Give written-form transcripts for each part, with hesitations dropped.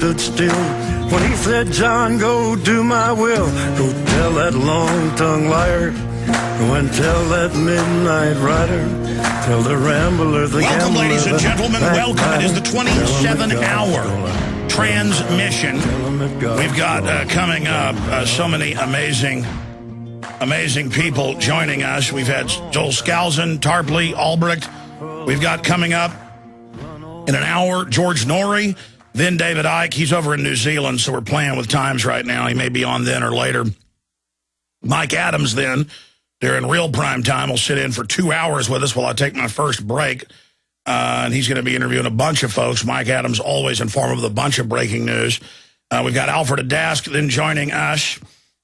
stood still when he said, John, go do my will. Go tell that long-tongued liar. Go and tell that midnight rider. Tell the rambler, the Welcome, gambler, ladies and the gentlemen. Welcome. It is the 27-hour transmission. We've got coming up so many amazing people joining us. We've had Joel Skousen, Tarpley, Albrecht. We've got coming up in an hour George Norrie, then David Icke. He's over in New Zealand, so we're playing with times right now. He may be on then or later. Mike Adams then, during real prime time, will sit in for 2 hours with us while I take my first break. And he's going to be interviewing a bunch of folks. Mike Adams always informative with a bunch of breaking news. We've got Alfred Adask then joining us.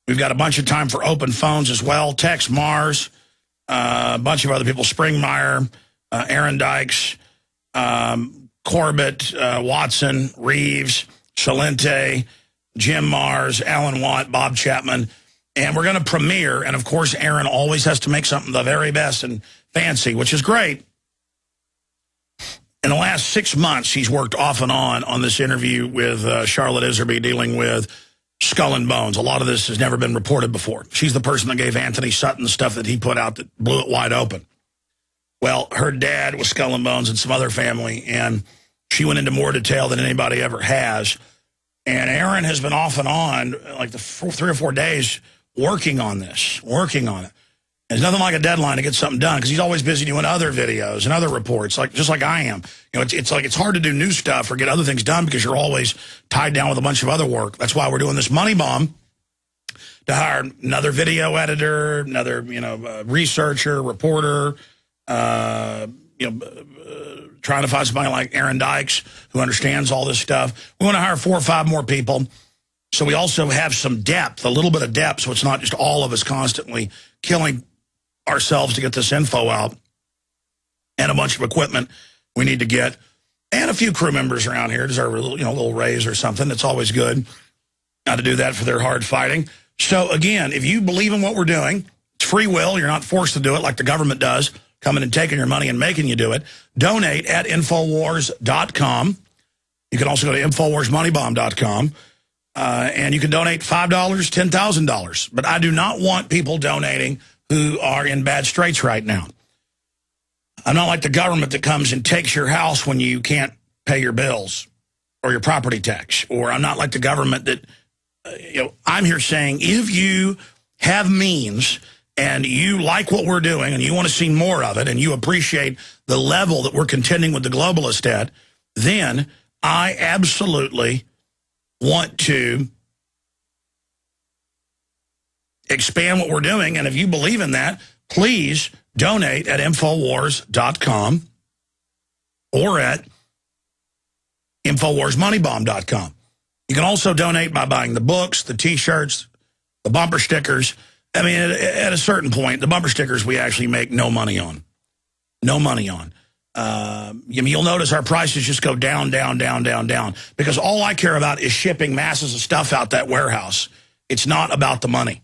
We've got a bunch of time for open phones as well. Tex Mars, a bunch of other people. Springmeyer, Aaron Dykes, Corbett, Watson, Reeves, Salente, Jim Mars, Alan Watt, Bob Chapman. And we're going to premiere. And, of course, Aaron always has to make something the very best and fancy, which is great. In the last 6 months, he's worked off and on this interview with Charlotte Iserby dealing with Skull and Bones. A lot of this has never been reported before. She's the person that gave Anthony Sutton the stuff that he put out that blew it wide open. Well, her dad was Skull and Bones and some other family, and she went into more detail than anybody ever has. And Aaron has been off and on, like the 3 or 4 days, working on this, working on it. There's nothing like a deadline to get something done because he's always busy doing other videos and other reports, just like I am. You know, it's hard to do new stuff or get other things done because you're always tied down with a bunch of other work. That's why we're doing this money bomb to hire another video editor, another researcher, reporter, trying to find somebody like Aaron Dykes who understands all this stuff. We want to hire 4 or 5 more people. So we also have some depth, a little bit of depth, so it's not just all of us constantly killing ourselves to get this info out, and a bunch of equipment we need to get, and a few crew members around here deserve a little raise or something. It's always good to do that for their hard fighting. So again, if you believe in what we're doing, it's free will. You're not forced to do it like the government does, coming and taking your money and making you do it. Donate at Infowars.com. You can also go to InfowarsMoneyBomb.com. And you can donate $5, $10,000. But I do not want people donating who are in bad straits right now. I'm not like the government that comes and takes your house when you can't pay your bills or your property tax. Or I'm not like the government that, I'm here saying if you have means and you like what we're doing and you want to see more of it and you appreciate the level that we're contending with the globalist at, then I absolutely want to expand what we're doing. And if you believe in that, please donate at Infowars.com or at InfowarsMoneyBomb.com. You can also donate by buying the books, the T-shirts, the bumper stickers. I mean, at a certain point, the bumper stickers we actually make no money on. No money on. You'll notice our prices just go down, down, down, down, down. Because all I care about is shipping masses of stuff out that warehouse. It's not about the money.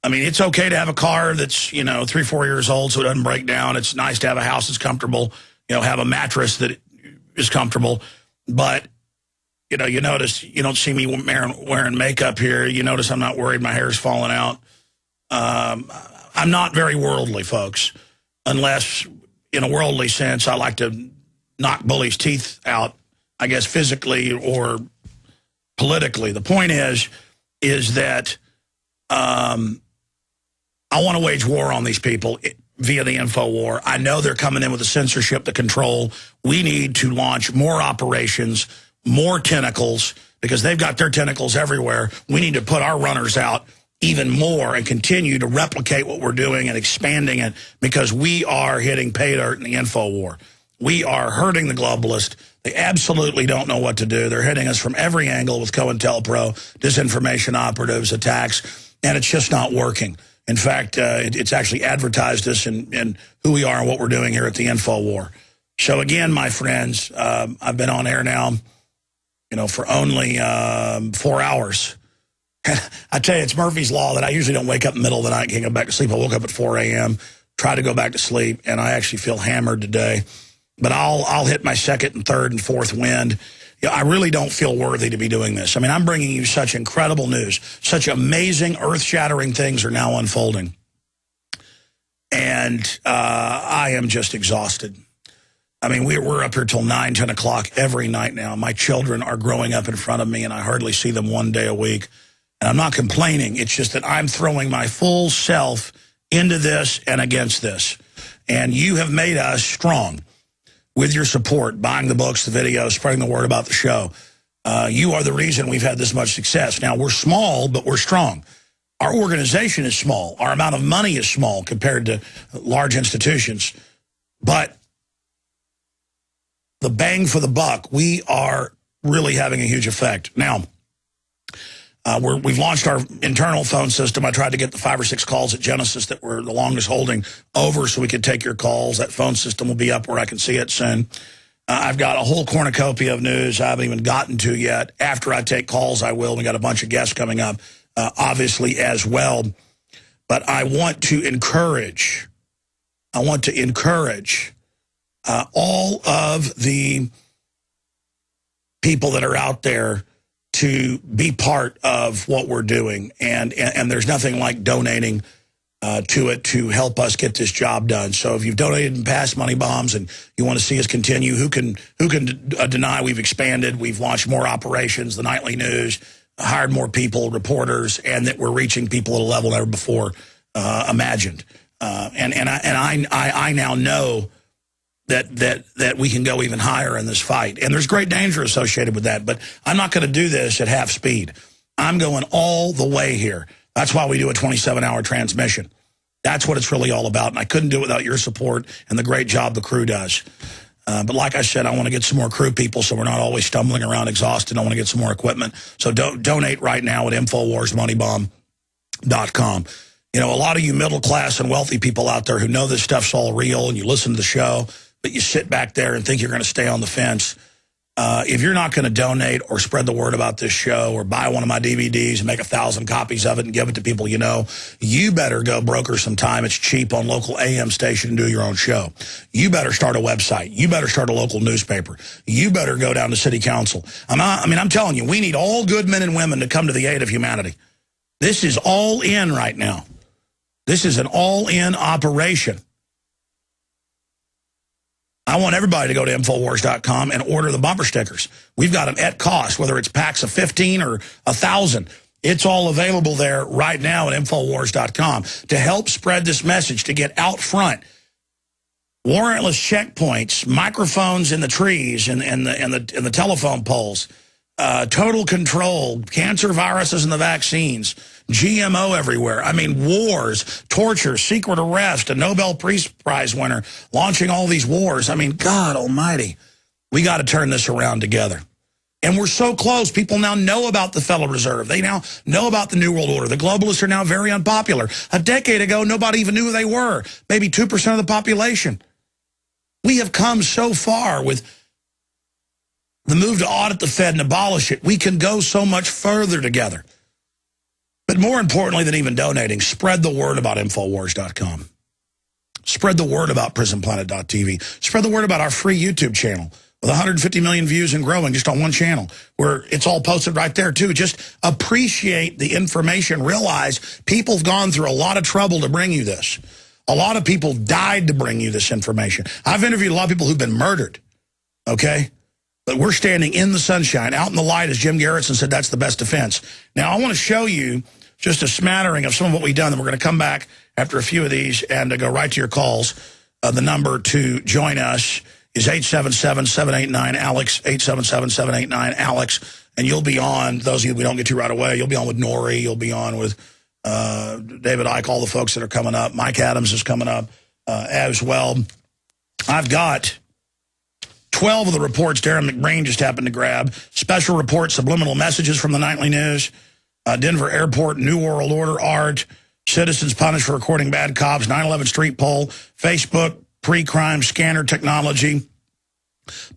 I mean, it's okay to have a car that's, 3 or 4 years old so it doesn't break down. It's nice to have a house that's comfortable, have a mattress that is comfortable. But, you notice you don't see me wearing makeup here. You notice I'm not worried my hair's falling out. I'm not very worldly, folks, unless in a worldly sense I like to knock bullies' teeth out, I guess physically or politically. The point is that I want to wage war on these people via the info war. I know they're coming in with the censorship, the control. We need to launch more operations, more tentacles, because they've got their tentacles everywhere. We need to put our runners out even more and continue to replicate what we're doing and expanding it, because we are hitting pay dirt in the info war. We are hurting the globalists. They absolutely don't know what to do. They're hitting us from every angle with COINTELPRO, disinformation operatives, attacks, and it's just not working. In fact, it's actually advertised us in who we are and what we're doing here at the info war. So again, my friends, I've been on air now, for only 4 hours. I tell you, it's Murphy's Law that I usually don't wake up in the middle of the night and can't go back to sleep. I woke up at 4 a.m., tried to go back to sleep, and I actually feel hammered today. But I'll hit my second and third and fourth wind. yeah, I really don't feel worthy to be doing this. I mean, I'm bringing you such incredible news. Such amazing, earth-shattering things are now unfolding. And I am just exhausted. I mean, we're up here till 9, 10 o'clock every night now. My children are growing up in front of me, and I hardly see them one day a week. And I'm not complaining. It's just that I'm throwing my full self into this and against this. And you have made us strong with your support, buying the books, the videos, spreading the word about the show. You are the reason we've had this much success. Now, we're small, but we're strong. Our organization is small. Our amount of money is small compared to large institutions. But the bang for the buck, we are really having a huge effect. Now, we've launched our internal phone system. I tried to get the 5 or 6 calls at Genesis that were the longest holding over so we could take your calls. That phone system will be up where I can see it soon. I've got a whole cornucopia of news I haven't even gotten to yet. After I take calls, I will. We got a bunch of guests coming up, obviously, as well. But I want to encourage all of the people that are out there to be part of what we're doing. And there's nothing like donating to it to help us get this job done. So if you've donated in past money bombs and you want to see us continue, who can deny we've expanded? We've launched more operations, the nightly news, hired more people, reporters, and that we're reaching people at a level never before imagined. And I now know that we can go even higher in this fight. And there's great danger associated with that. But I'm not going to do this at half speed. I'm going all the way here. That's why we do a 27-hour transmission. That's what it's really all about. And I couldn't do it without your support and the great job the crew does. But like I said, I want to get some more crew people so we're not always stumbling around exhausted. I want to get some more equipment. So donate right now at InfoWarsMoneyBomb.com. You know, a lot of you middle class and wealthy people out there who know this stuff's all real and you listen to the show, but you sit back there and think you're going to stay on the fence. If you're not going to donate or spread the word about this show or buy one of my DVDs and make 1,000 copies of it and give it to people you know, you better go broker some time. It's cheap on local AM station and do your own show. You better start a website. You better start a local newspaper. You better go down to city council. I'm telling you, we need all good men and women to come to the aid of humanity. This is all in right now. This is an all-in operation. I want everybody to go to Infowars.com and order the bumper stickers. We've got them at cost, whether it's packs of 15 or 1,000. It's all available there right now at Infowars.com to help spread this message, to get out front. Warrantless checkpoints, microphones in the trees and the telephone poles, total control, cancer viruses and the vaccines, GMO everywhere. I mean, wars, torture, secret arrest, a Nobel Peace Prize winner launching all these wars. I mean, God almighty, we got to turn this around together. And we're so close. People now know about the Federal Reserve. They now know about the New World Order. The globalists are now very unpopular. A decade ago, nobody even knew who they were. Maybe 2% of the population. We have come so far with the move to audit the Fed and abolish it. We can go so much further together. But more importantly than even donating, spread the word about Infowars.com. Spread the word about PrisonPlanet.tv. Spread the word about our free YouTube channel with 150 million views and growing just on one channel where it's all posted right there too. Just appreciate the information. Realize people have gone through a lot of trouble to bring you this. A lot of people died to bring you this information. I've interviewed a lot of people who've been murdered, okay? But we're standing in the sunshine, out in the light, as Jim Garrison said, that's the best defense. Now, I want to show you just a smattering of some of what we've done. And we're going to come back after a few of these and go right to your calls. The number to join us is 877-789-ALEX, 877-789-ALEX. And you'll be on, those of you we don't get to right away, you'll be on with Nori, you'll be on with David Icke, all the folks that are coming up. Mike Adams is coming up as well. I've got 12 of the reports Darren McBreen just happened to grab. Special reports, subliminal messages from the nightly news. Denver Airport, New World Order art, citizens punished for recording bad cops, 9/11 street poll, Facebook, pre-crime scanner technology,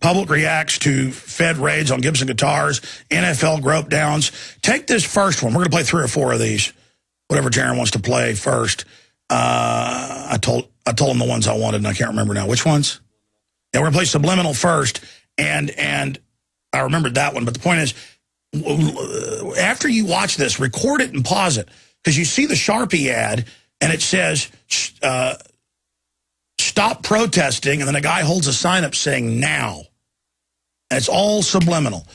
public reacts to Fed raids on Gibson guitars, NFL grope downs. Take this first one. We're going to play 3 or 4 of these, whatever Darren wants to play first. I told him the ones I wanted, and I can't remember now. Which ones? Yeah, we're going to play Subliminal first, and I remembered that one. But the point is, after you watch this, record it and pause it. Because you see the Sharpie ad, and it says, stop protesting, and then a guy holds a sign up saying, now. And it's all subliminal.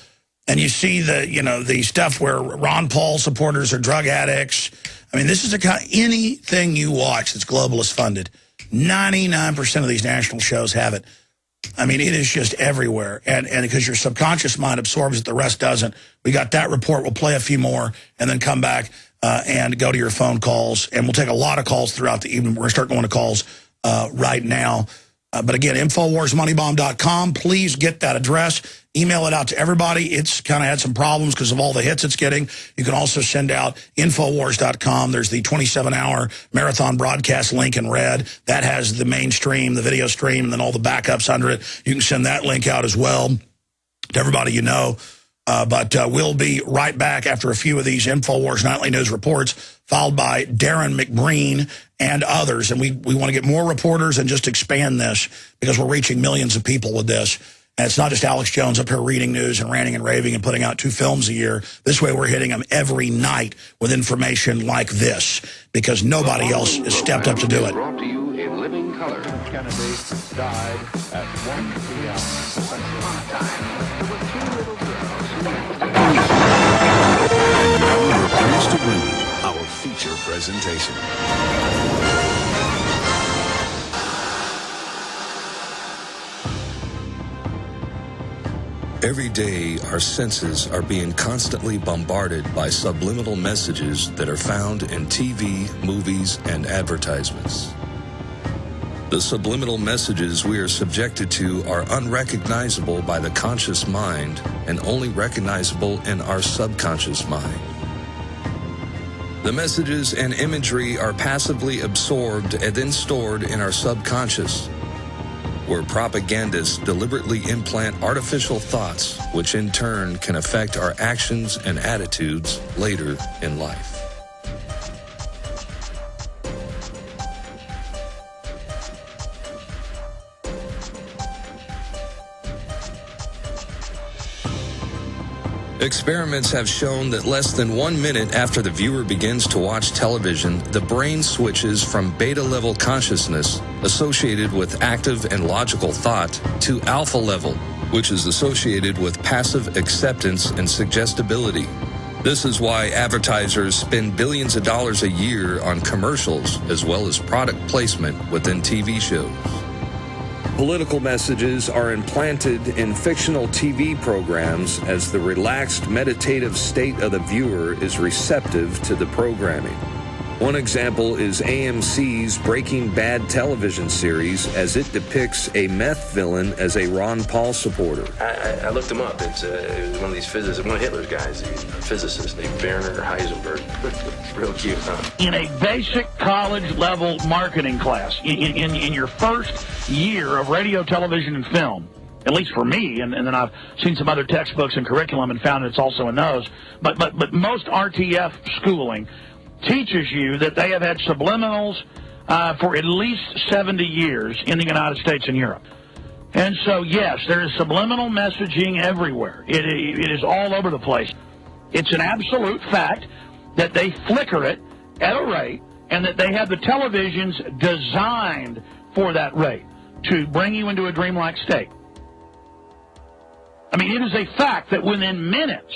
And you see the stuff where Ron Paul supporters are drug addicts. I mean, this is the kind, anything you watch that's globalist funded. 99% of these national shows have it. I mean, it is just everywhere. And because your subconscious mind absorbs it, the rest doesn't. We got that report. We'll play a few more and then come back and go to your phone calls. And we'll take a lot of calls throughout the evening. We're going to start going to calls right now. But again, InfoWarsMoneyBomb.com. Please get that address. Email it out to everybody. It's kind of had some problems because of all the hits it's getting. You can also send out Infowars.com. There's the 27-hour marathon broadcast link in red. That has the main stream, the video stream, and then all the backups under it. You can send that link out as well to everybody you know. But we'll be right back after a few of these Infowars Nightly News reports, followed by Darren McBreen and others. And we want to get more reporters and just expand this because we're reaching millions of people with this. And it's not just Alex Jones up here reading news and ranting and raving and putting out 2 films a year. This way we're hitting them every night with information like this because nobody else has stepped up to do it. Brought to you in living color. Kennedy died at 1 p.m. There were 2 little girls. We're pleased to bring you our feature presentation. Every day, our senses are being constantly bombarded by subliminal messages that are found in TV, movies, and advertisements. The subliminal messages we are subjected to are unrecognizable by the conscious mind and only recognizable in our subconscious mind. The messages and imagery are passively absorbed and then stored in our subconscious, where propagandists deliberately implant artificial thoughts, which in turn can affect our actions and attitudes later in life. Experiments have shown that less than 1 minute after the viewer begins to watch television, the brain switches from beta-level consciousness, associated with active and logical thought, to alpha level, which is associated with passive acceptance and suggestibility. This is why advertisers spend billions of dollars a year on commercials, as well as product placement within TV shows. Political messages are implanted in fictional TV programs as the relaxed, meditative state of the viewer is receptive to the programming. One example is AMC's Breaking Bad television series, as it depicts a meth villain as a Ron Paul supporter. I looked him up. It was one of these physicists, one of Hitler's guys, a physicist named Werner Heisenberg. Real cute, huh? In a basic college-level marketing class, in your first year of radio, television, and film, at least for me, and then I've seen some other textbooks and curriculum and found it's also in those, but most RTF schooling teaches you that they have had subliminals for at least 70 years in the United States and Europe. And so, yes, there is subliminal messaging everywhere. It is all over the place. It's an absolute fact that they flicker it at a rate and that they have the televisions designed for that rate to bring you into a dreamlike state. I mean, it is a fact that within minutes,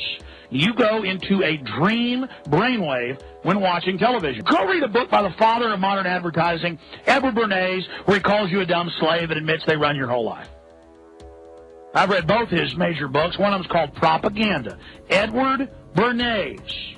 you go into a dream brainwave when watching television. Go read a book by the father of modern advertising, Edward Bernays, where he calls you a dumb slave and admits they run your whole life. I've read both his major books. One of them's called Propaganda. Edward Bernays.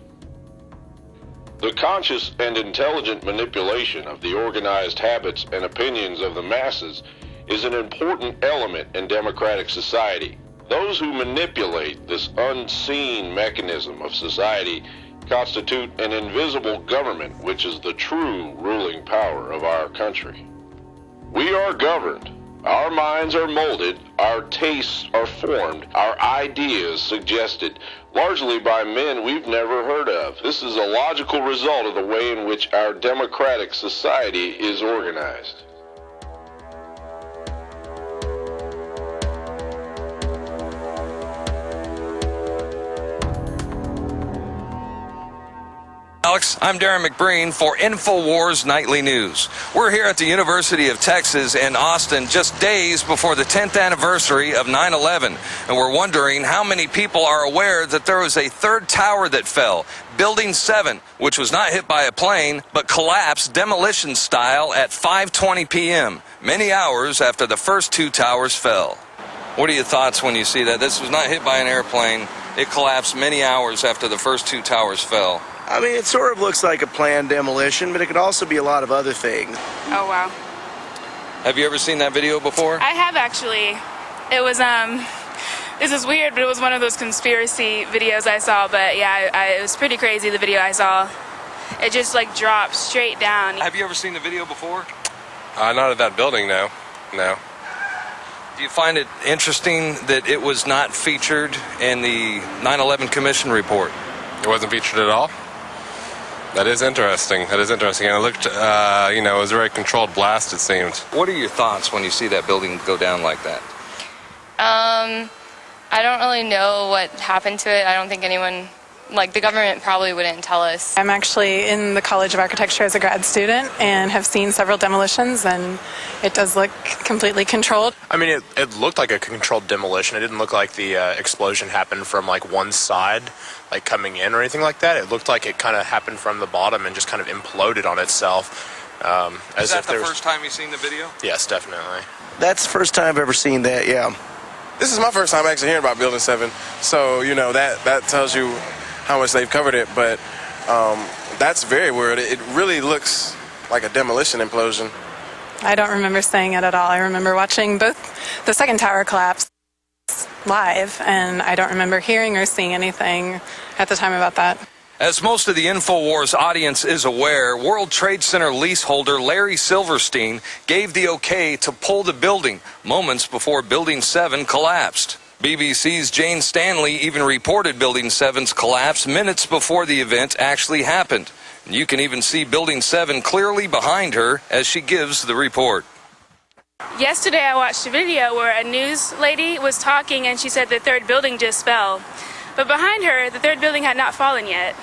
The conscious and intelligent manipulation of the organized habits and opinions of the masses is an important element in democratic society. Those who manipulate this unseen mechanism of society constitute an invisible government, which is the true ruling power of our country. We are governed. Our minds are molded, our tastes are formed, our ideas suggested, largely by men we've never heard of. This is a logical result of the way in which our democratic society is organized. Alex. I'm Darren McBreen for Infowars Nightly News. We're here at the University of Texas in Austin just days before the 10th anniversary of 9/11, and we're wondering how many people are aware that there was a third tower that fell, Building 7, which was not hit by a plane, but collapsed demolition style at 5:20 p.m., many hours after the first two towers fell. What are your thoughts when you see that? This was not hit by an airplane. It collapsed many hours after the first two towers fell. I mean, it sort of looks like a planned demolition, but it could also be a lot of other things. Oh, wow. Have you ever seen that video before? I have, actually. It was, this is weird, but it was one of those conspiracy videos I saw, but yeah, it was pretty crazy, the video I saw. It just, like, dropped straight down. Have you ever seen the video before? Not at that building, no. No. Do you find it interesting that it was not featured in the 9/11 Commission report? It wasn't featured at all? That is interesting. That is interesting. And it looked, it was a very controlled blast, it seemed. What are your thoughts when you see that building go down like that? I don't really know what happened to it. I don't think anyone, the government probably wouldn't tell us. I'm actually in the College of Architecture as a grad student and have seen several demolitions, and it does look completely controlled. I mean, it looked like a controlled demolition. It didn't look like the explosion happened from one side, coming in or anything like that. It looked like it kind of happened from the bottom and just kind of imploded on itself. Is that the first time you've seen the video? Yes, definitely. That's the first time I've ever seen that, yeah. This is my first time actually hearing about Building 7, so, that tells you how much they've covered it, but that's very weird. It really looks like a demolition implosion. I don't remember seeing it at all. I remember watching both the second tower collapse live, and I don't remember hearing or seeing anything at the time about that. As most of the Infowars audience is aware, World Trade Center leaseholder Larry Silverstein gave the okay to pull the building moments before Building 7 collapsed. BBC's Jane Stanley even reported Building 7's collapse minutes before the event actually happened. You can even see Building 7 clearly behind her as she gives the report. Yesterday I watched a video where a news lady was talking and she said the third building just fell. But behind her, the third building had not fallen yet.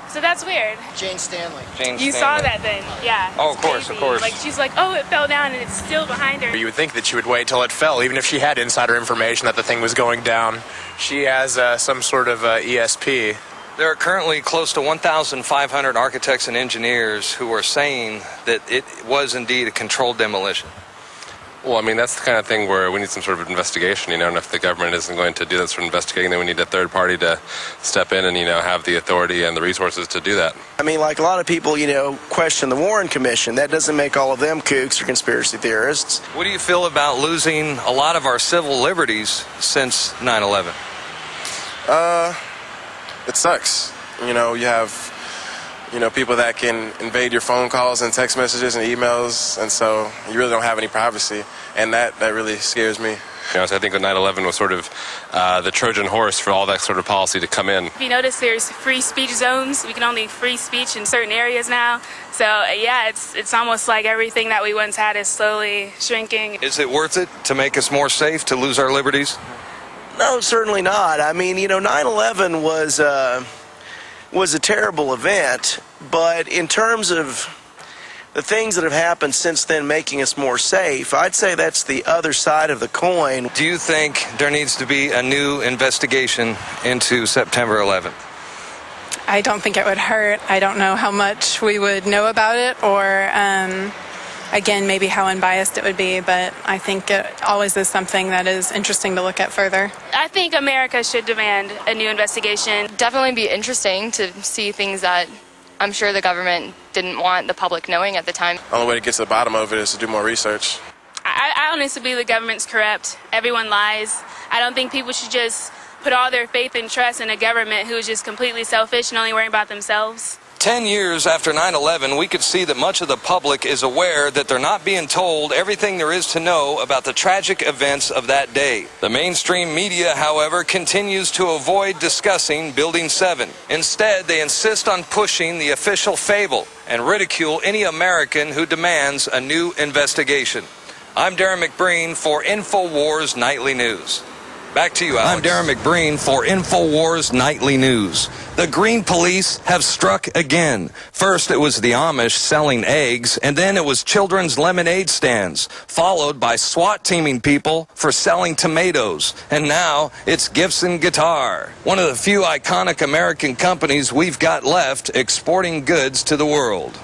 So that's weird. Jane Stanley. You saw that then, yeah. Oh, of course, of course. She's like, oh, it fell down and it's still behind her. You would think that she would wait till it fell, even if she had insider information that the thing was going down. She has some sort of ESP. There are currently close to 1,500 architects and engineers who are saying that it was indeed a controlled demolition. Well, I mean, that's the kind of thing where we need some sort of investigation, and if the government isn't going to do that sort of investigating, then we need a third party to step in and, have the authority and the resources to do that. I mean, like a lot of people, question the Warren Commission. That doesn't make all of them kooks or conspiracy theorists. What do you feel about losing a lot of our civil liberties since 9/11? It sucks. You have people that can invade your phone calls and text messages and emails, and so you really don't have any privacy, and that really scares me. So I think that 9/11 was sort of the Trojan horse for all that sort of policy to come in. If you notice, there's free speech zones. We can only free speech in certain areas now. So, yeah, it's almost like everything that we once had is slowly shrinking. Is it worth it to make us more safe, to lose our liberties? No, certainly not. I mean, 9/11 was a terrible event, but in terms of the things that have happened since then making us more safe, I'd say that's the other side of the coin. Do you think there needs to be a new investigation into September 11th? I don't think it would hurt. I don't know how much we would know about it, or again, maybe how unbiased it would be, but I think it always is something that is interesting to look at further. I think America should demand a new investigation. Definitely be interesting to see things that I'm sure the government didn't want the public knowing at the time. The only way to get to the bottom of it is to do more research. I honestly believe the government's corrupt. Everyone lies. I don't think people should just put all their faith and trust in a government who is just completely selfish and only worrying about themselves. 10 years after 9/11, we could see that much of the public is aware that they're not being told everything there is to know about the tragic events of that day. The mainstream media, however, continues to avoid discussing Building 7. Instead, they insist on pushing the official fable and ridicule any American who demands a new investigation. I'm Darren McBreen for Infowars Nightly News. Back to you, Alex. I'm Darren McBreen for Infowars Nightly News. The Green Police have struck again. First, it was the Amish selling eggs, and then it was children's lemonade stands, followed by SWAT teaming people for selling tomatoes. And now, it's Gibson Guitar, one of the few iconic American companies we've got left exporting goods to the world.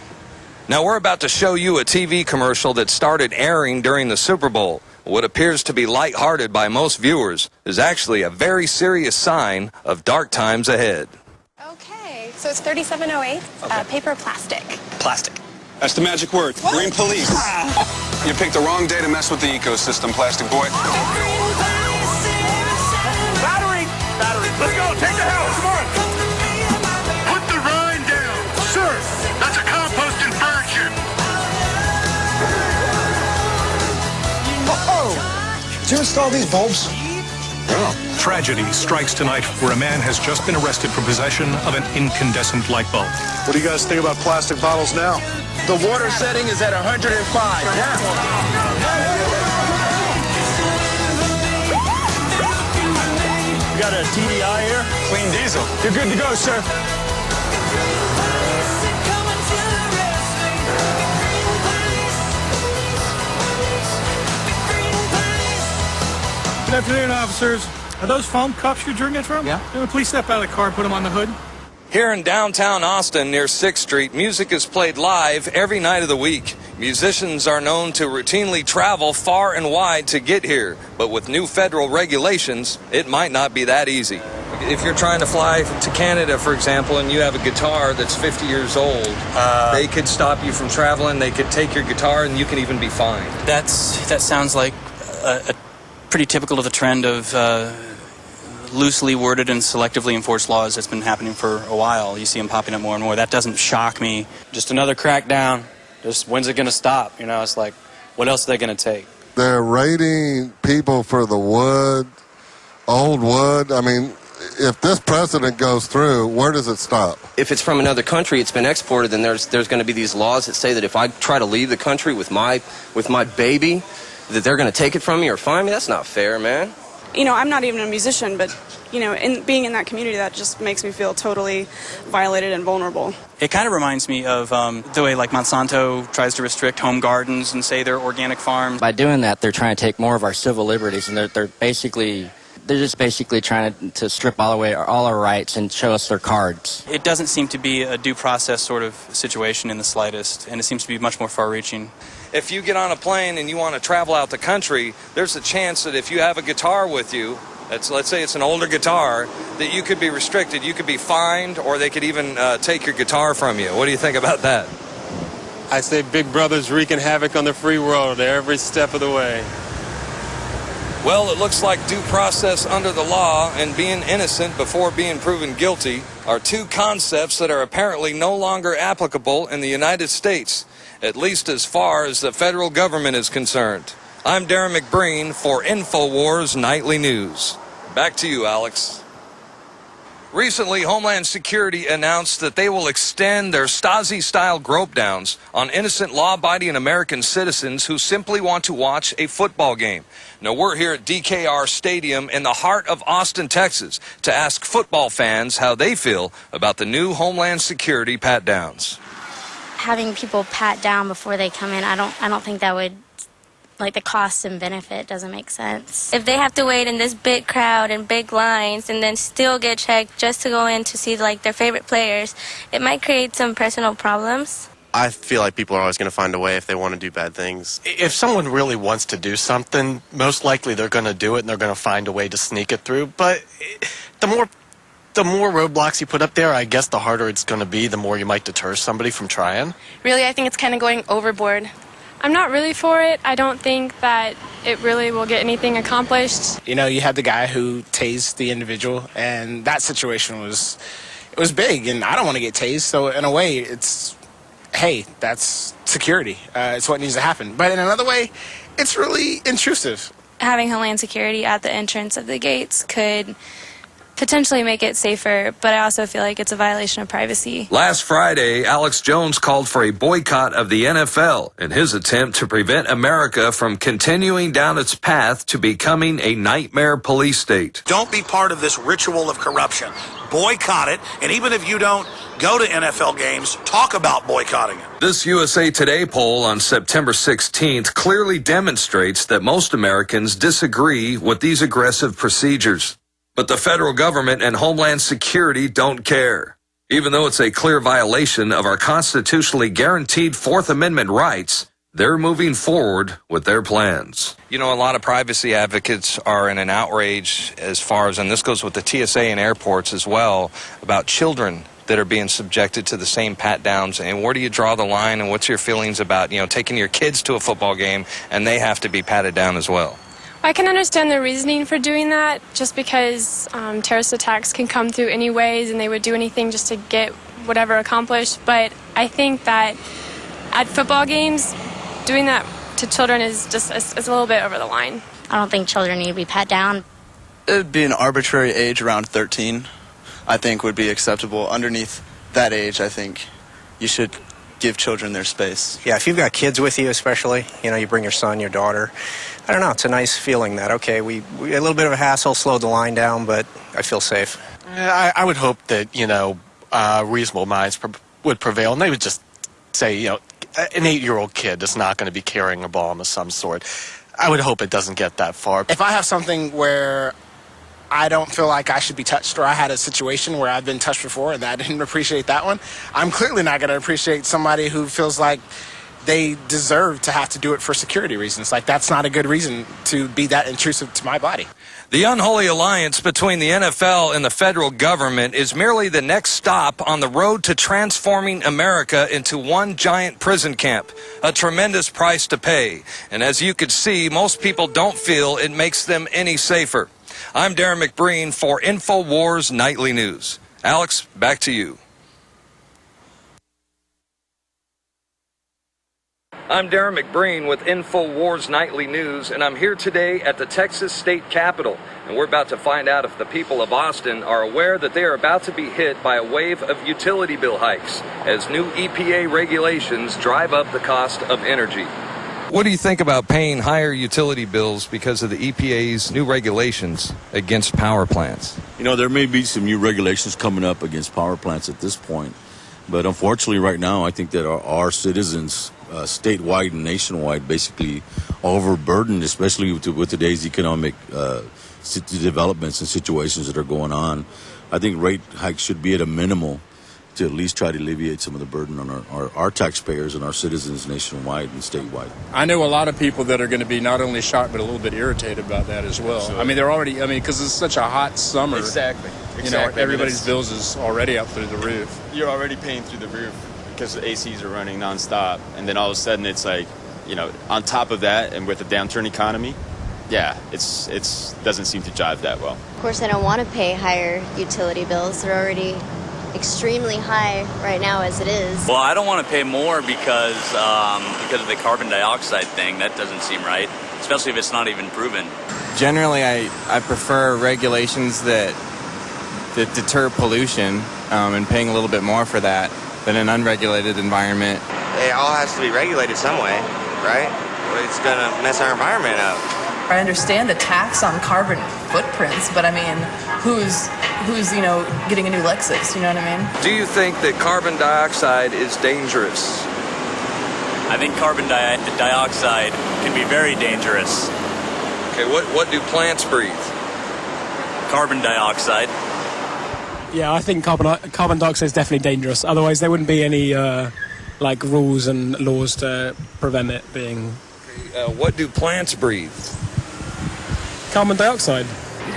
Now, we're about to show you a TV commercial that started airing during the Super Bowl. What appears to be lighthearted by most viewers is actually a very serious sign of dark times ahead. Okay, so it's 3708, paper or plastic? Plastic. That's the magic word. What? Green Police. You picked the wrong day to mess with the ecosystem, plastic boy. Battery! Let's go, take the house, come on! Put the rind down. Sir, that's a composting bird shit. Did you install these bulbs? Oh. Tragedy strikes tonight where a man has just been arrested for possession of an incandescent light bulb. What do you guys think about plastic bottles now? The water setting is at 105. You got a TDI here? Clean diesel. You're good to go, sir. Good afternoon, officers. Are those foam cups you're drinking from? Yeah. Please step out of the car and put them on the hood. Here in downtown Austin near 6th Street, music is played live every night of the week. Musicians are known to routinely travel far and wide to get here, but with new federal regulations, it might not be that easy. If you're trying to fly to Canada, for example, and you have a guitar that's 50 years old, they could stop you from traveling, they could take your guitar, and you can even be fined. That sounds like a pretty typical of the trend of loosely worded and selectively enforced laws that's been happening for a while. You see them popping up more and more. That doesn't shock me. Just another crackdown. Just when's it going to stop? You know, it's like, what else are they going to take? They're raiding people for the wood, old wood. I mean, if this precedent goes through, where does it stop? If it's from another country, it's been exported, then there's going to be these laws that say that if I try to leave the country with my baby, that they're going to take it from me or fine me. That's not fair, man. You know, I'm not even a musician, but, you know, being in that community, that just makes me feel totally violated and vulnerable. It kind of reminds me of the way, like, Monsanto tries to restrict home gardens and say they're organic farms. By doing that, they're trying to take more of our civil liberties, and they're just basically trying to strip all our rights and show us their cards. It doesn't seem to be a due process sort of situation in the slightest, and it seems to be much more far-reaching. If you get on a plane and you want to travel out the country, there's a chance that if you have a guitar with you, let's say it's an older guitar, that you could be restricted. You could be fined, or they could even take your guitar from you. What do you think about that? I say Big Brother's wreaking havoc on the free world every step of the way. Well, it looks like due process under the law and being innocent before being proven guilty are two concepts that are apparently no longer applicable in the United States, at least as far as the federal government is concerned. I'm Darren McBreen for Infowars Nightly News. Back to you, Alex. Recently, Homeland Security announced that they will extend their Stasi-style grope-downs on innocent law-abiding American citizens who simply want to watch a football game. Now, we're here at DKR Stadium in the heart of Austin, Texas, to ask football fans how they feel about the new Homeland Security pat-downs. Having people pat down before they come in, I don't think that would, like, the cost and benefit doesn't make sense. If they have to wait in this big crowd and big lines and then still get checked just to go in to see, like, their favorite players, it might create some personal problems. I feel like people are always going to find a way if they want to do bad things. If someone really wants to do something, most likely they're going to do it and they're going to find a way to sneak it through. But the more roadblocks you put up there, I guess the harder it's going to be, the more you might deter somebody from trying. Really, I think it's kind of going overboard. I'm not really for it. I don't think that it really will get anything accomplished. You know, you had the guy who tased the individual, and that situation was big, and I don't want to get tased, so in a way, it's, hey, that's security. It's what needs to happen. But in another way, it's really intrusive. Having Homeland Security at the entrance of the gates could potentially make it safer, but I also feel like it's a violation of privacy. Last Friday, Alex Jones called for a boycott of the NFL in his attempt to prevent America from continuing down its path to becoming a nightmare police state. Don't be part of this ritual of corruption. Boycott it, and even if you don't go to NFL games, talk about boycotting it. This USA Today poll on September 16th clearly demonstrates that most Americans disagree with these aggressive procedures. But the federal government and Homeland Security don't care. Even though it's a clear violation of our constitutionally guaranteed Fourth Amendment rights, they're moving forward with their plans. You know, a lot of privacy advocates are in an outrage as far as, and this goes with the TSA and airports as well, about children that are being subjected to the same pat downs. And where do you draw the line, and what's your feelings about, taking your kids to a football game and they have to be patted down as well? I can understand the reasoning for doing that, just because terrorist attacks can come through any ways and they would do anything just to get whatever accomplished. But I think that at football games, doing that to children is just it's a little bit over the line. I don't think children need to be pat down. It would be an arbitrary age around 13, I think would be acceptable. Underneath that age, I think you should give children their space. Yeah, if you've got kids with you especially, you bring your son, your daughter, I don't know, it's a nice feeling that, okay, we a little bit of a hassle, slowed the line down, but I feel safe. I would hope that, reasonable minds would prevail, and they would just say, an 8-year-old kid is not going to be carrying a bomb of some sort. I would hope it doesn't get that far. If I have something where I don't feel like I should be touched, or I had a situation where I've been touched before and I didn't appreciate that one, I'm clearly not going to appreciate somebody who feels like they deserve to have to do it for security reasons. Like, that's not a good reason to be that intrusive to my body. The unholy alliance between the NFL and the federal government is merely the next stop on the road to transforming America into one giant prison camp, a tremendous price to pay. And as you could see, most people don't feel it makes them any safer. I'm Darren McBreen for Infowars Nightly News. Alex, back to you. I'm Darren McBreen with Infowars Nightly News, and I'm here today at the Texas State Capitol. And we're about to find out if the people of Austin are aware that they are about to be hit by a wave of utility bill hikes as new EPA regulations drive up the cost of energy. What do you think about paying higher utility bills because of the EPA's new regulations against power plants? There may be some new regulations coming up against power plants at this point. But unfortunately, right now, I think that our citizens, statewide and nationwide, basically overburdened, especially with today's economic developments and situations that are going on. I think rate hikes should be at a minimal to at least try to alleviate some of the burden on our taxpayers and our citizens nationwide and statewide. I know a lot of people that are going to be not only shocked but a little bit irritated about that as well. Absolutely. I mean, they're already, because it's such a hot summer. Exactly. Everybody's bills is already up through the roof. You're already paying through the roof because the ACs are running nonstop, and then all of a sudden it's like, on top of that, and with a downturn economy, yeah, it's doesn't seem to jive that well. Of course, I don't want to pay higher utility bills. They're already extremely high right now as it is. Well, I don't want to pay more because of the carbon dioxide thing. That doesn't seem right, especially if it's not even proven. Generally, I prefer regulations that deter pollution and paying a little bit more for that than an unregulated environment. It all has to be regulated some way, right? It's going to mess our environment up. I understand the tax on carbon footprints, but I mean, who's getting a new Lexus, you know what I mean? Do you think that carbon dioxide is dangerous? I think carbon dioxide can be very dangerous. Okay, what do plants breathe? Carbon dioxide. Yeah, I think carbon dioxide is definitely dangerous. Otherwise, there wouldn't be any rules and laws to prevent it being. What do plants breathe? Carbon dioxide.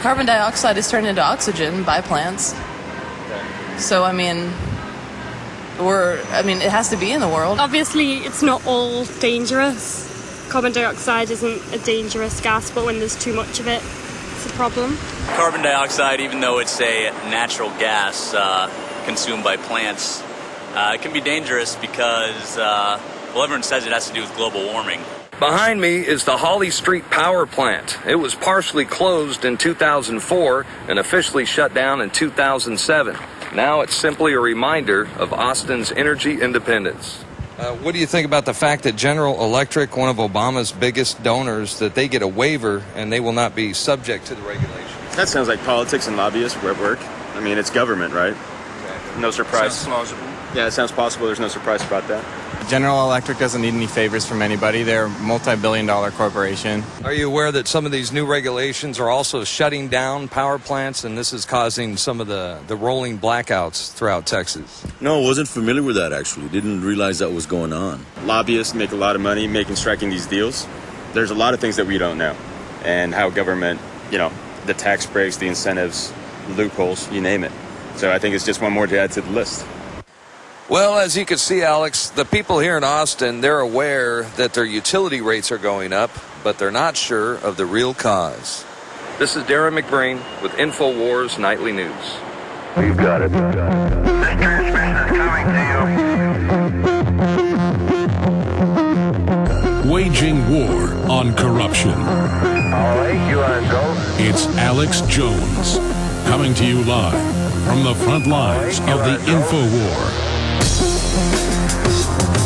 Carbon dioxide is turned into oxygen by plants. So, it has to be in the world. Obviously, it's not all dangerous. Carbon dioxide isn't a dangerous gas, but when there's too much of it, it's a problem. Carbon dioxide, even though it's a natural gas consumed by plants, it can be dangerous because, everyone says it has to do with global warming. Behind me is the Holly Street Power Plant. It was partially closed in 2004 and officially shut down in 2007. Now it's simply a reminder of Austin's energy independence. What do you think about the fact that General Electric, one of Obama's biggest donors, that they get a waiver and they will not be subject to the regulations? That sounds like politics and lobbyists at work. I mean, it's government, right? No surprise. Sounds plausible. Yeah, it sounds possible. There's no surprise about that. General Electric doesn't need any favors from anybody. They're a multi-billion-dollar corporation. Are you aware that some of these new regulations are also shutting down power plants, and this is causing some of the rolling blackouts throughout Texas? No, I wasn't familiar with that, actually. Didn't realize that was going on. Lobbyists make a lot of money striking these deals. There's a lot of things that we don't know, and how government, the tax breaks, the incentives, loopholes, you name it. So I think it's just one more to add to the list. Well, as you can see, Alex, the people here in Austin, they're aware that their utility rates are going up, but they're not sure of the real cause. This is Darren McBreen with Infowars Nightly News. You've got it. This transmission is coming to you. Waging war on corruption. All right, you are go. It's Alex Jones coming to you live from the front lines of the Infowar.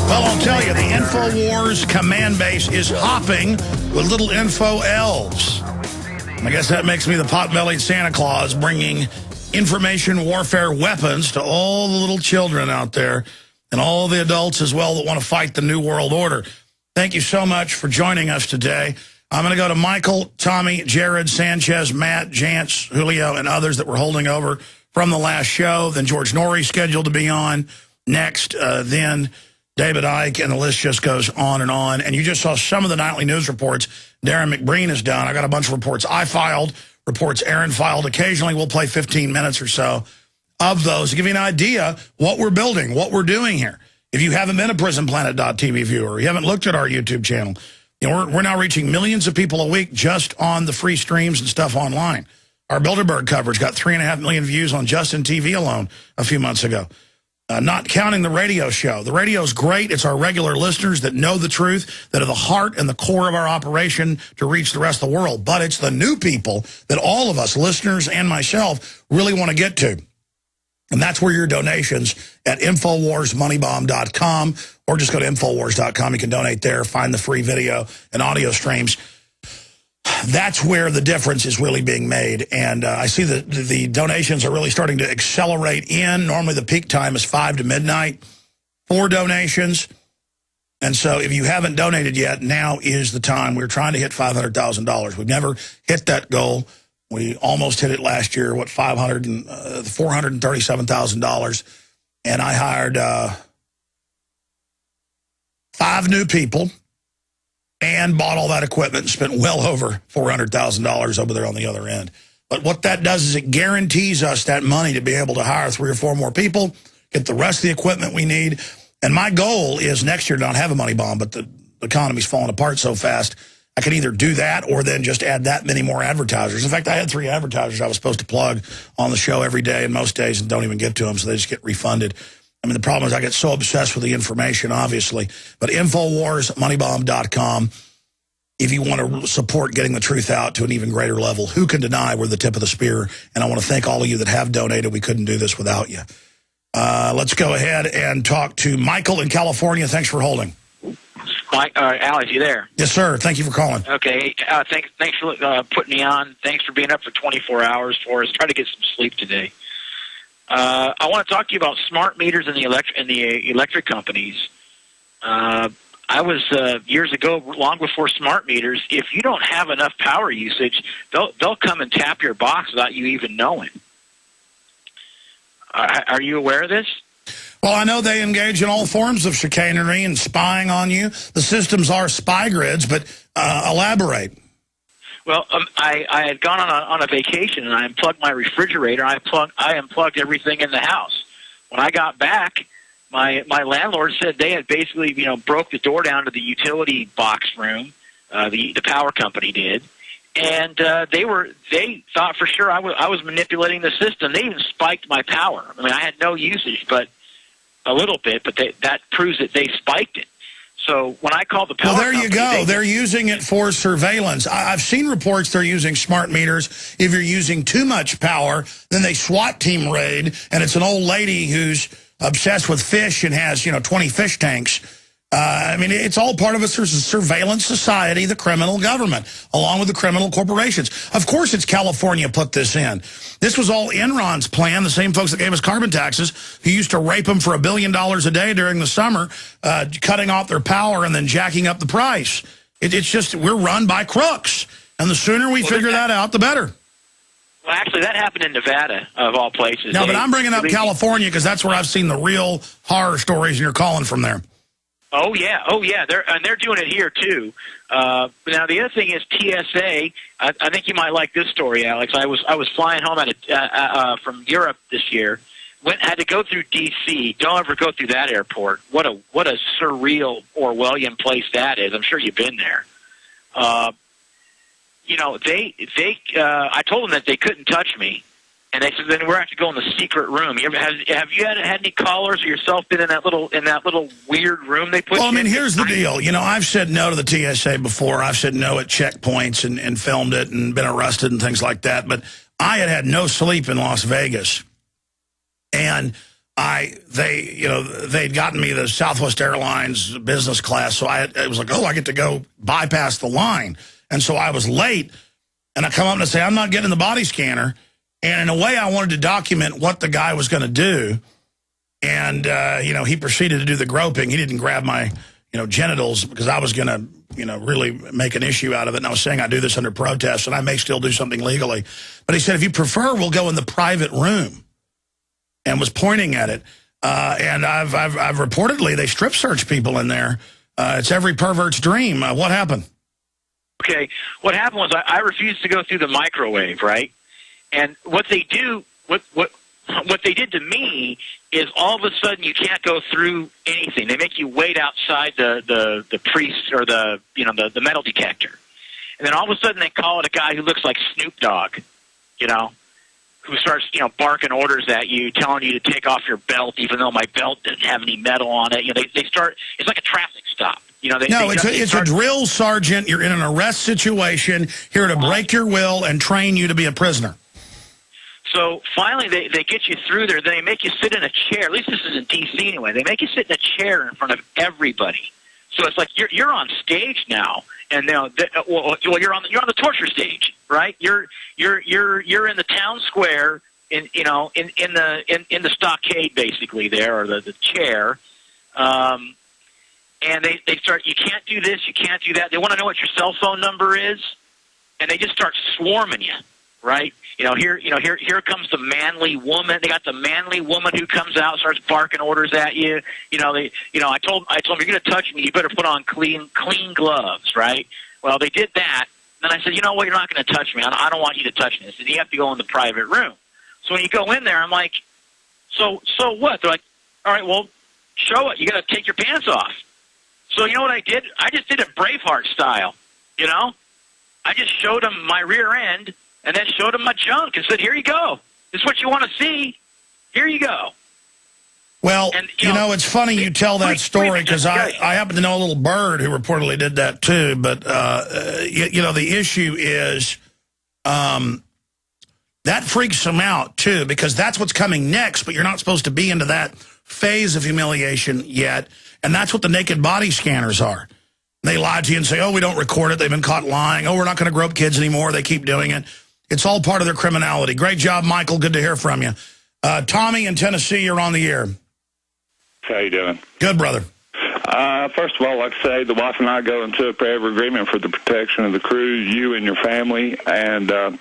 Well, I'll tell you, the Infowars command base is hopping with little info elves. I guess that makes me the pot-bellied Santa Claus, bringing information warfare weapons to all the little children out there and all the adults as well that want to fight the New World Order. Thank you so much for joining us today. I'm going to go to Michael, Tommy, Jared, Sanchez, Matt, Jance, Julio, and others that were holding over from the last show. Then George Norrie scheduled to be on next. Then David Icke, and the list just goes on. And you just saw some of the nightly news reports Darren McBreen has done. I got a bunch of reports I filed, reports Aaron filed. Occasionally we'll play 15 minutes or so of those to give you an idea what we're building, what we're doing here. If you haven't been a PrisonPlanet.tv viewer, you haven't looked at our YouTube channel, we're now reaching millions of people a week just on the free streams and stuff online. Our Bilderberg coverage got 3.5 million views on Justin TV alone a few months ago. Not counting the radio show. The radio's great. It's our regular listeners that know the truth, that are the heart and the core of our operation to reach the rest of the world. But it's the new people that all of us, listeners and myself, really want to get to. And that's where your donations at InfoWarsMoneyBomb.com, or just go to Infowars.com. You can donate there, find the free video and audio streams. That's where the difference is really being made. And I see that the donations are really starting to accelerate in. Normally the peak time is 5 to midnight for donations. And so if you haven't donated yet, now is the time. We're trying to hit $500,000. We've never hit that goal. We almost hit it last year, $437,000. And I hired 5 new people and bought all that equipment and spent well over $400,000 over there on the other end. But what that does is it guarantees us that money to be able to hire 3 or 4 more people, get the rest of the equipment we need. And my goal is next year to not have a money bomb, but the economy's falling apart so fast, I can either do that or then just add that many more advertisers. In fact, I had 3 advertisers I was supposed to plug on the show every day and most days and don't even get to them, so they just get refunded. I mean, the problem is I get so obsessed with the information, obviously. But InfoWarsMoneyBomb.com, if you want to support getting the truth out to an even greater level. Who can deny we're the tip of the spear? And I want to thank all of you that have donated. We couldn't do this without you. Let's go ahead and talk to Michael in California. Thanks for holding. Mike, Alex, you there? Yes, sir. Thank you for calling. Okay. Thanks for putting me on. Thanks for being up for 24 hours for us. Try to get some sleep today. I want to talk to you about smart meters and the electric companies. I was years ago, long before smart meters. If you don't have enough power usage, they'll come and tap your box without you even knowing. Are you aware of this? Well, I know they engage in all forms of chicanery and spying on you. The systems are spy grids, but elaborate. Well, I had gone on a vacation, and I unplugged my refrigerator. I unplugged everything in the house. When I got back, my landlord said they had basically, broke the door down to the utility box room. The power company did, and they thought for sure I was manipulating the system. They even spiked my power. I mean, I had no usage, but a little bit. But that proves that they spiked it. So when I called the power well, there you company, go. They're using it for surveillance. I've seen reports they're using smart meters. If you're using too much power, then they SWAT team raid, and it's an old lady who's obsessed with fish and has, 20 fish tanks. I mean, it's all part of a surveillance society, the criminal government, along with the criminal corporations. Of course, it's California put this in. This was all Enron's plan, the same folks that gave us carbon taxes, who used to rape them for $1 billion a day during the summer, cutting off their power and then jacking up the price. It's just, we're run by crooks. And the sooner we figure that out, the better. Well, actually, that happened in Nevada, of all places. No, but I'm bringing up California because that's where I've seen the real horror stories, and you're calling from there. Oh yeah, they're doing it here too. But now the other thing is TSA. I think you might like this story, Alex. I was flying home from Europe this year. Had to go through D.C. Don't ever go through that airport. What a surreal Orwellian place that is. I'm sure you've been there. I told them that they couldn't touch me. And they said, then we're going to go in the secret room. Have you had any callers or yourself been in that little weird room they put you in? Well, I mean, here's the deal. I've said no to the TSA before. I've said no at checkpoints and filmed it and been arrested and things like that. But I had no sleep in Las Vegas. And they'd gotten me the Southwest Airlines business class. So it was like, I get to go bypass the line. And so I was late. And I come up and I say, I'm not getting the body scanner. And in a way, I wanted to document what the guy was going to do. And, he proceeded to do the groping. He didn't grab my, genitals because I was going to, really make an issue out of it. And I was saying I do this under protest, and I may still do something legally. But he said, if you prefer, we'll go in the private room. And was pointing at it. And I've reportedly, they strip search people in there. It's every pervert's dream. What happened? Okay, what happened was I refused to go through the microwave, right? And what they do, what they did to me is all of a sudden you can't go through anything. They make you wait outside the priest or the metal detector, and then all of a sudden they call it a guy who looks like Snoop Dogg, who starts barking orders at you, telling you to take off your belt, even though my belt didn't have any metal on it. They start. It's like a traffic stop. It's a drill sergeant. You're in an arrest situation here to break your will and train you to be a prisoner. So finally, they get you through there. They make you sit in a chair. At least this is in D.C. anyway. They make you sit in a chair in front of everybody. So it's like you're on stage now, and you're on the torture stage, right? You're in the town square in the stockade basically there, or the chair. And they start. You can't do this. You can't do that. They want to know what your cell phone number is, and they just start swarming you, right? Here comes the manly woman. They got the manly woman who comes out, starts barking orders at you. I told them, you're going to touch me, you better put on clean gloves, right? Well, they did that. Then I said, you know what, you're not going to touch me. I don't want you to touch me. I said, you have to go in the private room. So when you go in there, I'm like, so what? They're like, all right, well, show it. You got to take your pants off. So you know what I did? I just did it Braveheart style. I just showed them my rear end. And then showed him my junk and said, here you go. This is what you want to see. Here you go. Well, it's funny you tell that story because I happen to know a little bird who reportedly did that too. But, the issue is that freaks them out too because that's what's coming next. But you're not supposed to be into that phase of humiliation yet. And that's what the naked body scanners are. They lie to you and say, oh, we don't record it. They've been caught lying. Oh, we're not going to grope kids anymore. They keep doing it. It's all part of their criminality. Great job, Michael. Good to hear from you. Tommy in Tennessee, you're on the air. How you doing? Good, brother. First of all, like I say, the wife and I go into a forever agreement for the protection of the crew, you and your family. And also,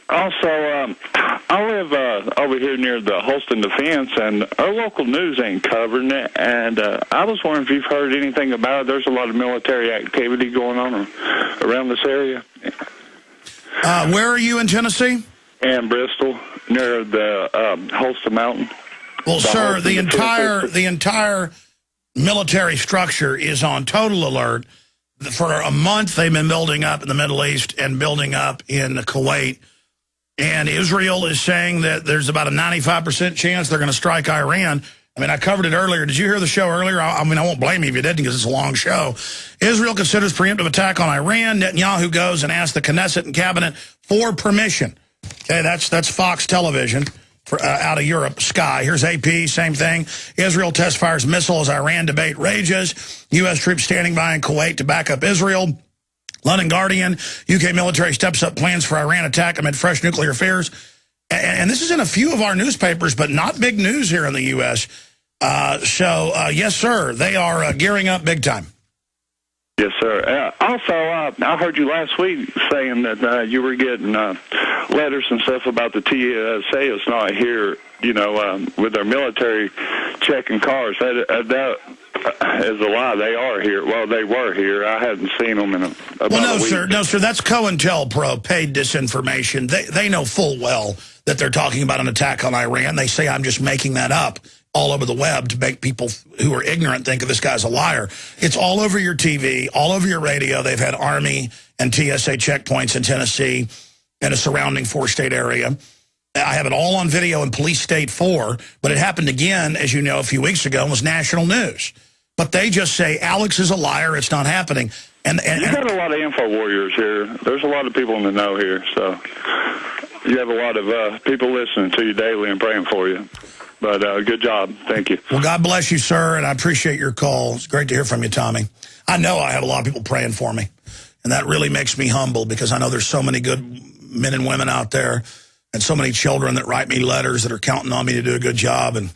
I live over here near the Holston Defense, and our local news ain't covering it. And I was wondering if you've heard anything about it. There's a lot of military activity going on around this area. Where are you in Tennessee? In Bristol, near the Holston Mountain. Well, sir, the entire military structure is on total alert. For a month, they've been building up in the Middle East and building up in Kuwait. And Israel is saying that there's about a 95% chance they're going to strike Iran. I mean, I covered it earlier. Did you hear the show earlier? I mean, I won't blame you if you didn't because it's a long show. Israel considers preemptive attack on Iran. Netanyahu goes and asks the Knesset and cabinet for permission. Okay, that's Fox Television out of Europe, Sky. Here's AP, same thing. Israel test fires missile as Iran debate rages. U.S. troops standing by in Kuwait to back up Israel. London Guardian, UK military steps up plans for Iran attack amid fresh nuclear fears. And this is in a few of our newspapers, but not big news here in the U.S. Yes, sir, they are gearing up big time. Yes, sir. Also, I heard you last week saying that you were getting letters and stuff about the TSA is not here, with their military checking cars. That is a lie. They are here. Well, they were here. I hadn't seen them in about a week. No, sir. That's COINTELPRO paid disinformation. They know full well that they're talking about an attack on Iran. They say I'm just making that up all over the web to make people who are ignorant think of this guy's a liar. It's all over your TV, all over your radio. They've had Army and TSA checkpoints in Tennessee and a surrounding 4-state area. I have it all on video in Police State 4, but it happened again, as you know, a few weeks ago and was national news. But they just say, Alex is a liar, it's not happening. And you got a lot of info warriors here. There's a lot of people in the know here, so you have a lot of people listening to you daily and praying for you. But good job. Thank you. Well, God bless you, sir, and I appreciate your call. It's great to hear from you, Tommy. I know I have a lot of people praying for me, and that really makes me humble because I know there's so many good men and women out there and so many children that write me letters that are counting on me to do a good job. And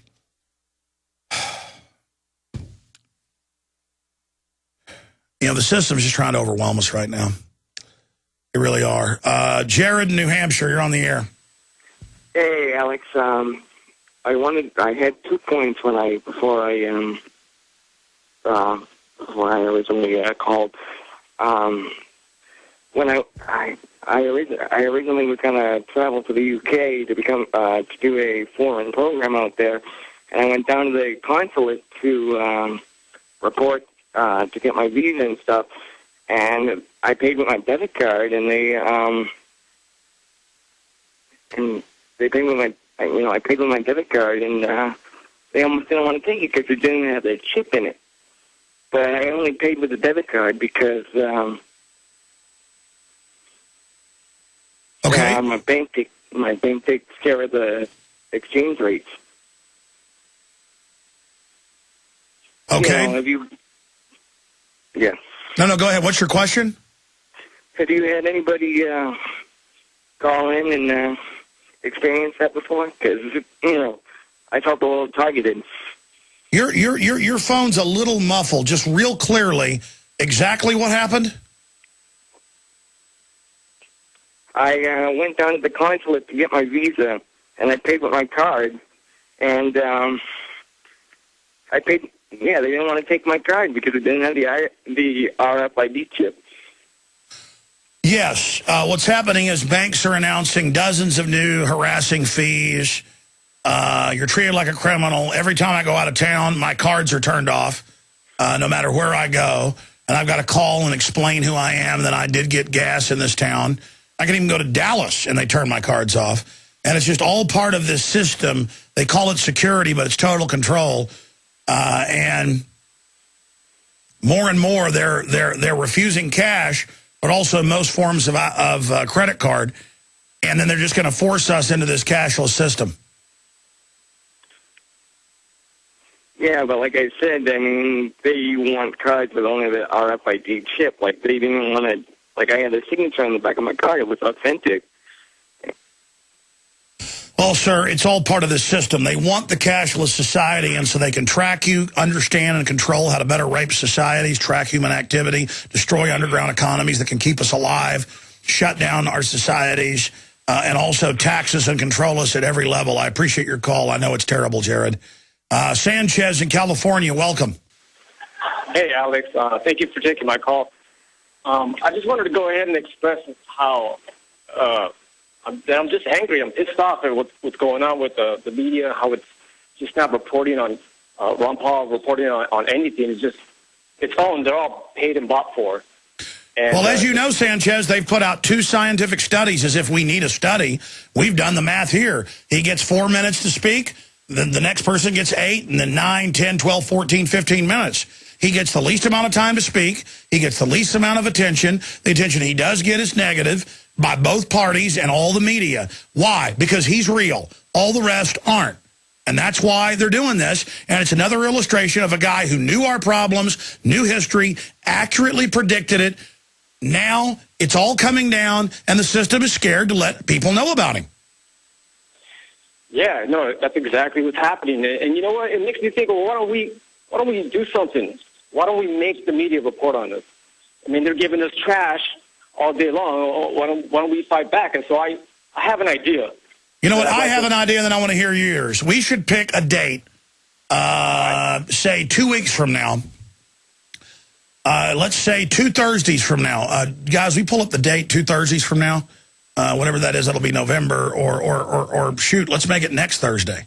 the system's just trying to overwhelm us right now. They really are. Jared in New Hampshire, you're on the air. Hey, Alex. I had 2 points before I originally called. When I originally was going to travel to the UK to do a foreign program out there, and I went down to the consulate to report to get my visa and stuff, and I paid with my debit card, and they paid with my. I paid with my debit card, and they almost didn't want to take it because it didn't have the chip in it. But I only paid with the debit card because my bank takes care of the exchange rates. Okay. Yeah. No, go ahead. What's your question? Have you had anybody call in and experience that before? Because I felt a little targeted. Your phone's a little muffled. Just real clearly, exactly what happened? I went down to the consulate to get my visa, and I paid with my card, and I paid. Yeah, they didn't want to take my card because it didn't have the RFID chip. Yes. What's happening is banks are announcing dozens of new harassing fees. You're treated like a criminal. Every time I go out of town, my cards are turned off, no matter where I go. And I've got to call and explain who I am, that I did get gas in this town. I can even go to Dallas, and they turn my cards off. And it's just all part of this system. They call it security, but it's total control. And more, they're refusing cash, but also most forms of credit card. And then they're just going to force us into this cashless system. Yeah, but like I said, I mean, they want cards with only the RFID chip. Like, they didn't want to, like, I had a signature on the back of my card. It was authentic. Well, sir, it's all part of this system. They want the cashless society, and so they can track you, understand and control how to better rape societies, track human activity, destroy underground economies that can keep us alive, shut down our societies, and also tax us and control us at every level. I appreciate your call. I know it's terrible, Jared. Sanchez in California, welcome. Hey, Alex. Thank you for taking my call. I just wanted to go ahead and express how I'm just angry. I'm pissed off at what's going on with the media, how it's just not reporting on Ron Paul reporting on anything. They're all paid and bought for. And, well, as you know, Sanchez, they've put out 2 scientific studies as if we need a study. We've done the math here. He gets 4 minutes to speak. Then the next person gets 8, and then 9, 10, 12, 14, 15 minutes. He gets the least amount of time to speak. He gets the least amount of attention. The attention he does get is negative by both parties and all the media. Why? Because he's real. All the rest aren't. And that's why they're doing this. And it's another illustration of a guy who knew our problems, knew history, accurately predicted it. Now it's all coming down, and the system is scared to let people know about him. Yeah, no, that's exactly what's happening. And you know what? It makes me think, well, why don't we do something? Why don't we make the media report on this? I mean, they're giving us trash all day long. Why don't we fight back? And so I have an idea. You know what? I have an idea, and then I want to hear yours. We should pick a date, say 2 weeks from now. Let's say 2 Thursdays from now. Guys, we pull up the date 2 Thursdays from now. Whatever that is, that'll be November, or shoot, let's make it next Thursday,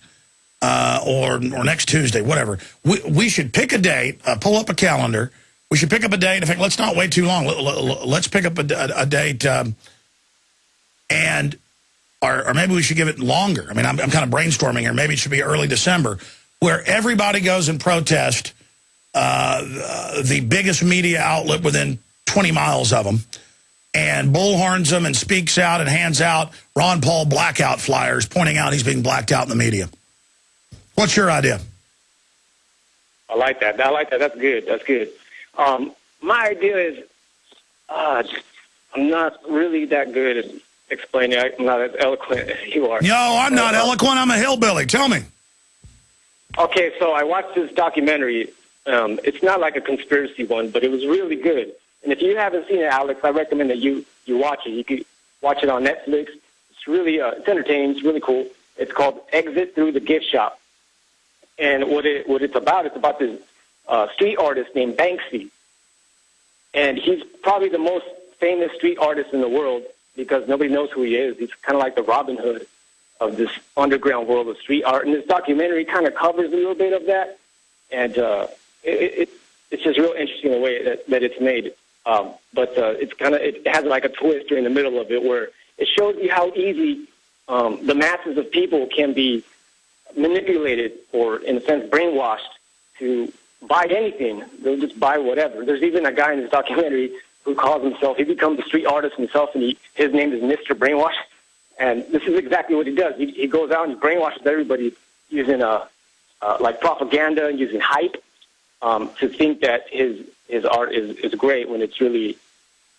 or next Tuesday, whatever. We should pick a date, pull up a calendar. We should pick up a date. In fact, let's not wait too long. Let's pick up a date, or maybe we should give it longer. I mean, I'm kind of brainstorming here. Maybe it should be early December, where everybody goes and protest the biggest media outlet within 20 miles of them, and bullhorns them and speaks out and hands out Ron Paul blackout flyers pointing out he's being blacked out in the media. What's your idea? I like that. That's good. That's good. My idea is I'm not really that good at explaining. I'm not as eloquent as you are. No, I'm not eloquent. I'm a hillbilly. Tell me. Okay, so I watched this documentary. It's not like a conspiracy one, but it was really good. And if you haven't seen it, Alex, I recommend that you watch it. You can watch it on Netflix. It's really it's entertaining. It's really cool. It's called Exit Through the Gift Shop. And what it's about this street artist named Banksy. And he's probably the most famous street artist in the world because nobody knows who he is. He's kind of like the Robin Hood of this underground world of street art. And this documentary kind of covers a little bit of that. And it's just real interesting the way that it's made. But it has like a twist in the middle of it where it shows you how easy the masses of people can be manipulated or, in a sense, brainwashed to buy anything. They'll just buy whatever. There's even a guy in this documentary who calls himself, he becomes a street artist himself, and his name is Mr. Brainwash. And this is exactly what he does. He goes out and he brainwashes everybody using like propaganda and using hype to think that his art is great when it's really,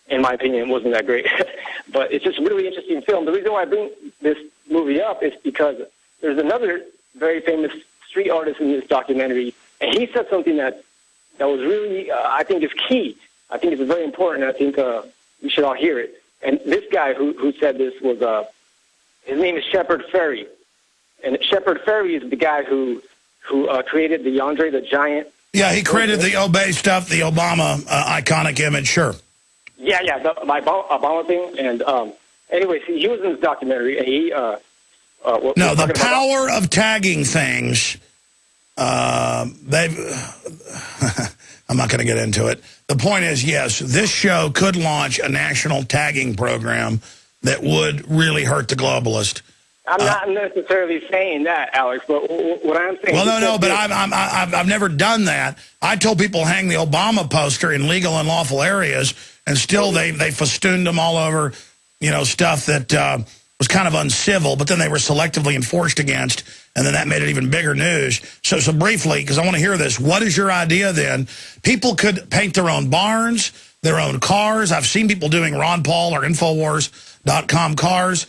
in my opinion, it wasn't that great. But it's just a really interesting film. The reason why I bring this movie up is because there's another very famous street artist in this documentary, and he said something that was really, I think, is key. I think it's very important. I think we should all hear it. And this guy who said this was, his name is Shepard Fairey. And Shepard Fairey is the guy who created the Andre the Giant. Yeah, he created the Obey stuff, the Obama iconic image, sure. Yeah, the Obama thing. And anyway, he was in this documentary, and he... the power of tagging things, I'm not going to get into it. The point is, yes, this show could launch a national tagging program that would really hurt the globalist. I'm not necessarily saying that, Alex, but what I'm saying... Well, no, but I've never done that. I told people hang the Obama poster in legal and lawful areas, and still they festooned them all over, stuff that was kind of uncivil, but then they were selectively enforced against, and then that made it even bigger news. So briefly, because I want to hear this, what is your idea then? People could paint their own barns, their own cars. I've seen people doing Ron Paul or Infowars.com cars.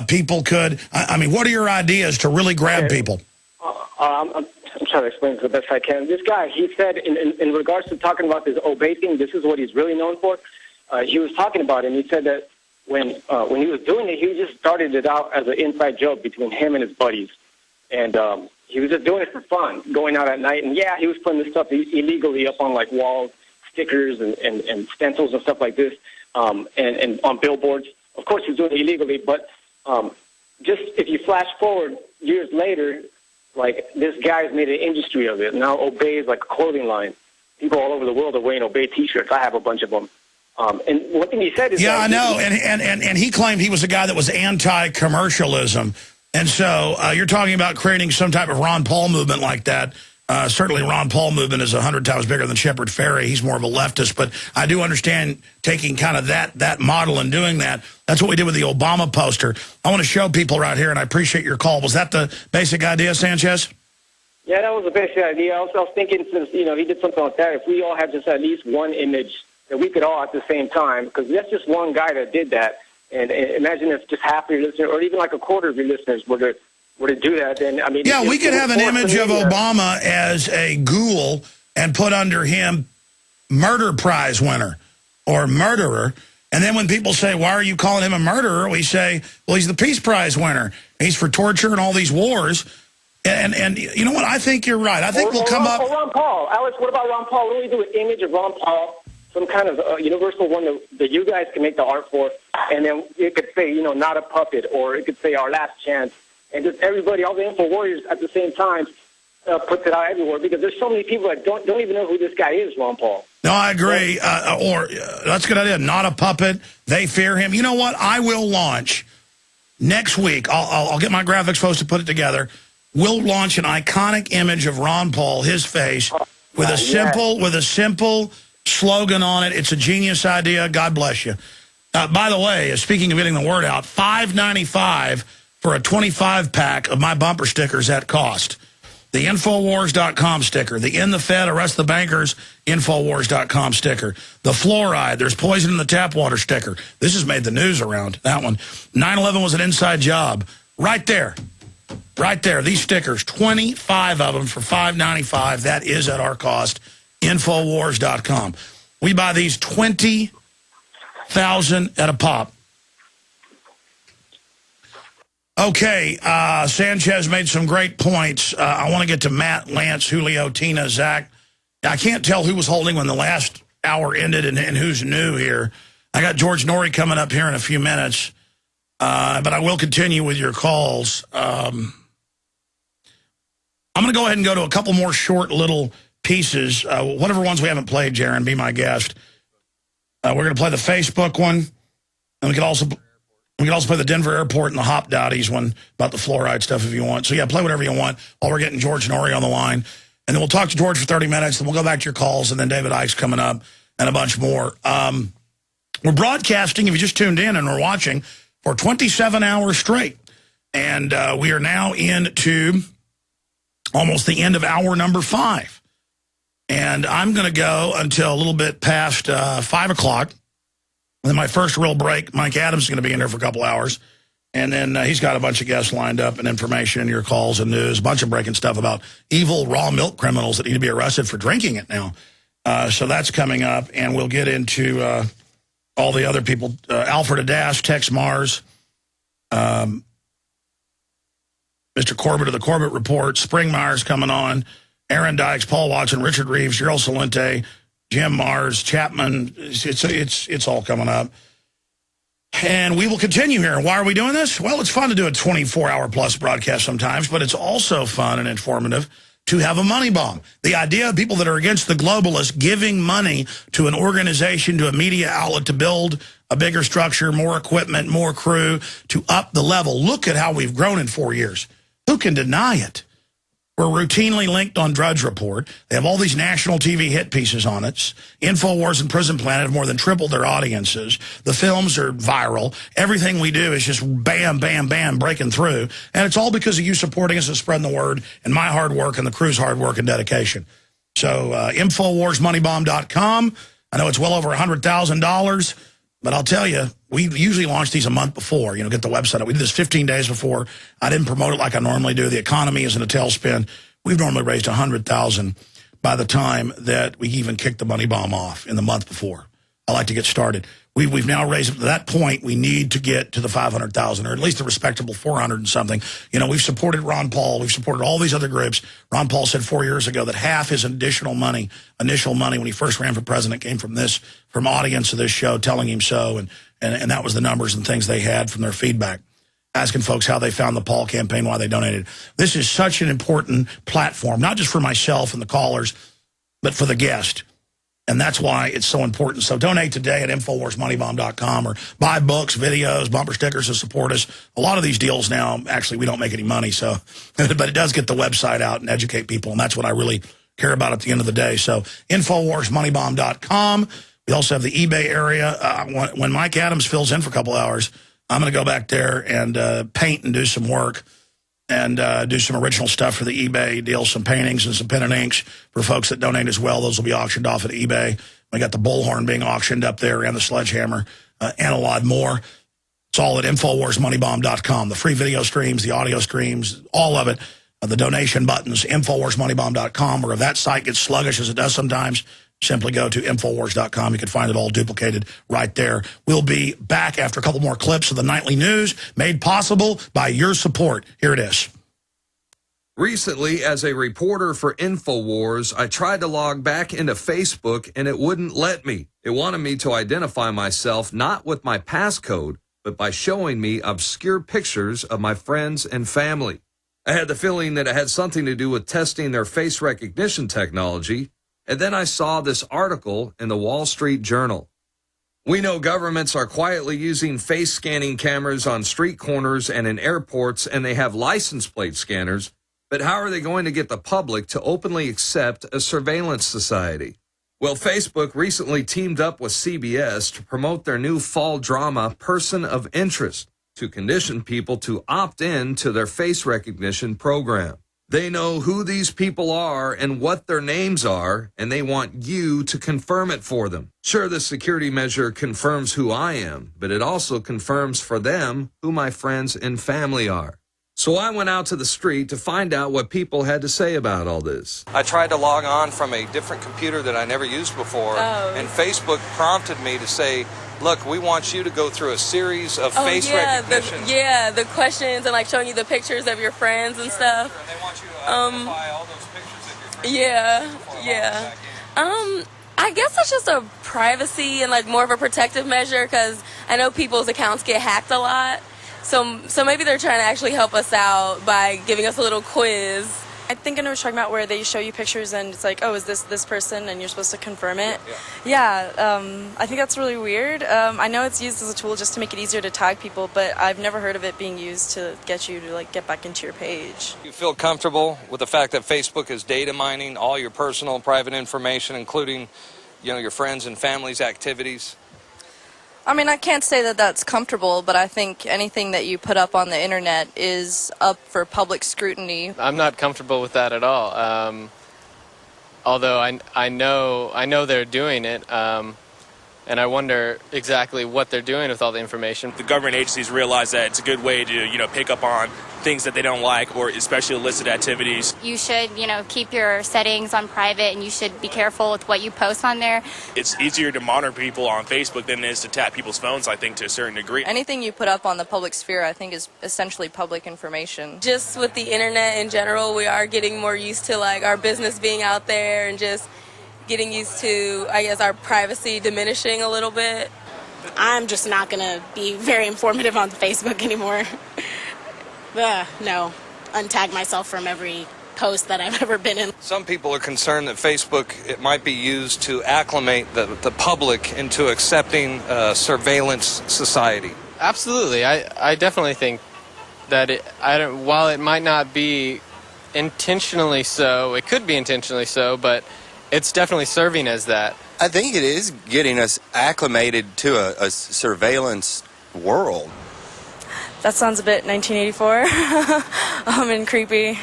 People could, what are your ideas to really grab people? I'm trying to explain it the best I can. This guy, he said, in regards to talking about this Obey thing, this is what he's really known for. He was talking about it, and he said that when he was doing it, he just started it out as an inside joke between him and his buddies. And he was just doing it for fun, going out at night. And, yeah, he was putting this stuff illegally up on, like, walls, stickers and stencils and stuff like this, and on billboards. Of course, he was doing it illegally, but just if you flash forward years later, like, this guy's made an industry of it. Now Obey is like a clothing line. People all over the world are wearing Obey T-shirts. I have a bunch of them. And one thing he said is... Yeah, I know, and he claimed he was a guy that was anti-commercialism. And so you're talking about creating some type of Ron Paul movement like that. Certainly Ron Paul movement is 100 times bigger than Shepard Fairey. He's more of a leftist, but I do understand taking kind of that model and doing that. That's what we did with the Obama poster. I want to show people right here, and I appreciate your call. Was that the basic idea, Sanchez? Yeah, that was the basic idea. I was thinking, since he did something like that, if we all had just at least one image that we could all at the same time, because that's just one guy that did that. And imagine if just half of your listeners, or even like a quarter of your listeners, were to do that. Then I mean, yeah, we could have an image of Obama as a ghoul and put under him murder prize winner or murderer. And then when people say, "Why are you calling him a murderer?" we say, "Well, he's the Peace Prize winner. He's for torture and all these wars." And you know what? I think you're right. I think we'll come up. Or Ron Paul, Alex. What about Ron Paul? What do we do with image of Ron Paul? Some kind of universal one that you guys can make the art for, and then it could say, not a puppet, or it could say our last chance, and just everybody, all the Info Warriors at the same time, puts it out everywhere, because there's so many people that don't even know who this guy is, Ron Paul. No, I agree. That's a good idea. Not a puppet. They fear him. You know what? I will launch next week. I'll get my graphics folks to put it together. We'll launch an iconic image of Ron Paul, his face, with a simple slogan on it. It's a genius idea. God bless you. By the way, speaking of getting the word out, $5.95 for a 25-pack of my bumper stickers at cost. The Infowars.com sticker. The In the Fed, Arrest the Bankers, Infowars.com sticker. The fluoride, there's poison in the tap water sticker. This has made the news around, that one. 9/11 was an inside job. Right there. Right there. These stickers, 25 of them for $5.95. That is at our cost. Infowars.com. We buy these 20,000 at a pop. Okay, Sanchez made some great points. I want to get to Matt, Lance, Julio, Tina, Zach. I can't tell who was holding when the last hour ended and who's new here. I got George Norrie coming up here in a few minutes, but I will continue with your calls. I'm going to go ahead and go to a couple more short little pieces, whatever ones we haven't played, Jaron, be my guest. We're going to play the Facebook one, and we could also play the Denver Airport and the Hop Dotties one about the fluoride stuff if you want. So, yeah, play whatever you want while we're getting George Norrie on the line. And then we'll talk to George for 30 minutes, then we'll go back to your calls, and then David Icke's coming up and a bunch more. We're broadcasting, if you just tuned in and we're watching, for 27 hours straight. And we are now into almost the end of hour number 5. And I'm going to go until a little bit past 5 o'clock. And then my first real break, Mike Adams is going to be in here for a couple hours. And then he's got a bunch of guests lined up and information and your calls and news, a bunch of breaking stuff about evil raw milk criminals that need to be arrested for drinking it now. So that's coming up. And we'll get into all the other people. Alfred Adass, Tex Mars, Mr. Corbett of the Corbett Report, Springmeyer's coming on, Aaron Dykes, Paul Watson, Richard Reeves, Gerald Salente, Jim Mars, Chapman. It's all coming up. And we will continue here. Why are we doing this? Well, it's fun to do a 24-hour-plus broadcast sometimes, but it's also fun and informative to have a money bomb. The idea of people that are against the globalists giving money to an organization, to a media outlet to build a bigger structure, more equipment, more crew, to up the level. Look at how we've grown in 4 years. Who can deny it? We're routinely linked on Drudge Report. They have all these national TV hit pieces on it. Infowars and Prison Planet have more than tripled their audiences. The films are viral. Everything we do is just bam, bam, bam, breaking through. And it's all because of you supporting us and spreading the word and my hard work and the crew's hard work and dedication. So InfoWarsMoneyBomb.com. I know it's well over $100,000, but I'll tell you, we usually launch these a month before, get the website up. We did this 15 days before. I didn't promote it like I normally do. The economy is in a tailspin. We've normally raised $100,000 by the time that we even kick the money bomb off in the month before. I like to get started. We've now raised it to that point. We need to get to the 500,000, or at least a respectable 400 and something. We've supported Ron Paul. We've supported all these other groups. Ron Paul said 4 years ago that half his initial money when he first ran for president came from audience of this show telling him so, and that was the numbers and things they had from their feedback, asking folks how they found the Paul campaign, why they donated. This is such an important platform, not just for myself and the callers, but for the guest. And that's why it's so important. So donate today at InfoWarsMoneyBomb.com or buy books, videos, bumper stickers to support us. A lot of these deals now, actually, we don't make any money, so but it does get the website out and educate people, and that's what I really care about at the end of the day. So InfoWarsMoneyBomb.com. We also have the eBay area. When Mike Adams fills in for a couple hours, I'm going to go back there and paint and do some work and do some original stuff for the eBay deal, some paintings and some pen and inks for folks that donate as well. Those will be auctioned off at eBay. We got the bullhorn being auctioned up there and the sledgehammer and a lot more. It's all at InfoWarsMoneyBomb.com. The free video streams, the audio streams, all of it, the donation buttons, InfoWarsMoneyBomb.com, or if that site gets sluggish as it does sometimes, simply go to Infowars.com. You can find it all duplicated right there. We'll be back after a couple more clips of the nightly news made possible by your support. Here it is. Recently, as a reporter for Infowars, I tried to log back into Facebook and it wouldn't let me. It wanted me to identify myself not with my passcode, but by showing me obscure pictures of my friends and family. I had the feeling that it had something to do with testing their face recognition technology. And then I saw this article in the Wall Street Journal. We know governments are quietly using face scanning cameras on street corners and in airports, and they have license plate scanners. But how are they going to get the public to openly accept a surveillance society? Well, Facebook recently teamed up with CBS to promote their new fall drama, Person of Interest, to condition people to opt in to their face recognition program. They know who these people are and what their names are, and they want you to confirm it for them. Sure, the security measure confirms who I am, but it also confirms for them who my friends and family are. So I went out to the street to find out what people had to say about all this. I tried to log on from a different computer that I never used before, and Facebook prompted me to say, look, we want you to go through a series of face recognition. The questions and like showing you the pictures of your friends and stuff. And they want you to identify all those pictures of your friends. I guess it's just a privacy and like more of a protective measure because I know people's accounts get hacked a lot. So maybe they're trying to actually help us out by giving us a little quiz. I think I know what you're talking about where they show you pictures and it's like, oh, is this person? And you're supposed to confirm it. I think that's really weird. I know it's used as a tool just to make it easier to tag people, but I've never heard of it being used to get you to like get back into your page. You feel comfortable with the fact that Facebook is data mining all your personal and private information, including, your friends and family's activities? I mean, I can't say that that's comfortable, but I think anything that you put up on the internet is up for public scrutiny. I'm not comfortable with that at all. Although I know they're doing it, and I wonder exactly what they're doing with all the information. The government agencies realize that it's a good way to, pick up on things that they don't like, or especially illicit activities. You should, keep your settings on private, and you should be careful with what you post on there. It's easier to monitor people on Facebook than it is to tap people's phones, I think, to a certain degree. Anything you put up on the public sphere, I think, is essentially public information. Just with the internet in general, we are getting more used to like our business being out there and just getting used to, I guess, our privacy diminishing a little bit. I'm just not going to be very informative on Facebook anymore. No. Untag myself from every post that I've ever been in. Some people are concerned that Facebook, it might be used to acclimate the public into accepting surveillance society. Absolutely. I definitely think that while it might not be intentionally so, it could be intentionally so, but it's definitely serving as that. I think it is getting us acclimated to a surveillance world. That sounds a bit 1984 and creepy.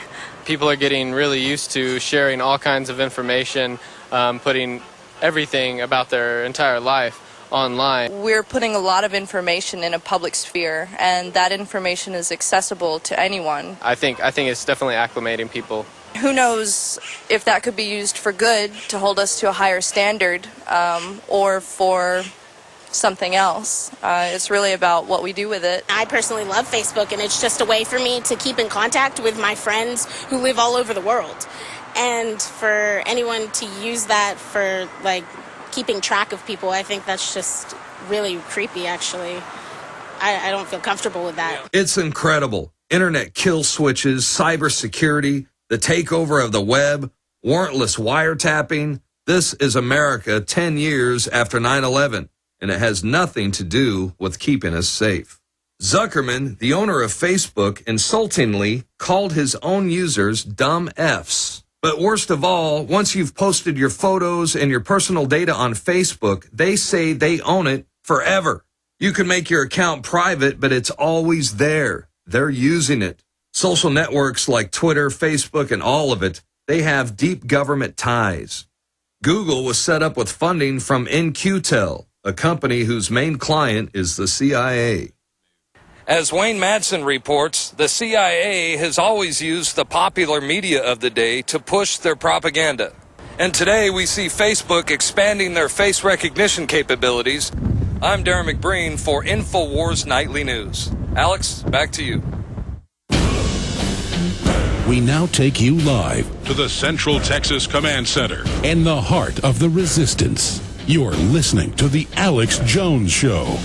People are getting really used to sharing all kinds of information, putting everything about their entire life online. We're putting a lot of information in a public sphere, and that information is accessible to anyone. I think it's definitely acclimating people. Who knows if that could be used for good to hold us to a higher standard or for something else. It's really about what we do with it. I personally love Facebook, and it's just a way for me to keep in contact with my friends who live all over the world. And for anyone to use that for like keeping track of people, I think that's just really creepy, actually. I don't feel comfortable with that. It's incredible. Internet kill switches, cybersecurity, the takeover of the web, warrantless wiretapping. This is America 10 years after 9/11, and it has nothing to do with keeping us safe. Zuckerman, the owner of Facebook, insultingly called his own users dumb Fs. But worst of all, once you've posted your photos and your personal data on Facebook, they say they own it forever. You can make your account private, but it's always there. They're using it. Social networks like Twitter, Facebook, and all of it, they have deep government ties. Google was set up with funding from In-Q-Tel, a company whose main client is the CIA. As Wayne Madsen reports, the CIA has always used the popular media of the day to push their propaganda. And today we see Facebook expanding their face recognition capabilities. I'm Darren McBreen for Infowars Nightly News. Alex, back to you. We now take you live to the Central Texas Command Center in the heart of the resistance. You're listening to The Alex Jones Show.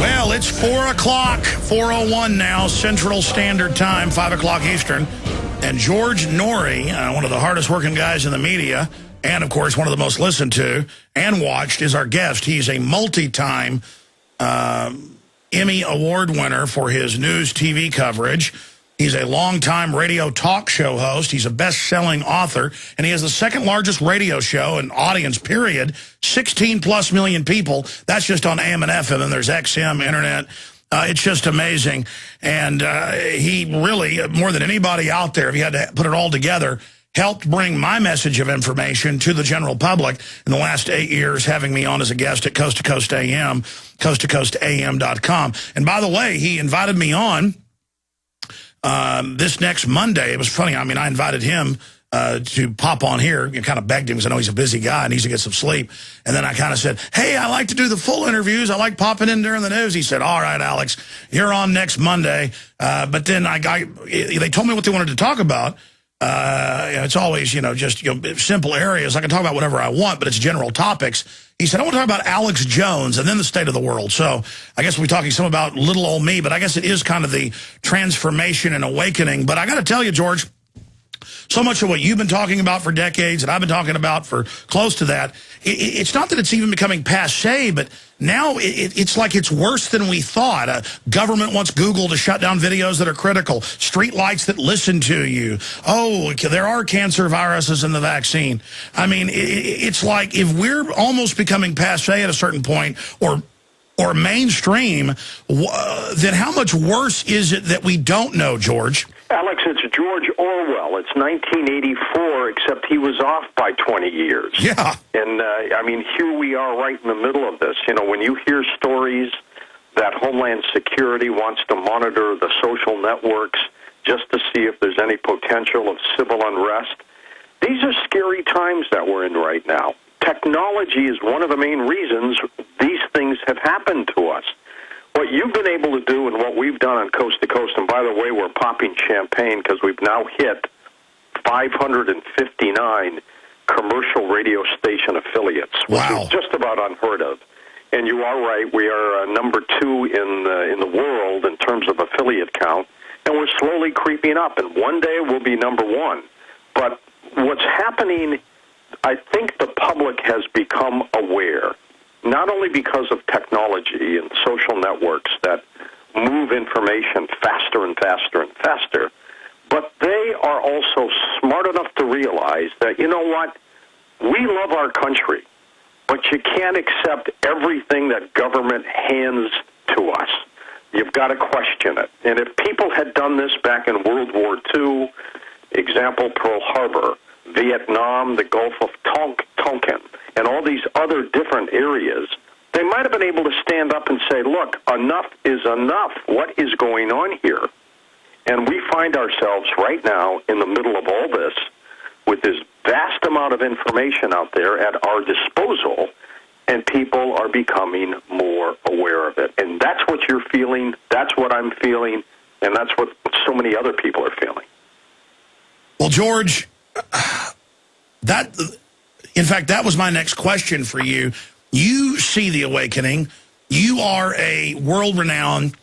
Well, it's 4 o'clock, 4:01 now, Central Standard Time, 5 o'clock Eastern. And George Norrie, one of the hardest working guys in the media, and of course one of the most listened to and watched, is our guest. He's a multi-time Emmy Award winner for his news TV coverage. He's a longtime radio talk show host. He's a best-selling author, and he has the second largest radio show and audience, period. 16+ million people. That's just on AM and FM, and there's XM, internet. It's just amazing. And he really, more than anybody out there, if you had to put it all together, helped bring my message of information to the general public in the last 8 years, having me on as a guest at Coast to Coast AM, coasttocoastam.com. And by the way, he invited me on this next Monday. It was funny. I mean, I invited him to pop on here and kind of begged him because I know he's a busy guy and needs to get some sleep. And then I kind of said, hey, I like to do the full interviews. I like popping in during the news. He said, all right, Alex, you're on next Monday. But then they told me what they wanted to talk about. It's always, just simple areas. I can talk about whatever I want, but it's general topics. He said, I want to talk about Alex Jones and then the state of the world. So I guess we're talking some about little old me, but I guess it is kind of the transformation and awakening. But I got to tell you, George, so much of what you've been talking about for decades and I've been talking about for close to that, it's not that it's even becoming passé, but now it's like it's worse than we thought. Government wants Google to shut down videos that are critical. Street lights that listen to you. Oh, there are cancer viruses in the vaccine. I mean, it's like if we're almost becoming passé at a certain point or mainstream, then how much worse is it that we don't know, George? Alex, it's George Orwell. It's 1984, except he was off by 20 years. Yeah. And, here we are right in the middle of this. When you hear stories that Homeland Security wants to monitor the social networks just to see if there's any potential of civil unrest, these are scary times that we're in right now. Technology is one of the main reasons these things have happened to us. What you've been able to do and what we've done on Coast to Coast, and by the way, we're popping champagne because we've now hit 559 commercial radio station affiliates, which is just about unheard of. And you are right, we are number 2 in the world in terms of affiliate count, and we're slowly creeping up, and one day we'll be number 1. But what's happening, I think the public has become aware, not only because of technology and social networks that move information faster and faster and faster, but they are also smart enough to realize that, you know what, we love our country, but you can't accept everything that government hands to us. You've got to question it. And if people had done this back in World War II, example, Pearl Harbor, Vietnam, the Gulf of Tonkin, and all these other different areas, they might have been able to stand up and say, look, enough is enough. What is going on here? And we find ourselves right now in the middle of all this with this vast amount of information out there at our disposal, and people are becoming more aware of it. And that's what you're feeling, that's what I'm feeling, and that's what so many other people are feeling. Well, George, in fact, that was my next question for you. You see the awakening. You are a world-renowned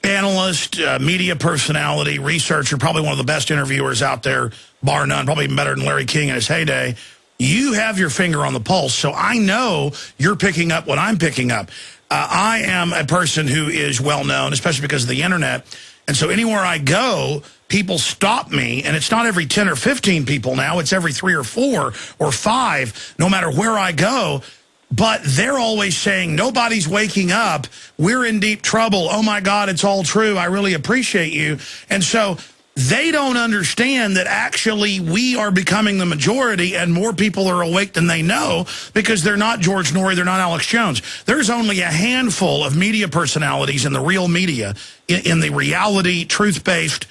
analyst, media personality, researcher, probably one of the best interviewers out there, bar none, probably even better than Larry King in his heyday. You have your finger on the pulse, so I know you're picking up what I'm picking up. I am a person who is well-known, especially because of the internet, and so anywhere I go, people stop me, and it's not every 10 or 15 people now, it's every 3 or 4 or 5, no matter where I go. But they're always saying, nobody's waking up, we're in deep trouble, oh my God, it's all true, I really appreciate you. And so they don't understand that actually we are becoming the majority and more people are awake than they know because they're not George Norrie, they're not Alex Jones. There's only a handful of media personalities in the real media, in the reality, truth-based,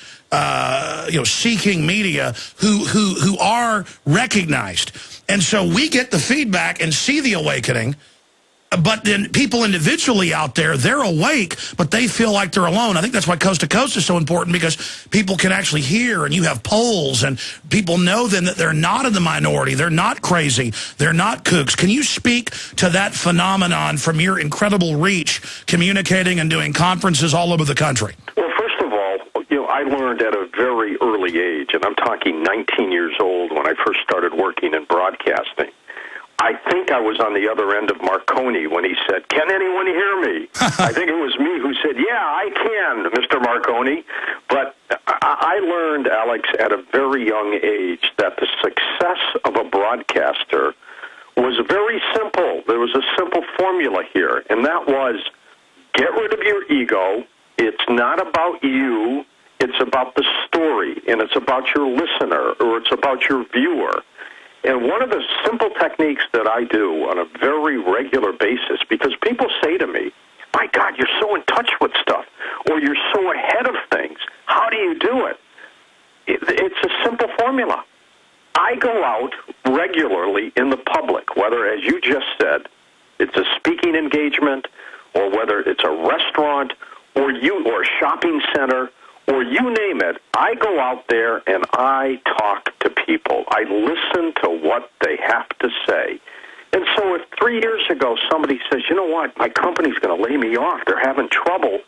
seeking media who are recognized. And so we get the feedback and see the awakening. But then people individually out there, they're awake, but they feel like they're alone. I think that's why Coast to Coast is so important, because people can actually hear, and you have polls, and people know then that they're not in the minority. They're not crazy. They're not kooks. Can you speak to that phenomenon from your incredible reach, communicating and doing conferences all over the country? Well, first of all, I learned at a very early age, and I'm talking 19 years old when I first started working in broadcasting. I think I was on the other end of Marconi when he said, "Can anyone hear me?" I think it was me who said, "Yeah, I can, Mr. Marconi." But I learned, Alex, at a very young age that the success of a broadcaster was very simple. There was a simple formula here, and that was get rid of your ego. It's not about you. It's about the story, and it's about your listener, or it's about your viewer. And one of the simple techniques that I do on a very regular basis, because people say to me, "My God, you're so in touch with stuff," or "You're so ahead of things. How do you do it?" It's a simple formula. I go out regularly in the public, whether, as you just said, it's a speaking engagement, or whether it's a restaurant, or a shopping center, or you name it. I go out there and I talk to people. I listen to what they have to say. And so if 3 years ago somebody says, "You know what, my company's going to lay me off. They're having trouble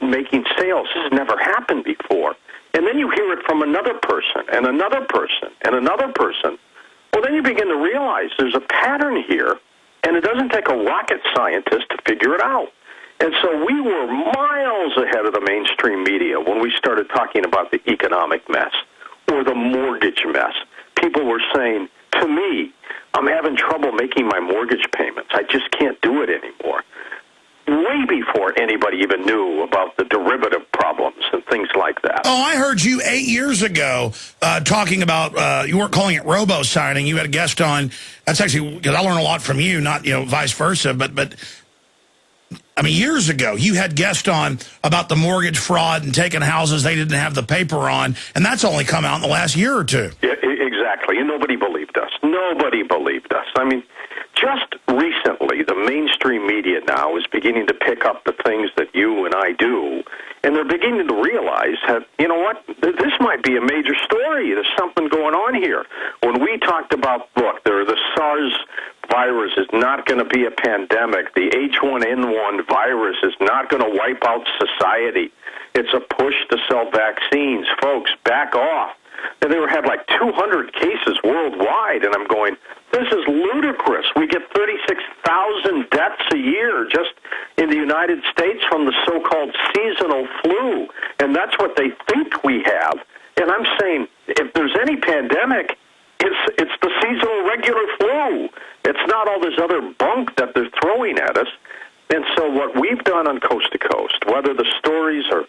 making sales. This has never happened before." And then you hear it from another person and another person and another person. Well, then you begin to realize there's a pattern here, and it doesn't take a rocket scientist to figure it out. And so we were miles ahead of the mainstream media when we started talking about the economic mess or the mortgage mess. People were saying to me, "I'm having trouble making my mortgage payments. I just can't do it anymore." Way before anybody even knew about the derivative problems and things like that. Oh, I heard you 8 years ago talking about, you weren't calling it robo-signing. You had a guest on. That's actually, because I learned a lot from you, not, vice versa, but I mean, years ago, you had guests on about the mortgage fraud and taking houses they didn't have the paper on, and that's only come out in the last year or two. Yeah, exactly, and nobody believed us. Nobody believed us. I mean, just recently, the mainstream media now is beginning to pick up the things that you and I do, and they're beginning to realize that, you know what, this might be a major story. There's something going on here. When we talked about, look, the SARS virus is not going to be a pandemic. The H1N1 virus is not going to wipe out society. It's a push to sell vaccines. Folks, back off. And they had like 200 cases worldwide, and I'm going, this is ludicrous. We get 36,000 deaths a year just in the United States from the so-called seasonal flu, and that's what they think we have. And I'm saying, if there's any pandemic, it's the seasonal regular flu. It's not all this other bunk that they're throwing at us. And so what we've done on Coast to Coast, whether the stories are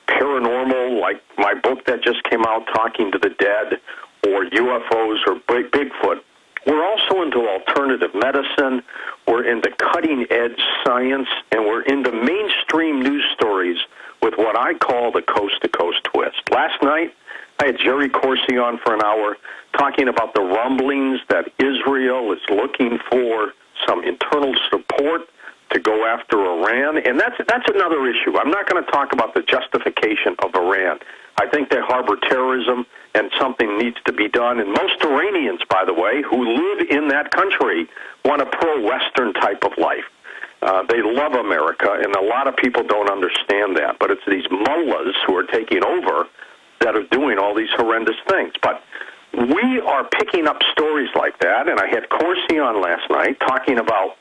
paranormal, like my book that just came out, Talking to the Dead, or UFOs or Bigfoot, we're also into alternative medicine, we're into cutting-edge science, and we're into mainstream news stories with what I call the coast-to-coast twist. Last night, I had Jerry Corsi on for an hour talking about the rumblings that Israel is looking for some internal support to go after Iran, and that's another issue. I'm not going to talk about the justification of Iran. I think they harbor terrorism, and something needs to be done. And most Iranians, by the way, who live in that country, want a pro-Western type of life. They love America, and a lot of people don't understand that. But it's these mullahs who are taking over that are doing all these horrendous things. But we are picking up stories like that, and I had Corsi on last night talking about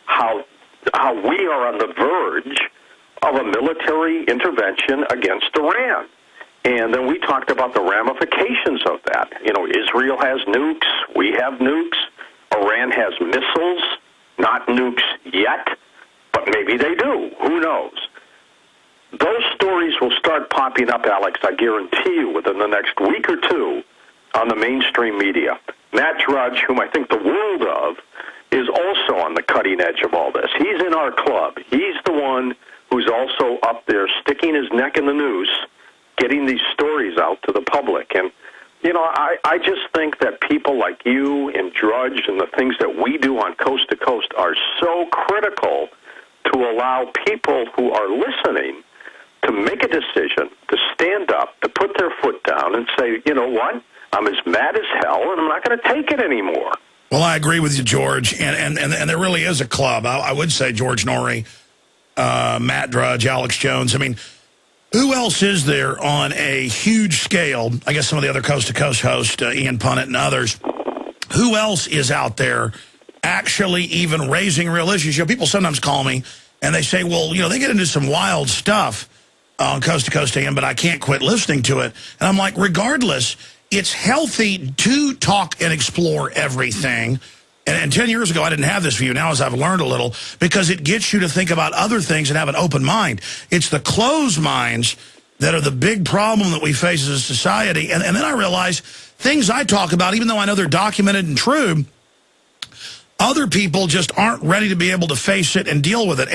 how we are on the verge of a military intervention against Iran. And then we talked about the ramifications of that. You know, Israel has nukes. We have nukes. Iran has missiles. Not nukes yet, but maybe they do. Who knows? Those stories will start popping up, Alex, I guarantee you, within the next week or two on the mainstream media. Matt Drudge, whom I think the world of, is also on the cutting edge of all this. He's in our club. He's the one who's also up there sticking his neck in the noose, getting these stories out to the public. And, you know, I just think that people like you and Drudge and the things that we do on Coast to Coast are so critical to allow people who are listening to make a decision, to stand up, to put their foot down and say, you know what, I'm as mad as hell and I'm not going to take it anymore. Well, I agree with you, George, and there really is a club. I would say George Norrie, Matt Drudge, Alex Jones. I mean, who else is there on a huge scale? I guess some of the other coast-to-coast hosts, Ian Punnett and others. Who else is out there actually even raising real issues? You know, people sometimes call me and they say, well, you know, they get into some wild stuff on Coast to Coast AM, but I can't quit listening to it. And I'm like, regardless, it's healthy to talk and explore everything. And 10 years ago, I didn't have this view. Now, as I've learned a little, because it gets you to think about other things and have an open mind. It's the closed minds that are the big problem that we face as a society. And then I realize things I talk about, even though I know they're documented and true, other people just aren't ready to be able to face it and deal with it.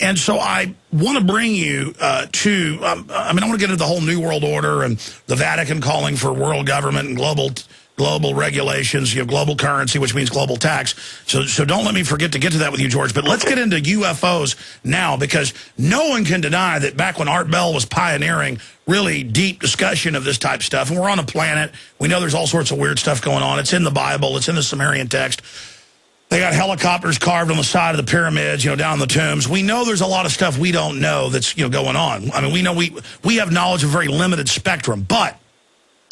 And so I want to bring you to, I want to get into the whole New World Order and the Vatican calling for world government and global regulations, you have global currency, which means global tax. So don't let me forget to get to that with you, George. But let's get into UFOs now, because no one can deny that back when Art Bell was pioneering really deep discussion of this type of stuff, and we're on a planet, we know there's all sorts of weird stuff going on. It's in the Bible. It's in the Sumerian text. They got helicopters carved on the side of the pyramids, you know, down the tombs. We know there's a lot of stuff we don't know that's, you know, going on. I mean, we know we have knowledge of a very limited spectrum. But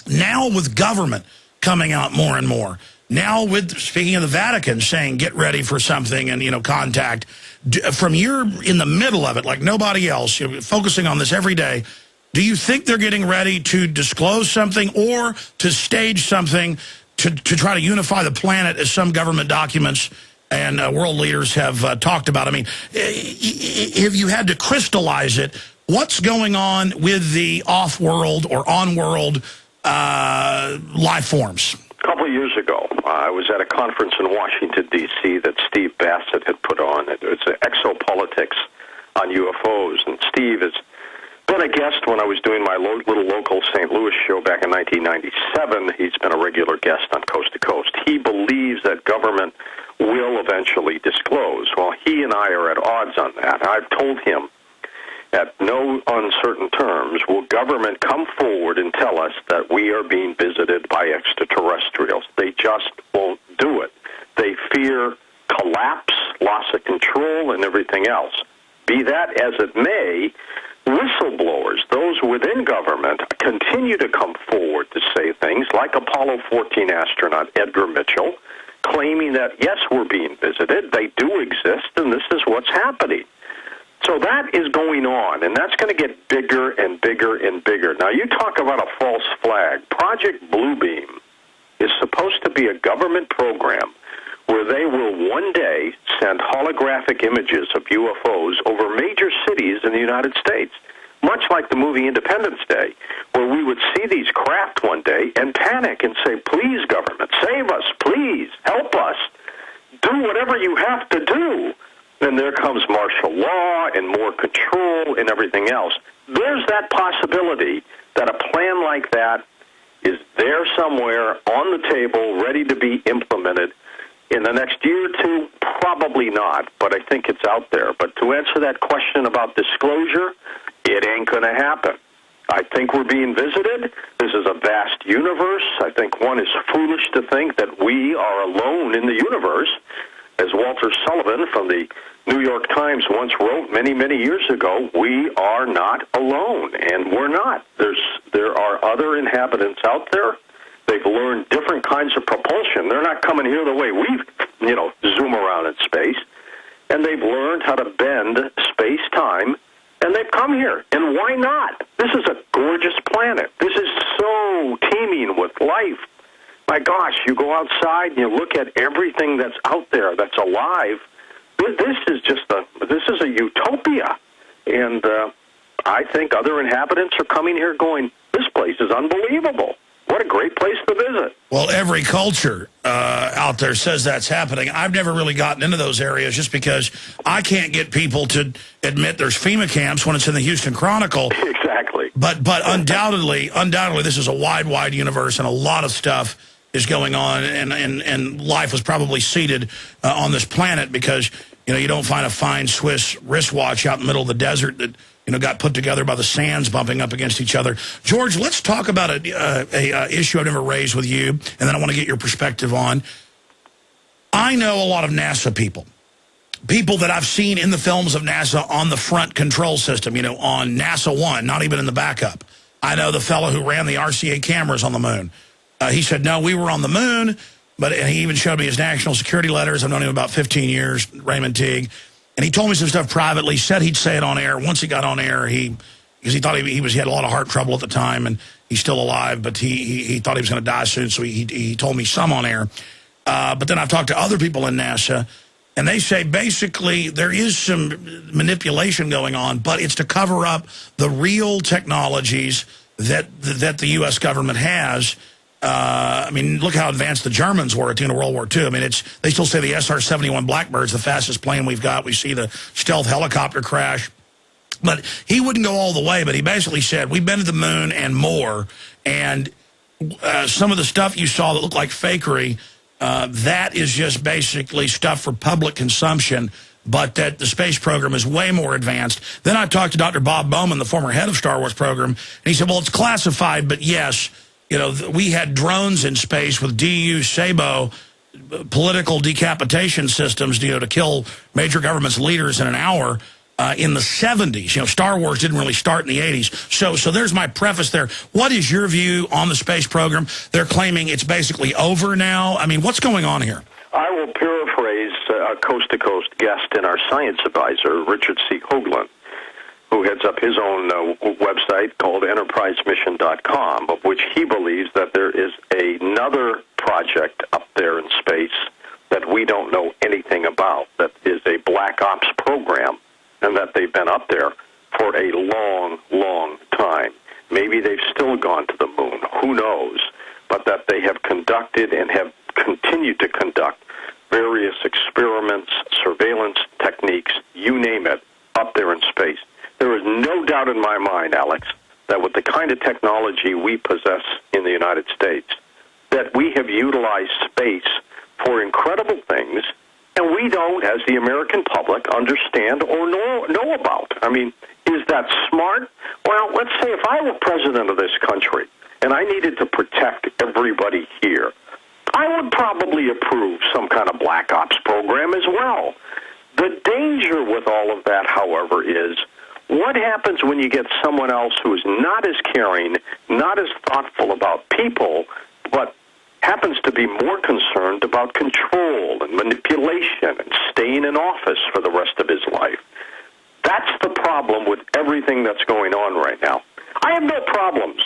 now with government coming out more and more, now with, speaking of the Vatican, saying get ready for something and, you know, contact, from you're in the middle of it like nobody else, you're focusing on this every day, do you think they're getting ready to disclose something or to stage something to try to unify the planet, as some government documents and world leaders have talked about? I mean, if you had to crystallize it, what's going on with the off-world or on-world life forms? A couple of years ago, I was at a conference in Washington, D.C. that Steve Bassett had put on. It's exopolitics on UFOs, and Steve has been a guest when I was doing my little local St. Louis show back in 1997. He's been a regular guest on Coast to Coast. He believes that government will eventually disclose. Well, he and I are at odds on that. I've told him at no uncertain terms will government come forward and tell us that we are being visited by extraterrestrials. They just won't do it. They fear collapse, loss of control, and everything else. Be that as it may, whistleblowers, those within government, continue to come forward to say things like Apollo 14 astronaut Edgar Mitchell, claiming that, yes, we're being visited, they do exist, and this is what's happening. So that is going on, and that's going to get bigger and bigger and bigger. Now, you talk about a false flag. Project Bluebeam is supposed to be a government program where they will one day send holographic images of UFOs over major cities in the United States, much like the movie Independence Day, where we would see these craft one day and panic and say, please, government, save us, please, help us, do whatever you have to do. Then there comes martial law and more control and everything else. There's that possibility that a plan like that is there somewhere on the table, ready to be implemented. In the next year or two, probably not, but I think it's out there. But to answer that question about disclosure, it ain't going to happen. I think we're being visited. This is a vast universe. I think one is foolish to think that we are alone in the universe. As Walter Sullivan from the New York Times once wrote many, many years ago, we are not alone, and we're not. There are other inhabitants out there. They've learned different kinds of propulsion. They're not coming here the way we, zoom around in space. And they've learned how to bend space-time, and they've come here. And why not? This is a gorgeous planet. This is so teeming with life. My gosh, you go outside and you look at everything that's out there that's alive. This is a utopia, and I think other inhabitants are coming here going, this place is unbelievable. What a great place to visit. Well, every culture out there says that's happening. I've never really gotten into those areas just because I can't get people to admit there's FEMA camps when it's in the Houston Chronicle. Exactly. But undoubtedly, this is a wide universe, and a lot of stuff is going on, and life was probably seeded on this planet because, you don't find a fine Swiss wristwatch out in the middle of the desert that, got put together by the sands bumping up against each other. George, let's talk about a issue I've never raised with you, and then I want to get your perspective on. I know a lot of NASA people that I've seen in the films of NASA on the front control system, on NASA 1, not even in the backup. I know the fellow who ran the RCA cameras on the moon. He said, no, we were on the moon, and he even showed me his national security letters. I've known him about 15 years, Raymond Teague. And he told me some stuff privately, said he'd say it on air. Once he got on air, because he thought he had a lot of heart trouble at the time, and he's still alive, but he thought he was going to die soon, so he told me some on air. But then I've talked to other people in NASA, and they say basically there is some manipulation going on, but it's to cover up the real technologies that the U.S. government has. Look how advanced the Germans were at the end of World War II. They still say the SR-71 Blackbird's the fastest plane we've got. We see the stealth helicopter crash. But he wouldn't go all the way, but he basically said, we've been to the moon and more, and some of the stuff you saw that looked like fakery, that is just basically stuff for public consumption, but that the space program is way more advanced. Then I talked to Dr. Bob Bowman, the former head of Star Wars program, and he said, well, it's classified, but yes, we had drones in space with DU Sabo political decapitation systems, to kill major government's leaders in an hour in the 70s. Star Wars didn't really start in the 80s. So there's my preface there. What is your view on the space program? They're claiming it's basically over now. What's going on here? I will paraphrase a coast-to-coast guest and our science advisor, Richard C. Hoagland, who heads up his own website called enterprisemission.com, of which he believes that there is another project up there in space that we don't know anything about, that is a black ops program, and that they've been up there for a long, long time. Maybe they've still gone to the moon, who knows, but that they have conducted and have continued to conduct various experiments, surveillance techniques, you name it, up there in space. There is no doubt in my mind, Alex, that with the kind of technology we possess in the United States, that we have utilized space for incredible things, and we don't, as the American public, understand or know about. Is that smart? Well, let's say if I were president of this country and I needed to protect everybody here, I would probably approve some kind of black ops program as well. The danger with all of that, however, is what happens when you get someone else who is not as caring, not as thoughtful about people, but happens to be more concerned about control and manipulation and staying in office for the rest of his life? That's the problem with everything that's going on right now. I have no problems,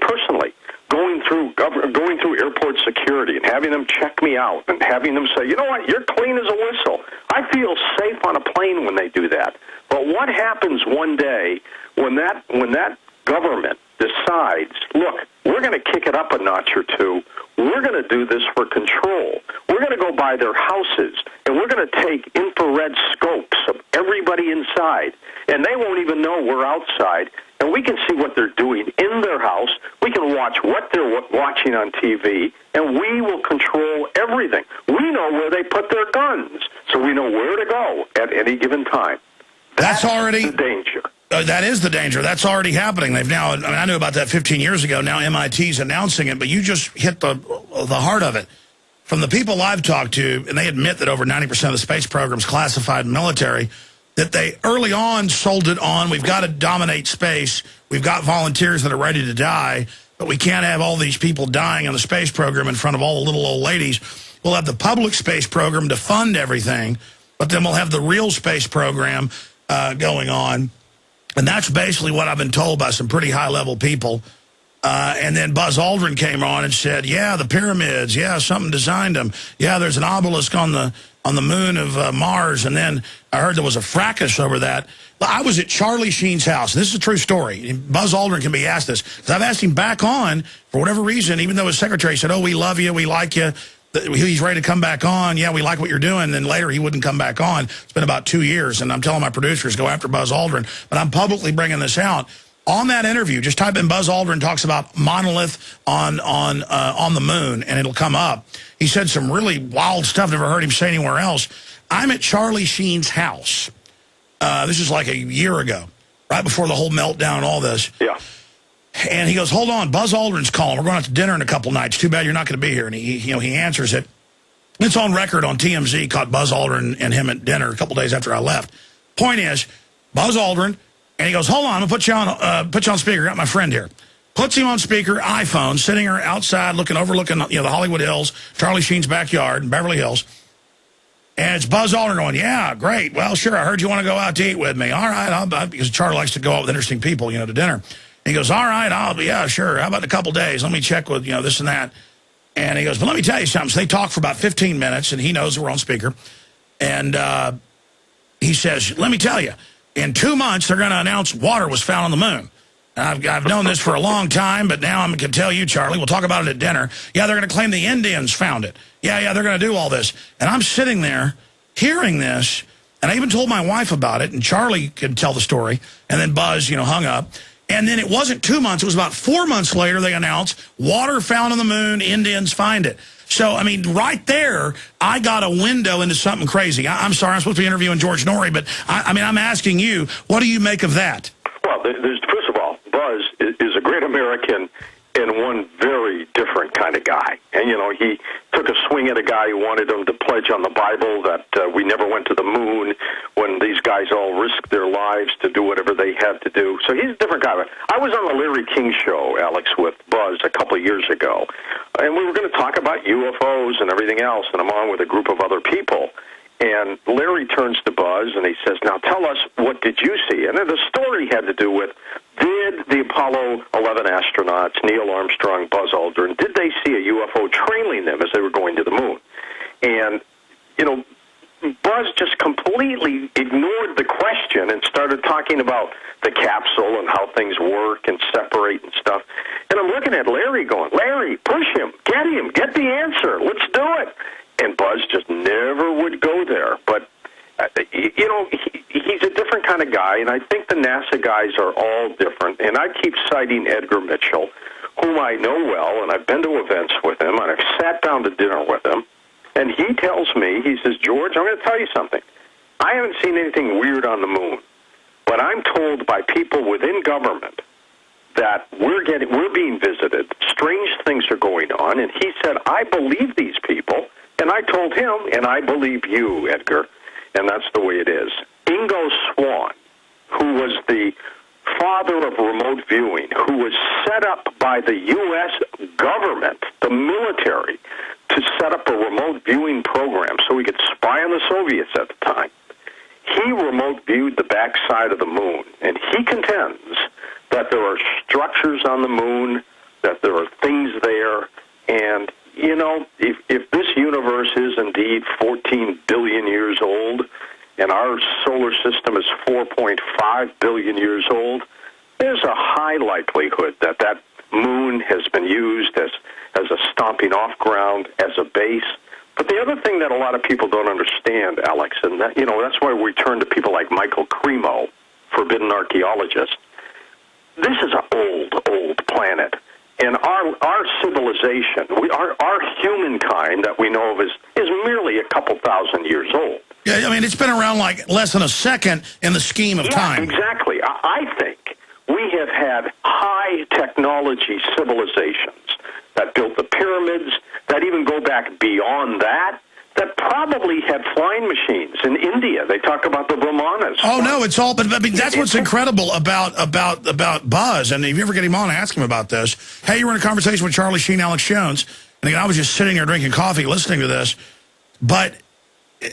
personally, going through airport security and having them check me out and having them say, you know what, you're clean as a whistle. I feel safe on a plane when they do that. But what happens one day when that government decides, look, we're going to kick it up a notch or two. We're going to do this for control. We're going to go by their houses, and we're going to take infrared scopes of everybody inside, and they won't even know we're outside, and we can see what they're doing in their house. We can watch what they're watching on TV, and we will control everything. We know where they put their guns, so we know where to go at any given time. That's already the danger. That is the danger. That's already happening. They've now, I knew about that 15 years ago. Now MIT's announcing it, but you just hit the heart of it. from the people I've talked to, and they admit that over 90% of the space program's classified military, that they early on sold it on, we've got to dominate space, we've got volunteers that are ready to die, but we can't have all these people dying in the space program in front of all the little old ladies. We'll have the public space program to fund everything, but then we'll have the real space program going on. And that's basically what I've been told by some pretty high-level people. And then Buzz Aldrin came on and said, yeah, the pyramids, yeah, something designed them. Yeah, there's an obelisk on the moon of Mars. And then I heard there was a fracas over that. I was at Charlie Sheen's house. This is a true story. Buzz Aldrin can be asked this. Because I've asked him back on, for whatever reason, even though his secretary said, oh, we love you, we like you, he's ready to come back on. Yeah, we like what you're doing. And then later he wouldn't come back on. It's been about 2 years. And I'm telling my producers, go after Buzz Aldrin. But I'm publicly bringing this out. On that interview, just type in Buzz Aldrin talks about monolith on the moon, and it'll come up. He said some really wild stuff. Never heard him say anywhere else. I'm at Charlie Sheen's house. This is like a year ago, right before the whole meltdown and all this. Yeah. And he goes, hold on, Buzz Aldrin's calling. We're going out to dinner in a couple nights. Too bad you're not going to be here. And he answers it. It's on record on TMZ, caught Buzz Aldrin and him at dinner a couple days after I left. Point is, Buzz Aldrin, and he goes, hold on, I'm going to put you on speaker. Got my friend here. Puts him on speaker, iPhone, sitting here outside overlooking the Hollywood Hills, Charlie Sheen's backyard in Beverly Hills. And it's Buzz Aldrin going, yeah, great. Well, sure, I heard you want to go out to eat with me. All right, because Charlie likes to go out with interesting people, to dinner. And he goes, all right, yeah, sure. How about in a couple days? Let me check with, this and that. And he goes, but let me tell you something. So they talk for about 15 minutes, and he knows we're on speaker. And he says, let me tell you, in 2 months, they're going to announce water was found on the moon. I've known this for a long time, but now I can tell you, Charlie, we'll talk about it at dinner. Yeah, they're going to claim the Indians found it. Yeah, they're going to do all this. And I'm sitting there hearing this, and I even told my wife about it, and Charlie could tell the story, and then Buzz, hung up. And then it wasn't 2 months. It was about 4 months later they announced water found on the moon, Indians find it. So, right there, I got a window into something crazy. I'm sorry, I'm supposed to be interviewing George Norrie, but, I'm asking you, what do you make of that? Well, first of all, Buzz is a great American and one very different kind of guy. And, he took a swing at a guy who wanted him to pledge on the Bible that we never went to the moon when these guys all risked their lives to do whatever they had to do. So he's a different guy. I was on the Larry King show, Alex, with Buzz a couple of years ago, and we were going to talk about UFOs and everything else, and I'm on with a group of other people. And Larry turns to Buzz, and he says, now tell us, what did you see? And then the story had to do with, did the Apollo 11 astronauts, Neil Armstrong, Buzz Aldrin, did they see a UFO trailing them as they were going to the moon? And, Buzz just completely ignored the question and started talking about the capsule and how things work and separate and stuff. And I'm looking at Larry going, Larry, push him, get the answer, let's do it. And Buzz just never would go there. But, he's a different kind of guy, and I think the NASA guys are all different. And I keep citing Edgar Mitchell, whom I know well, and I've been to events with him, and I've sat down to dinner with him. And he tells me, he says, George, I'm going to tell you something. I haven't seen anything weird on the moon, but I'm told by people within government that we're being visited, strange things are going on. And he said, I believe these people. And I told him, and I believe you, Edgar, and that's the way it is. Ingo Swann, who was the father of remote viewing, who was set up by the U.S. government, the military, to set up a remote viewing program so we could spy on the Soviets at the time. He remote viewed the backside of the moon, and he contends that there are structures on the moon, that there are things there, and if this universe is indeed 14 billion years old, and our solar system is 4.5 billion years old, there's a high likelihood that that moon has been used as a stomping off ground, as a base. But the other thing that a lot of people don't understand, Alex, and that's why we turn to people like Michael Cremo, forbidden archaeologist. This is an old planet. And our civilization, our humankind that we know of is merely a couple thousand years old. Yeah, it's been around like less than a second in the scheme of time. Exactly. I think we have had high technology civilizations that built the pyramids, that even go back beyond that probably had flying machines in India. They talk about the Brahmanas. Oh, no, it's all, but I mean, that's what's incredible about Buzz. And if you ever get him on, ask him about this. Hey, you were in a conversation with Charlie Sheen, Alex Jones, and again, I was just sitting there drinking coffee listening to this. But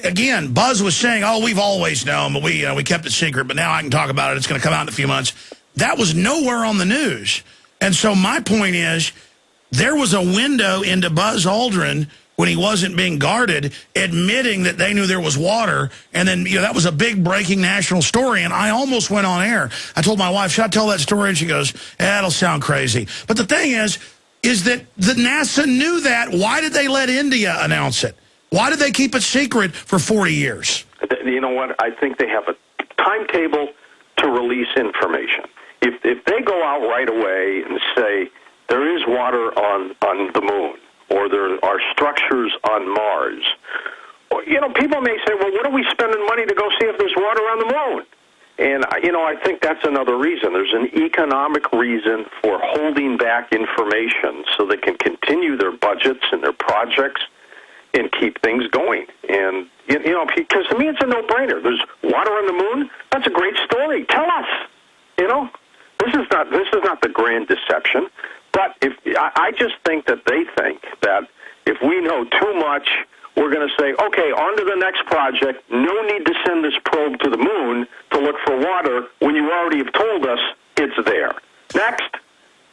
again, Buzz was saying, oh, we've always known, but we kept it secret, but now I can talk about it. It's going to come out in a few months. That was nowhere on the news. And so my point is, there was a window into Buzz Aldrin when he wasn't being guarded, admitting that they knew there was water. And then, that was a big breaking national story. And I almost went on air. I told my wife, should I tell that story? And she goes, that'll sound crazy. But the thing is that the NASA knew that. Why did they let India announce it? Why did they keep it secret for 40 years? You know what? I think they have a timetable to release information. If they go out right away and say there is water on the moon, or there are structures on Mars, or, people may say, well, what are we spending money to go see if there's water on the moon? And, I think that's another reason. There's an economic reason for holding back information so they can continue their budgets and their projects and keep things going. And, because to me it's a no-brainer. There's water on the moon. That's a great story. Tell us. This is not the grand deception. But I just think that they think that if we know too much, we're going to say, okay, on to the next project. No need to send this probe to the moon to look for water when you already have told us it's there. Next.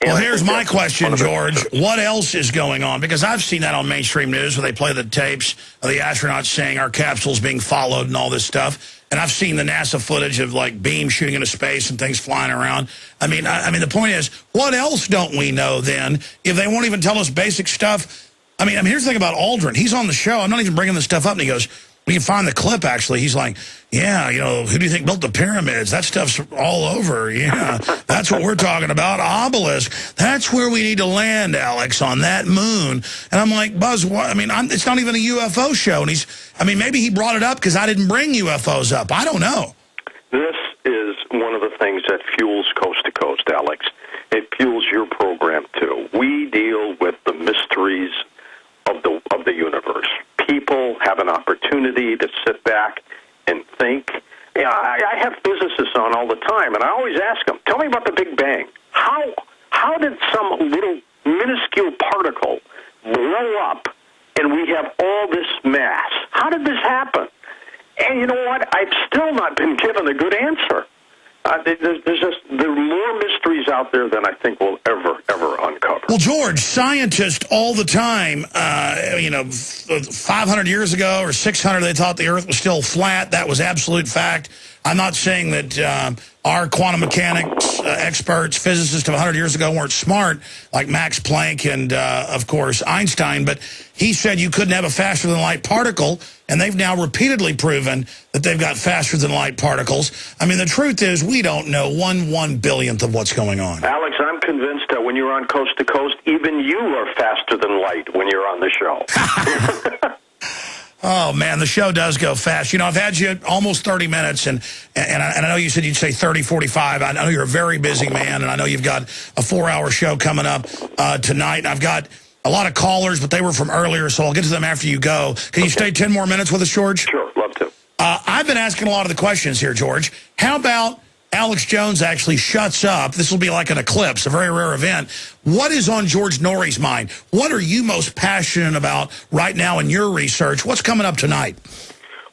Well, here's my question, George. What else is going on? Because I've seen that on mainstream news where they play the tapes of the astronauts saying our capsule's being followed and all this stuff. And I've seen the NASA footage of, like, beams shooting into space and things flying around. I mean, the point is, what else don't we know then if they won't even tell us basic stuff? I mean, here's the thing about Aldrin. He's on the show. I'm not even bringing this stuff up. And he goes, we can find the clip, actually. He's like, yeah, who do you think built the pyramids? That stuff's all over. Yeah, that's what we're talking about. Obelisk. That's where we need to land, Alex, on that moon. And I'm like, Buzz, what? I mean, it's not even a UFO show. And maybe he brought it up because I didn't bring UFOs up. I don't know. This is one of the things that fuels Coast to Coast, Alex. It fuels your program, too. We deal with the mysteries of the universe. People have an opportunity to sit back and think. I have physicists on all the time, and I always ask them, tell me about the Big Bang. How did some little minuscule particle blow up and we have all this mass? How did this happen? And you know what? I've still not been given a good answer. There are more mysteries out there than I think we'll ever uncover. Well, George, scientists all the time, 500 years ago or 600, they thought the Earth was still flat. That was absolute fact. I'm not saying that our quantum mechanics experts, physicists of 100 years ago weren't smart, like Max Planck and, of course, Einstein, but he said you couldn't have a faster-than-light particle, and they've now repeatedly proven that they've got faster-than-light particles. I mean, the truth is we don't know 1/1,000,000th of what's going on. Alex, I'm convinced that when you're on Coast to Coast, even you are faster than light when you're on the show. Oh, man, the show does go fast. I've had you almost 30 minutes, and I know you said you'd say 30, 45. I know you're a very busy man, and I know you've got a 4-hour show coming up tonight. And I've got a lot of callers, but they were from earlier, so I'll get to them after you go. Can you stay 10 more minutes with us, George? Sure, love to. I've been asking a lot of the questions here, George. How about Alex Jones actually shuts up? This will be like an eclipse, a very rare event. What is on George Norrie's mind? What are you most passionate about right now in your research? What's coming up tonight?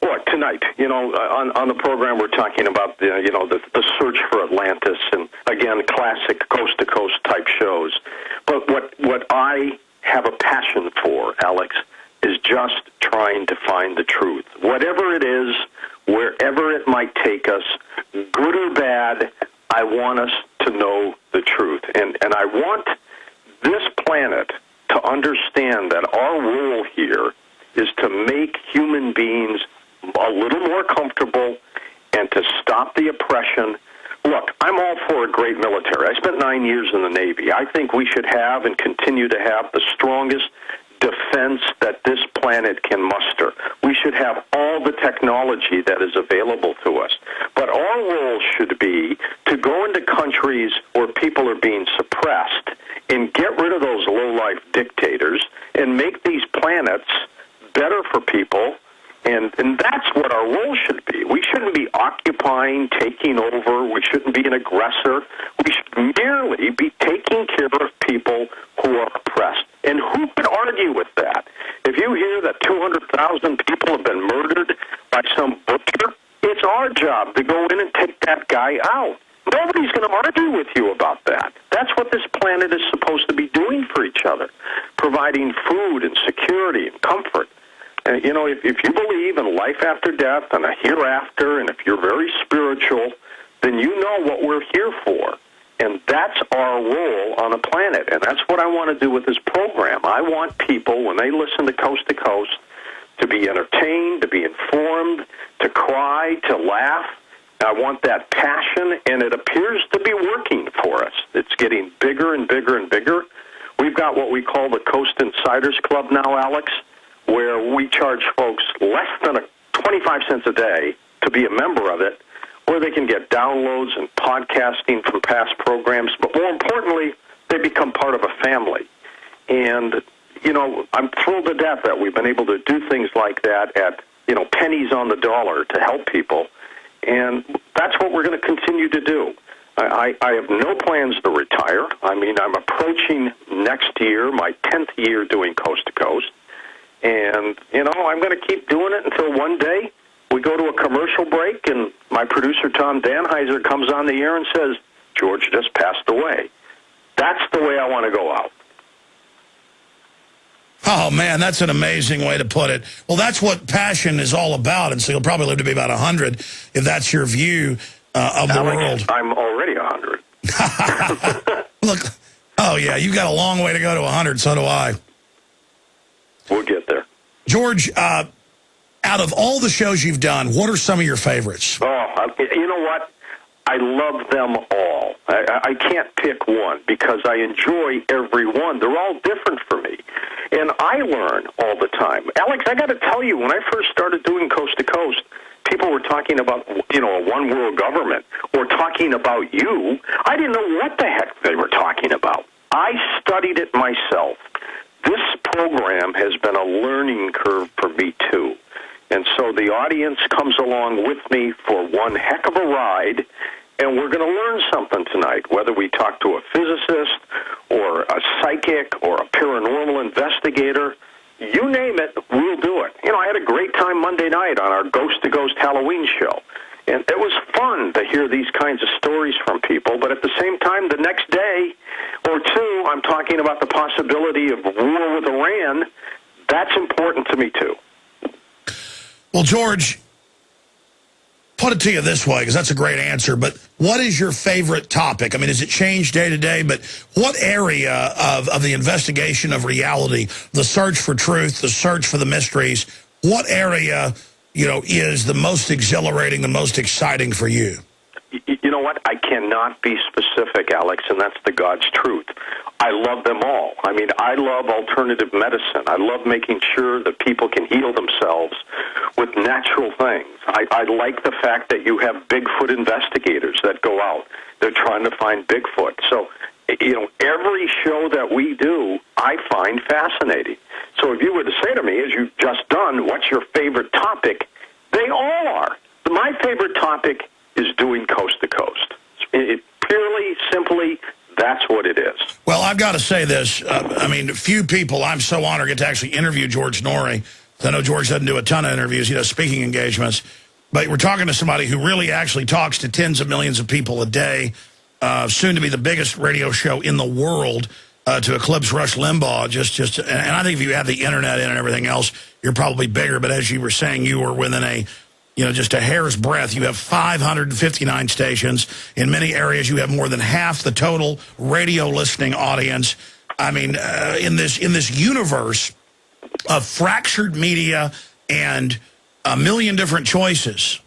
Well, tonight, on the program we're talking about the search for Atlantis, and again, classic coast-to-coast type shows. But what I have a passion for, Alex, is just trying to find the truth. Whatever it is, wherever it might take us, good or bad, I want us to know the truth. And I want this planet to understand that our role here is to make human beings a little more comfortable and to stop the oppression. Look, I'm all for a great military. I spent 9 years in the Navy. I think we should have and continue to have the strongest defense that this planet can muster. We should have all the technology that is available to us. But our role should be to go into countries where people are being suppressed and get rid of those low-life dictators and make these planets better for people. And that's what our role should be. We shouldn't be occupying, taking over. We shouldn't be an aggressor. We should merely be taking care of people who are oppressed. And who could argue with that? If you hear that 200,000 people have been murdered by some butcher, it's our job to go in and take that guy out. Nobody's going to argue with you about that. That's what this planet is supposed to be doing for each other, providing food and security and comfort. You know, if you believe in life after death and a hereafter, and if you're very spiritual, then you know what we're here for. And that's our role on the planet. And that's what I want to do with this program. I want people, when they listen to Coast, to be entertained, to be informed, to cry, to laugh. I want that passion, and it appears to be working for us. It's getting bigger and bigger and bigger. We've got what we call the Coast Insiders Club now, Alex, where we charge folks less than 25 cents a day to be a member of it, where they can get downloads and podcasting from past programs. But more importantly, they become part of a family. And, you know, I'm thrilled to death that we've been able to do things like that at, you know, pennies on the dollar to help people. And that's what we're going to continue to do. I have no plans to retire. I mean, I'm approaching next year, my 10th year doing Coast to Coast. And, you know, I'm going to keep doing it until one day we go to a commercial break and my producer, Tom Danheiser, comes on the air and says, George just passed away. That's the way I want to go out. Oh, man, that's an amazing way to put it. Well, that's what passion is all about, and so you'll probably live to be about 100 if that's your view of the world. I'm already 100. Look, oh, yeah, you've got a long way to go to 100, so do I. We'll get there. George, out of all the shows you've done, what are some of your favorites? Oh, you know what? I love them all. I can't pick one because I enjoy every one. They're all different for me. And I learn all the time. Alex, I got to tell you, when I first started doing Coast to Coast, people were talking about, you know, a one-world government or talking about you. I didn't know what the heck they were talking about. I studied it myself. This program has been a learning curve for me, too. And so the audience comes along with me for one heck of a ride, and we're going to learn something tonight, whether we talk to a physicist or a psychic or a paranormal investigator. You name it, we'll do it. You know, I had a great time Monday night on our Ghost to Ghost Halloween show. And it was fun to hear these kinds of stories from people, but at the same time, the next day or two, I'm talking about the possibility of war with Iran. That's important to me, too. Well, George, put it to you this way, because that's a great answer, but what is your favorite topic? I mean, does it change day to day, but what area of the investigation of reality, the search for truth, the search for the mysteries, what area, you know, is the most exhilarating, the most exciting for you? You know what? I cannot be specific, Alex, and that's the God's truth. I love them all. I mean, I love alternative medicine. I love making sure that people can heal themselves with natural things. I like the fact that you have Bigfoot investigators that go out. They're trying to find Bigfoot. So, you know, every show that we do, I find fascinating. So if you were to say to me, as you've just done, what's your favorite topic? They all are. My favorite topic is doing Coast to Coast. It purely, simply, that's what it is. Well, I've got to say this. I mean, few people, I'm so honored to get to actually interview George Norrie. I know George doesn't do a ton of interviews. He does speaking engagements. But we're talking to somebody who really actually talks to tens of millions of people a day, soon to be the biggest radio show in the world, to eclipse Rush Limbaugh. And I think if you have the internet in and everything else, you're probably bigger. But as you were saying, you were within just a hair's breadth. You have 559 stations. In many areas, you have more than half the total radio listening audience. I mean, in this universe of fractured media and a million different choices,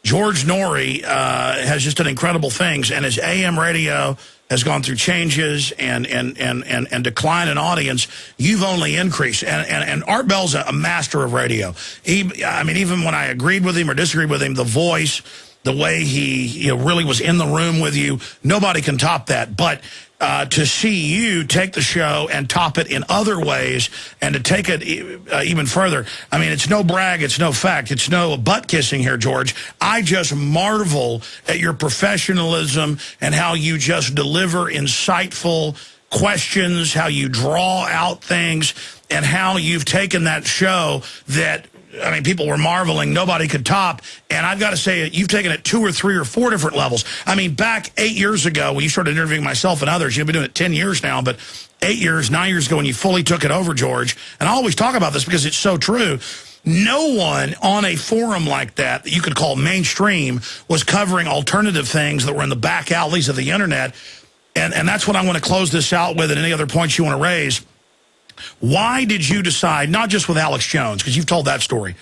George Norrie has just done incredible things, and his AM radio has gone through changes and decline in audience, you've only increased. And Art Bell's a master of radio. Even when I agreed with him or disagreed with him, the voice, the way he really was in the room with you, nobody can top that. But to see you take the show and top it in other ways and to take it even further, it's no brag, it's no fact, it's no butt kissing here, George. I just marvel at your professionalism and how you just deliver insightful questions, how you draw out things, and how you've taken that show that people were marveling, nobody could top. And I've got to say, you've taken it 2 or 3 or 4 different levels. Back 8 years ago, when you started interviewing myself and others, you've been doing it 10 years now, but 8 years, 9 years ago when you fully took it over, George, and I always talk about this because it's so true, no one on a forum like that you could call mainstream was covering alternative things that were in the back alleys of the internet. And that's what I want to close this out with, and any other points you want to raise. Why did you decide, not just with Alex Jones, because you've told that story,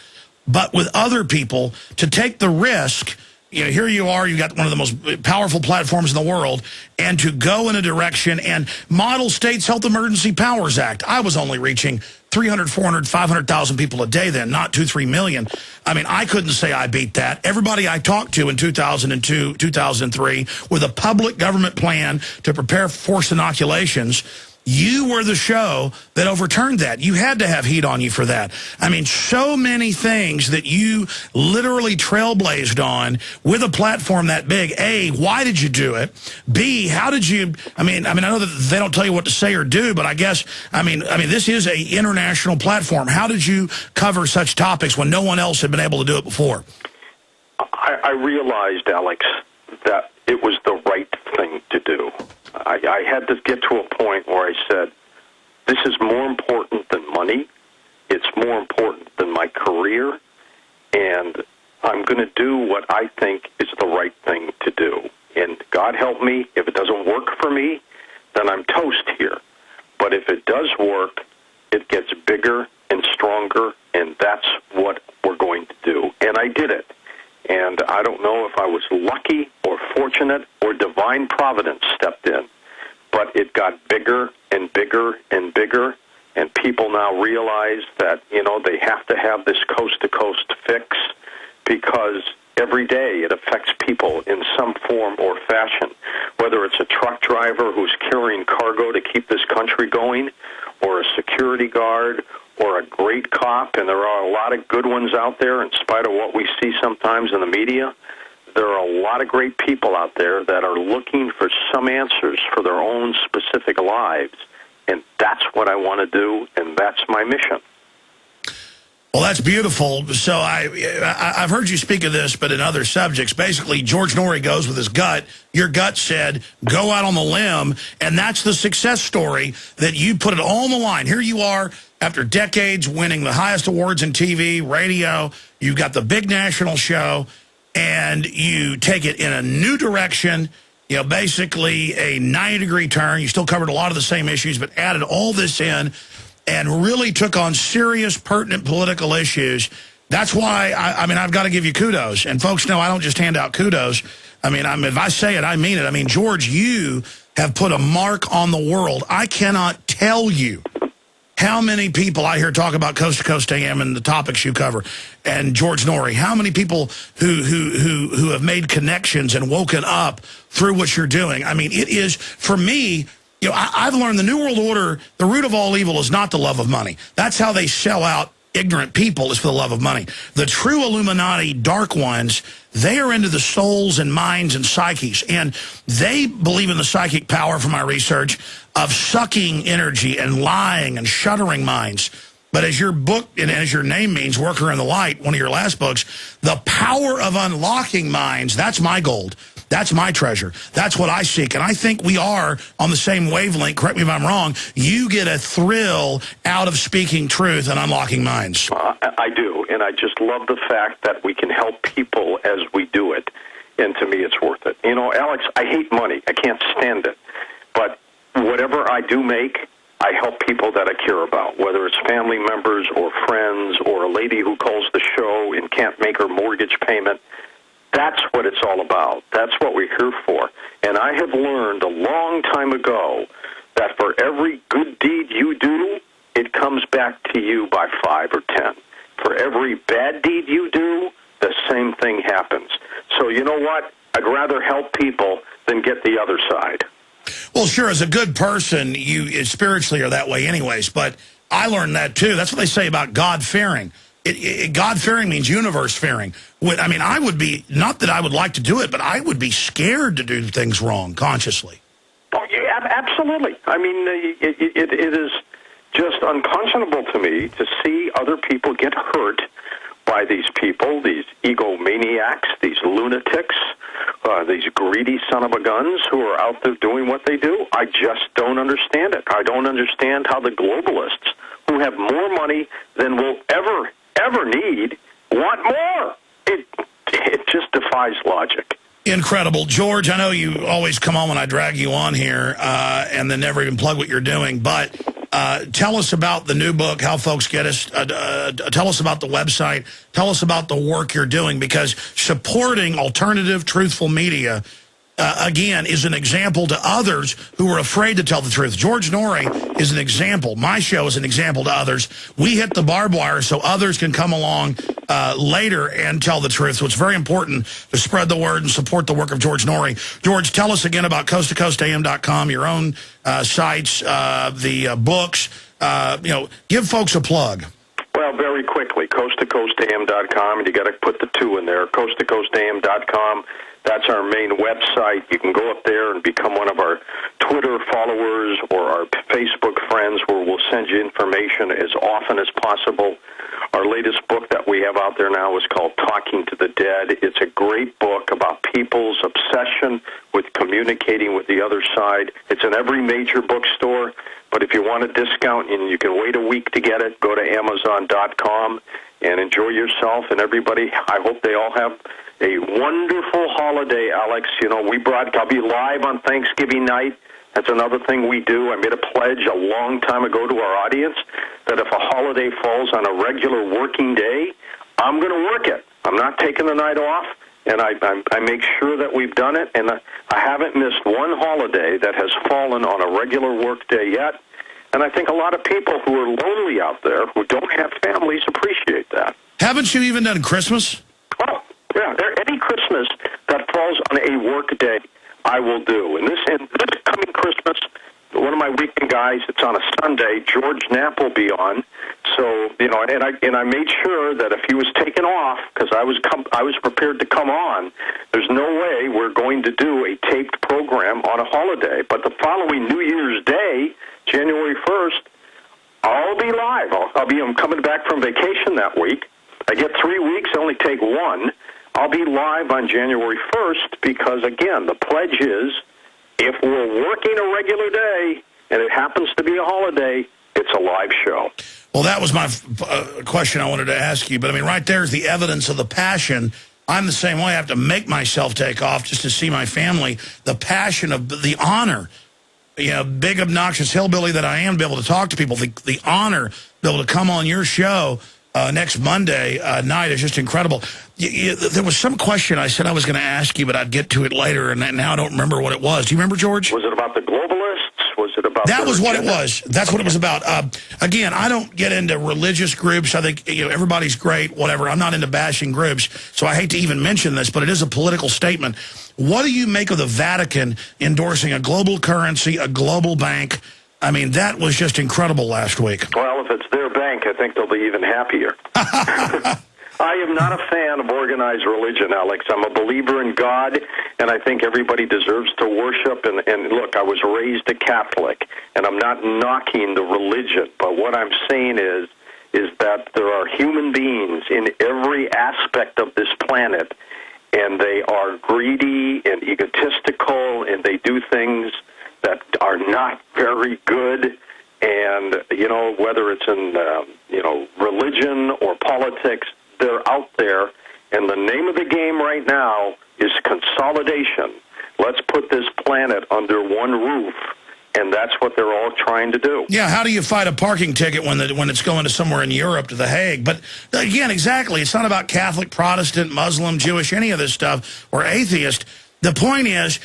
but with other people, to take the risk? Here you are, you've got one of the most powerful platforms in the world, and to go in a direction and model States Health Emergency Powers Act. I was only reaching 300, 400, 500,000 people a day then, not 2, 3 million. I couldn't say I beat that. Everybody I talked to in 2002, 2003, with a public government plan to prepare for forced inoculations, you were the show that overturned that. You had to have heat on you for that. So many things that you literally trailblazed on with a platform that big. A, why did you do it? B, how did you, I know that they don't tell you what to say or do, but I guess, this is an international platform. How did you cover such topics when no one else had been able to do it before? I realized, Alex, that it was the right thing to do. I had to get to a point where I said, this is more important than money. It's more important than my career. And I'm going to do what I think is the right thing to do. And God help me, if it doesn't work for me, then I'm toast here. But if it does work, it gets bigger and stronger, and that's what we're going to do. And I did it. And I don't know if I was lucky or fortunate or divine providence stepped in, but it got bigger and bigger and bigger, and people now realize that, they have to have this coast-to-coast fix because every day it affects people in some form or fashion, whether it's a truck driver who's carrying cargo to keep this country going, or a security guard, or a great cop, and there are a lot of good ones out there in spite of what we see sometimes in the media. There are a lot of great people out there that are looking for some answers for their own specific lives, and that's what I want to do, and that's my mission. Well, that's beautiful. So I've heard you speak of this, but in other subjects. Basically, George Norrie goes with his gut. Your gut said, go out on the limb, and that's the success story that you put it all on the line. Here you are, after decades winning the highest awards in TV, radio. You've got the big national show, and you take it in a new direction, basically a 90-degree turn. You still covered a lot of the same issues, but added all this in and really took on serious, pertinent political issues. That's why, I've got to give you kudos. And folks know I don't just hand out kudos. If I say it, I mean it. George, you have put a mark on the world. I cannot tell you how many people I hear talk about Coast to Coast AM and the topics you cover, and George Norrie. How many people who have made connections and woken up through what you're doing. It is, for me, I've learned the New World Order, the root of all evil is not the love of money. That's how they sell out ignorant people, is for the love of money. The true Illuminati dark ones, they are into the souls and minds and psyches, and they believe in the psychic power, from my research, of sucking energy and lying and shuttering minds. But as your book, and as your name means, Worker in the Light, one of your last books, the power of unlocking minds, that's my gold. That's my treasure. That's what I seek. And I think we are on the same wavelength. Correct me if I'm wrong. You get a thrill out of speaking truth and unlocking minds. I do. And I just love the fact that we can help people as we do it. And to me, it's worth it. Alex, I hate money. I can't stand it. But whatever I do make, I help people that I care about, whether it's family members or friends or a lady who calls the show and can't make her mortgage payment. That's what it's all about. That's what we're here for. And I have learned a long time ago that for every good deed you do, it comes back to you by 5 or 10. For every bad deed you do, the same thing happens. So you know what? I'd rather help people than get the other side. Well, sure, as a good person, you spiritually are that way anyways, but I learned that too. That's what they say about God-fearing. God-fearing means universe-fearing. I mean, I would be, not that I would like to do it, but I would be scared to do things wrong consciously. Oh, yeah, absolutely. I mean, it is just unconscionable to me to see other people get hurt by these people, these egomaniacs, these lunatics, these greedy son-of-a-guns who are out there doing what they do. I just don't understand it. I don't understand how the globalists, who have more money than we'll ever need, want more. It just defies logic. Incredible. George, I know you always come on when I drag you on here and then never even plug what you're doing, but tell us about the new book, how folks get us. Tell us about the website. Tell us about the work you're doing, because supporting alternative, truthful media, again, is an example to others who are afraid to tell the truth. George Norrie is an example. My show is an example to others. We hit the barbed wire so others can come along later and tell the truth. So it's very important to spread the word and support the work of George Norrie. George, tell us again about coasttocoastam.com, your own sites, the books. Give folks a plug. Well, very quickly, coasttocoastam.com, and you got to put the 2 in there, coasttocoastam.com. That's our main website. You can go up there and become one of our Twitter followers or our Facebook friends, where we'll send you information as often as possible. Our latest book that we have out there now is called Talking to the Dead. It's a great book about people's obsession with communicating with the other side. It's in every major bookstore, but if you want a discount and you can wait a week to get it, go to Amazon.com and enjoy yourself. And everybody, I hope they all have a wonderful holiday, Alex. I'll be live on Thanksgiving night. That's another thing we do. I made a pledge a long time ago to our audience that if a holiday falls on a regular working day, I'm going to work it. I'm not taking the night off, and I make sure that we've done it. And I haven't missed one holiday that has fallen on a regular work day yet. And I think a lot of people who are lonely out there, who don't have families, appreciate that. Haven't you even done Christmas? Oh, yeah. Any Christmas that falls on a work day, I will do. And this coming Christmas, one of my weekend guys, it's on a Sunday, George Knapp will be on. So, and I made sure that if he was taken off, because I was prepared to come on, there's no way we're going to do a taped program on a holiday. But the following New Year's Day, January 1st, I'll be live. I'm coming back from vacation that week. I get 3 weeks, I only take 1. I'll be live on January 1st because, again, the pledge is if we're working a regular day and it happens to be a holiday, it's a live show. Well, that was my question I wanted to ask you. But, I mean, right there is the evidence of the passion. I'm the same way. I have to make myself take off just to see my family. The passion of the honor, big, obnoxious hillbilly that I am, to be able to talk to people, the honor to be able to come on your show next Monday night is just incredible. There was some question I said I was going to ask you, but I'd get to it later, and now I don't remember what it was. Do you remember, George? Was it about the globalists? Was it about that? Was what it was. That's what it was about. Again, I don't get into religious groups. I think everybody's great, whatever. I'm not into bashing groups, so I hate to even mention this, but it is a political statement. What do you make of the Vatican endorsing a global currency, a global bank? I mean, that was just incredible last week. Well, if it's their bank, I think they'll be even happier. I am not a fan of organized religion, Alex. I'm a believer in God, and I think everybody deserves to worship. And look, I was raised a Catholic, and I'm not knocking the religion. But what I'm saying is that there are human beings in every aspect of this planet, and they are greedy and egotistical, and they do things that are not very good. And, whether it's in, religion or politics, they're out there. And the name of the game right now is consolidation. Let's put this planet under one roof And that's what they're all trying to do. Yeah, how do you fight a parking ticket when it's going to somewhere in Europe to The Hague? But again, exactly, it's not about Catholic, Protestant, Muslim, Jewish, any of this stuff, or atheist. The point is,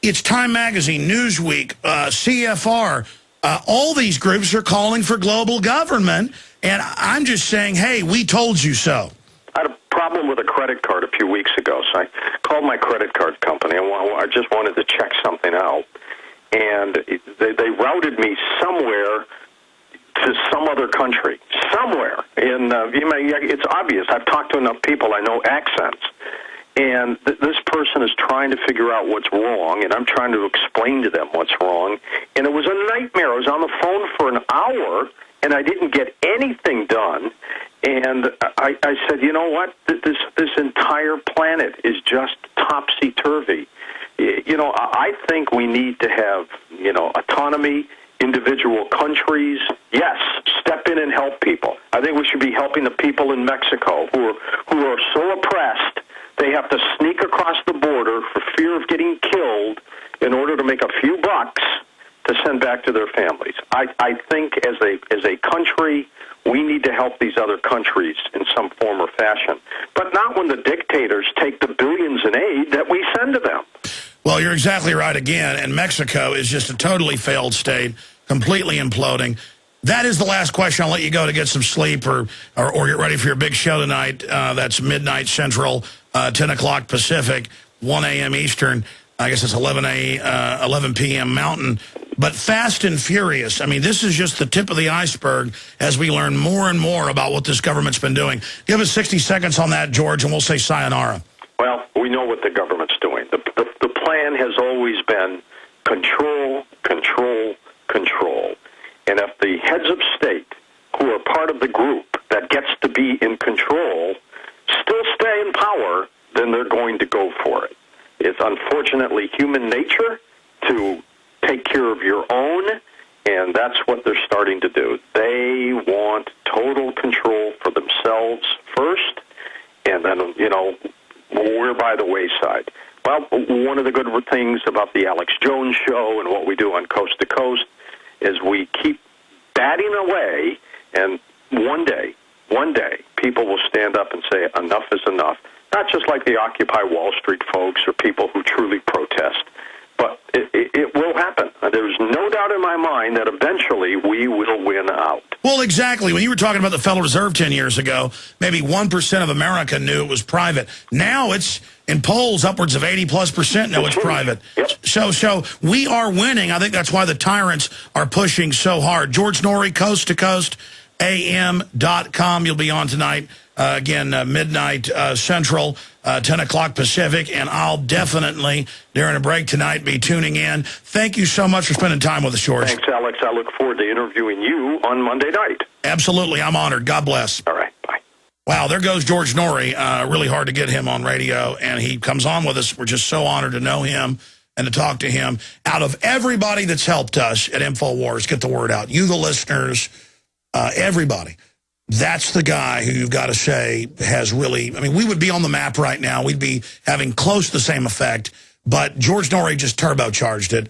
it's Time Magazine, Newsweek, CFR, all these groups are calling for global government, and I'm just saying, hey, we told you so. I had a problem with a credit card a few weeks ago, so I called my credit card company. I just wanted to check something out. And they routed me somewhere to some other country, somewhere. And it's obvious. I've talked to enough people. I know accents. And this person is trying to figure out what's wrong, and I'm trying to explain to them what's wrong. And it was a nightmare. I was on the phone for an hour, and I didn't get anything done. And I said, you know what? This entire planet is just topsy-turvy. You know, I think we need to have, autonomy, individual countries. Yes, step in and help people. I think we should be helping the people in Mexico who are so oppressed they have to sneak across the border for fear of getting killed in order to make a few bucks to send back to their families. I think as a country, we need to help these other countries in some form or fashion, but not when the dictators take the billions in aid that we send to them. Well, you're exactly right again, and Mexico is just a totally failed state, completely imploding. That is the last question. I'll let you go to get some sleep or get ready for your big show tonight. That's midnight Central, 10 o'clock Pacific, 1 a.m. Eastern. I guess it's 11 p.m. Mountain. But fast and furious. I mean, this is just the tip of the iceberg as we learn more and more about what this government's been doing. Give us 60 seconds on that, George, and we'll say sayonara. Well, we know what the government's doing. The plan has always been control, control, control. And if the heads of state, who are part of the group that gets to be in control, still stay in power, then they're going to go for it. It's unfortunately human nature to take care of your own, and that's what they're starting to do. They want total control for themselves first, and then, we're by the wayside. Well, one of the good things about the Alex Jones Show and what we do on Coast to Coast is we keep batting away, and one day, people will stand up and say, enough is enough. Not just like the Occupy Wall Street folks or people who truly protest, but it will happen. There's no doubt in my mind that eventually we will win out. Well, exactly. When you were talking about the Federal Reserve 10 years ago, maybe 1% of America knew it was private. Now it's, in polls, upwards of 80+% know it's private. Yep. So we are winning. I think that's why the tyrants are pushing so hard. George Norrie, Coast to Coast, AM.com. You'll be on tonight. Again, midnight Central, 10 o'clock Pacific, and I'll definitely, during a break tonight, be tuning in. Thank you so much for spending time with us, George. Thanks, Alex. I look forward to interviewing you on Monday night. Absolutely. I'm honored. God bless. All right. Bye. Wow, there goes George Norrie. Really hard to get him on radio, and he comes on with us. We're just so honored to know him and to talk to him. Out of everybody that's helped us at Infowars, get the word out. You, the listeners, everybody. That's the guy who you've got to say has really, we would be on the map right now. We'd be having close to the same effect. But George Norrie just turbocharged it.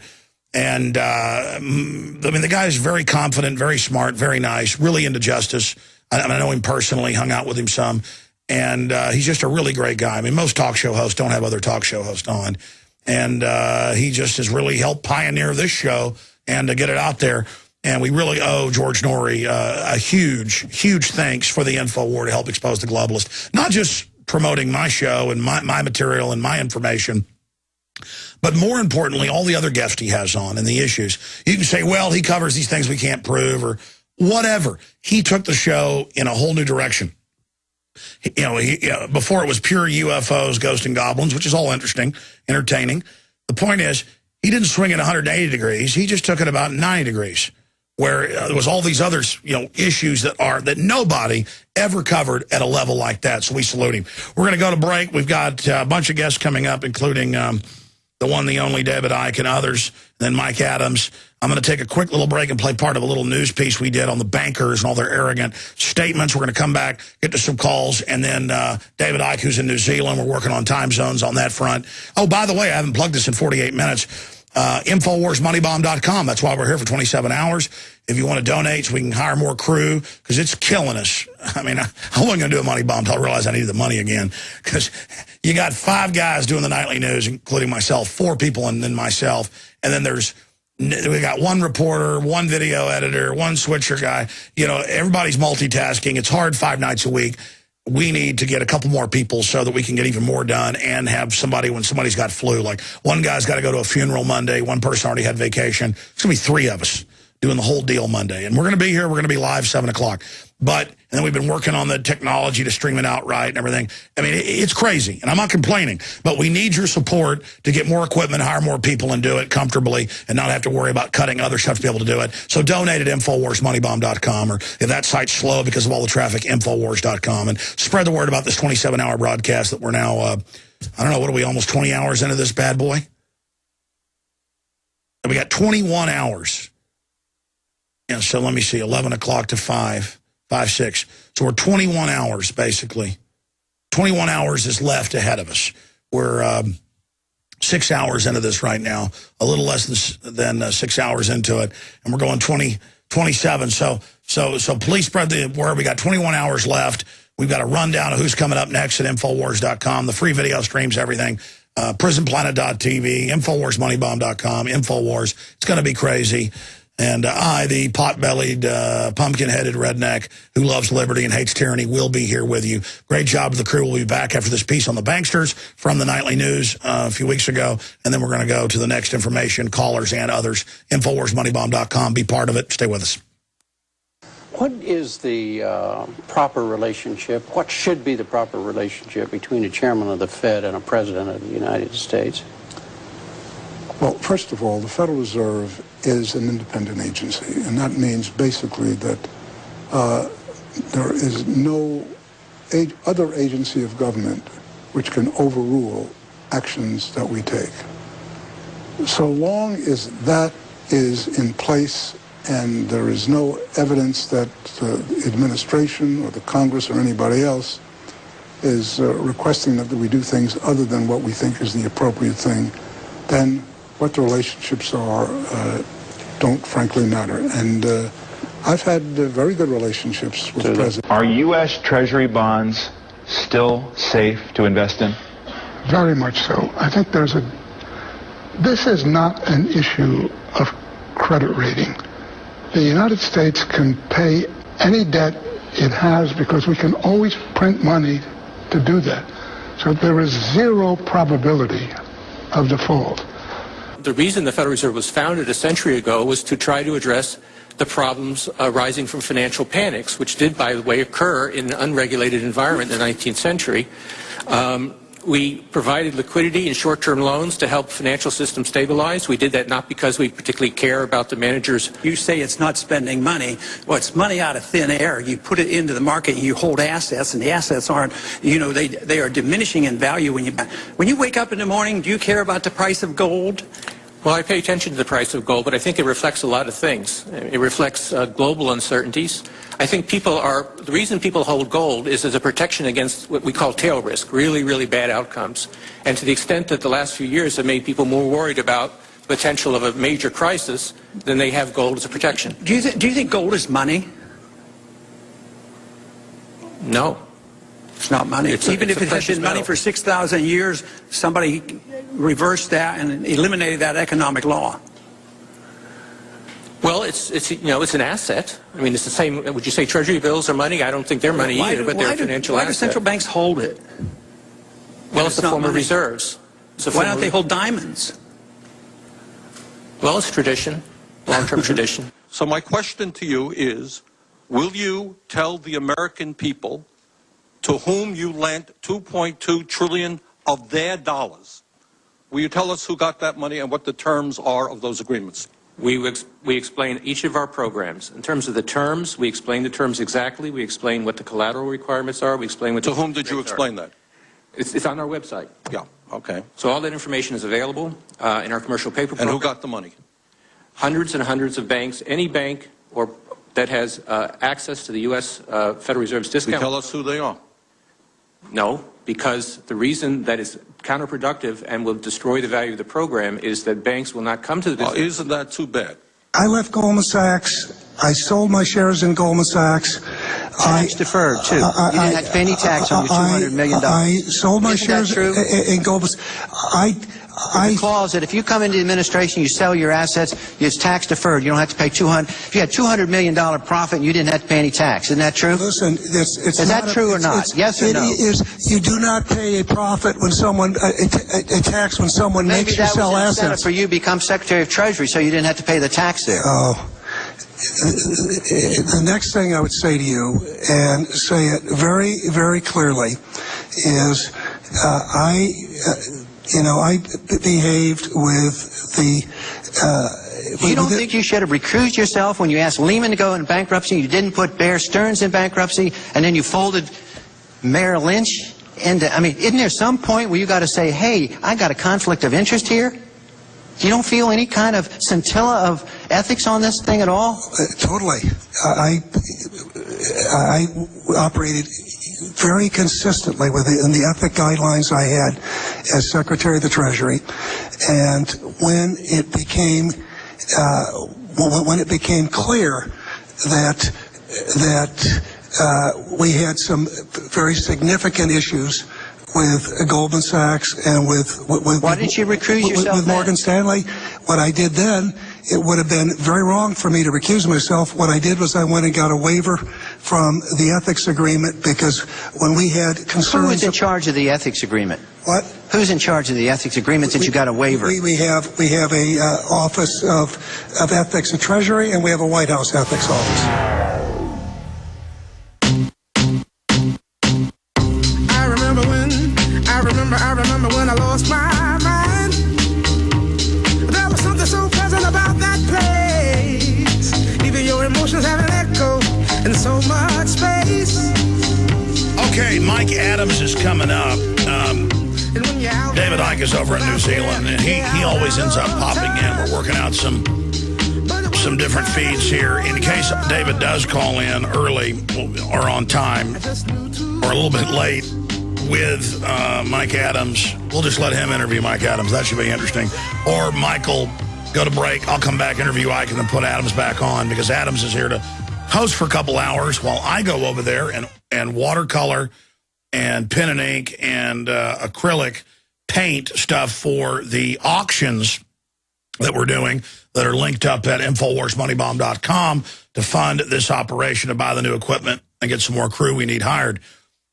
And, the guy is very confident, very smart, very nice, really into justice. I know him personally, hung out with him some. And he's just a really great guy. Most talk show hosts don't have other talk show hosts on. And he just has really helped pioneer this show and to get it out there. And we really owe George Norrie a huge, huge thanks for the InfoWar to help expose the globalist. Not just promoting my show and my material and my information, but more importantly, all the other guests he has on and the issues. You can say, well, he covers these things we can't prove or whatever. He took the show in a whole new direction. Before it was pure UFOs, ghosts, and goblins, which is all interesting, entertaining. The point is, he didn't swing it 180 degrees. He just took it about 90 degrees. Where there was all these other, issues that nobody ever covered at a level like that. So we salute him. We're going to go to break. We've got a bunch of guests coming up, including the one, the only David Icke and others, then Mike Adams. I'm going to take a quick little break and play part of a little news piece we did on the bankers and all their arrogant statements. We're going to come back, get to some calls, and then David Icke, who's in New Zealand. We're working on time zones on that front. Oh, by the way, I haven't plugged this in 48 minutes. InfoWarsMoneyBomb.com. That's why we're here for 27 hours. If you want to donate so we can hire more crew, because it's killing us. I mean, I wasn't going to do a money bomb until I realized I needed the money again, because you got 5 guys doing the nightly news, including myself, 4 people and then myself, and then we got 1 reporter, 1 video editor, 1 switcher guy. You know, everybody's multitasking. It's hard 5 nights a week. We need to get a couple more people so that we can get even more done and have somebody when somebody's got flu. Like, one guy's got to go to a funeral Monday. 1 person already had vacation. It's going to be 3 of us doing the whole deal Monday. And we're going to be here. We're going to be live 7 o'clock. And then we've been working on the technology to stream it out right and everything. I mean, it's crazy, and I'm not complaining. But we need your support to get more equipment, hire more people, and do it comfortably and not have to worry about cutting other stuff to be able to do it. So donate at InfoWarsMoneyBomb.com, or if that site's slow because of all the traffic, Infowars.com. And spread the word about this 27-hour broadcast that we're now, I don't know, what are we, almost 20 hours into this bad boy? And we got 21 hours. And so let me see, 11 o'clock to 5, 6. So we're 21 hours, basically. 21 hours is left ahead of us. We're 6 hours into this right now, a little less than 6 hours into it, and we're going 27. So please spread the word. We got 21 hours left. We've got a rundown of who's coming up next at Infowars.com, the free video streams, everything. PrisonPlanet.tv, InfoWarsMoneyBomb.com, Infowars. It's going to be crazy. And I, the pot-bellied, pumpkin-headed redneck who loves liberty and hates tyranny, will be here with you. Great job to the crew. We'll be back after this piece on the banksters from the Nightly News a few weeks ago. And then we're going to go to the next information, callers and others. InfoWarsMoneyBomb.com. Be part of it. Stay with us. What is the proper relationship, what should be the proper relationship between a chairman of the Fed and a president of the United States? Well, first of all, the Federal Reserve is an independent agency, and that means basically that there is no other agency of government which can overrule actions that we take. So long as that is in place and there is no evidence that the administration or the Congress or anybody else is requesting that we do things other than what we think is the appropriate thing, then what the relationships are don't frankly matter. And I've had very good relationships with the president. Are U.S. Treasury bonds still safe to invest in? Very much so. I think this is not an issue of credit rating. The United States can pay any debt it has because we can always print money to do that. So there is zero probability of default. The reason the Federal Reserve was founded a century ago was to try to address the problems arising from financial panics, which did, by the way, occur in an unregulated environment in the 19th century. We provided liquidity and short-term loans to help financial systems stabilize. We did that not because we particularly care about the managers. You say it's not spending money. Well, it's money out of thin air. You put it into the market and you hold assets, and the assets aren't, they are diminishing in value when you wake up in the morning. Do you care about the price of gold? Well, I pay attention to the price of gold, but I think it reflects a lot of things. It reflects global uncertainties. I think the reason people hold gold is as a protection against what we call tail risk, really, really bad outcomes. And to the extent that the last few years have made people more worried about the potential of a major crisis, then they have gold as a protection. Do you think gold is money? No. It's not money. Even if it had been money for 6,000 years, somebody reversed that and eliminated that economic law. Well, it's an asset. I mean, it's the same. Would you say Treasury bills are money? I don't think they're money either, but they're a financial asset. Why do central banks hold it? Well, it's a form of reserves. Why don't they hold diamonds? Well, it's tradition, long-term tradition. So my question to you is, will you tell the American people to whom you lent $2.2 trillion of their dollars, will you tell us who got that money and what the terms are of those agreements? We explain each of our programs. In terms of the terms, we explain the terms exactly. We explain what the collateral requirements are. We explain what. To whom did you explain that? It's on our website. Yeah. Okay. So all that information is available in our commercial paper program. And who got the money? Hundreds and hundreds of banks. Any bank that has access to the U.S. Federal Reserve's discount. Will you tell us who they are? No. because the reason that is counterproductive and will destroy the value of the program is that banks will not come to the business. Isn't that too bad? I left Goldman Sachs. I sold my shares in Goldman Sachs. Tax deferred, too. You didn't have to pay any tax on your $200 million. I sold my Isn't shares that true? in Goldman Sachs. The clause that if you come into the administration, you sell your assets, it's tax deferred. You don't have to pay If you had $200 million profit and you didn't have to pay any tax. Isn't that true? Listen, is that true or not? Yes or no? It is. You do not pay a profit when someone a tax when someone makes you sell assets. Maybe that was for you to become Secretary of Treasury, so you didn't have to pay the tax there. Oh. The next thing I would say to you, and say it very, very clearly, is I behaved with the... you don't think you should have recused yourself when you asked Lehman to go in bankruptcy, you didn't put Bear Stearns in bankruptcy, and then you folded Merrill Lynch into... I mean, isn't there some point where you got to say, hey, I got a conflict of interest here? You don't feel any kind of scintilla of ethics on this thing at all? Totally. I operated very consistently within the ethic guidelines I had as Secretary of the Treasury, and when it became clear that we had some very significant issues with Goldman Sachs and with why didn't you recuse yourself with Morgan Stanley? What I did then, it would have been very wrong for me to recuse myself. What I did was I went and got a waiver from the ethics agreement, because when we had concerns... Who was in charge of the ethics agreement? What? Who's in charge of the ethics agreement that you got a waiver? We have a Office of Ethics and Treasury, and we have a White House Ethics Office. I remember when I lost my mind. There was something so pleasant about that place. Even your emotions have an echo in so much space. Okay, Mike Adams is coming up. David Icke is over in New Zealand, and he always ends up popping in. We're working out some different feeds here. In case David does call in early or on time or a little bit late with Mike Adams, we'll just let him interview Mike Adams. That should be interesting. Or Michael, go to break. I'll come back, interview Icke, and then put Adams back on, because Adams is here to host for a couple hours while I go over there and watercolor and pen and ink and acrylic paint stuff for the auctions that we're doing that are linked up at InfowarsMoneyBomb.com to fund this operation to buy the new equipment and get some more crew we need hired.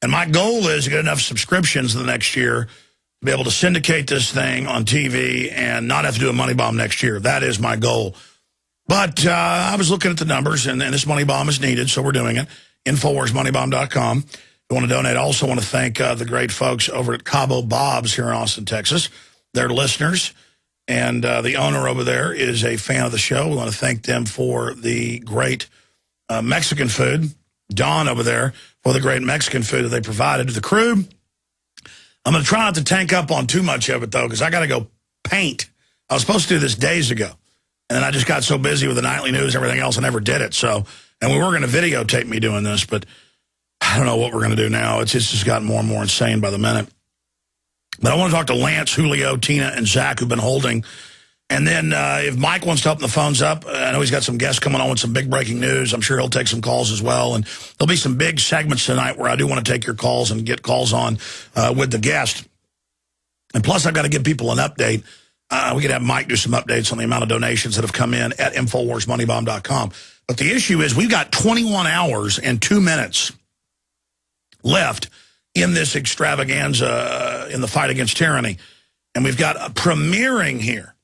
And my goal is to get enough subscriptions in the next year to be able to syndicate this thing on TV and not have to do a money bomb next year. That is my goal. But I was looking at the numbers, and this money bomb is needed, so we're doing it. InfowarsMoneyBomb.com. If you want to donate, I also want to thank the great folks over at Cabo Bob's here in Austin, Texas. They're listeners, and the owner over there is a fan of the show. We want to thank them for the great Mexican food. Don over there for the great Mexican food that they provided to the crew. I'm going to try not to tank up on too much of it, though, because I got to go paint. I was supposed to do this days ago, and then I just got so busy with the nightly news and everything else, I never did it. So, and we were going to videotape me doing this, but I don't know what we're going to do now. It's just gotten more and more insane by the minute. But I want to talk to Lance, Julio, Tina, and Zach, who've been holding. And then if Mike wants to open the phones up, I know he's got some guests coming on with some big breaking news. I'm sure he'll take some calls as well. And there'll be some big segments tonight where I do want to take your calls and get calls on with the guest. And plus, I've got to give people an update. We could have Mike do some updates on the amount of donations that have come in at InfowarsMoneyBomb.com. But the issue is we've got 21 hours and 2 minutes left in this extravaganza in the fight against tyranny. And we've got a premiering here.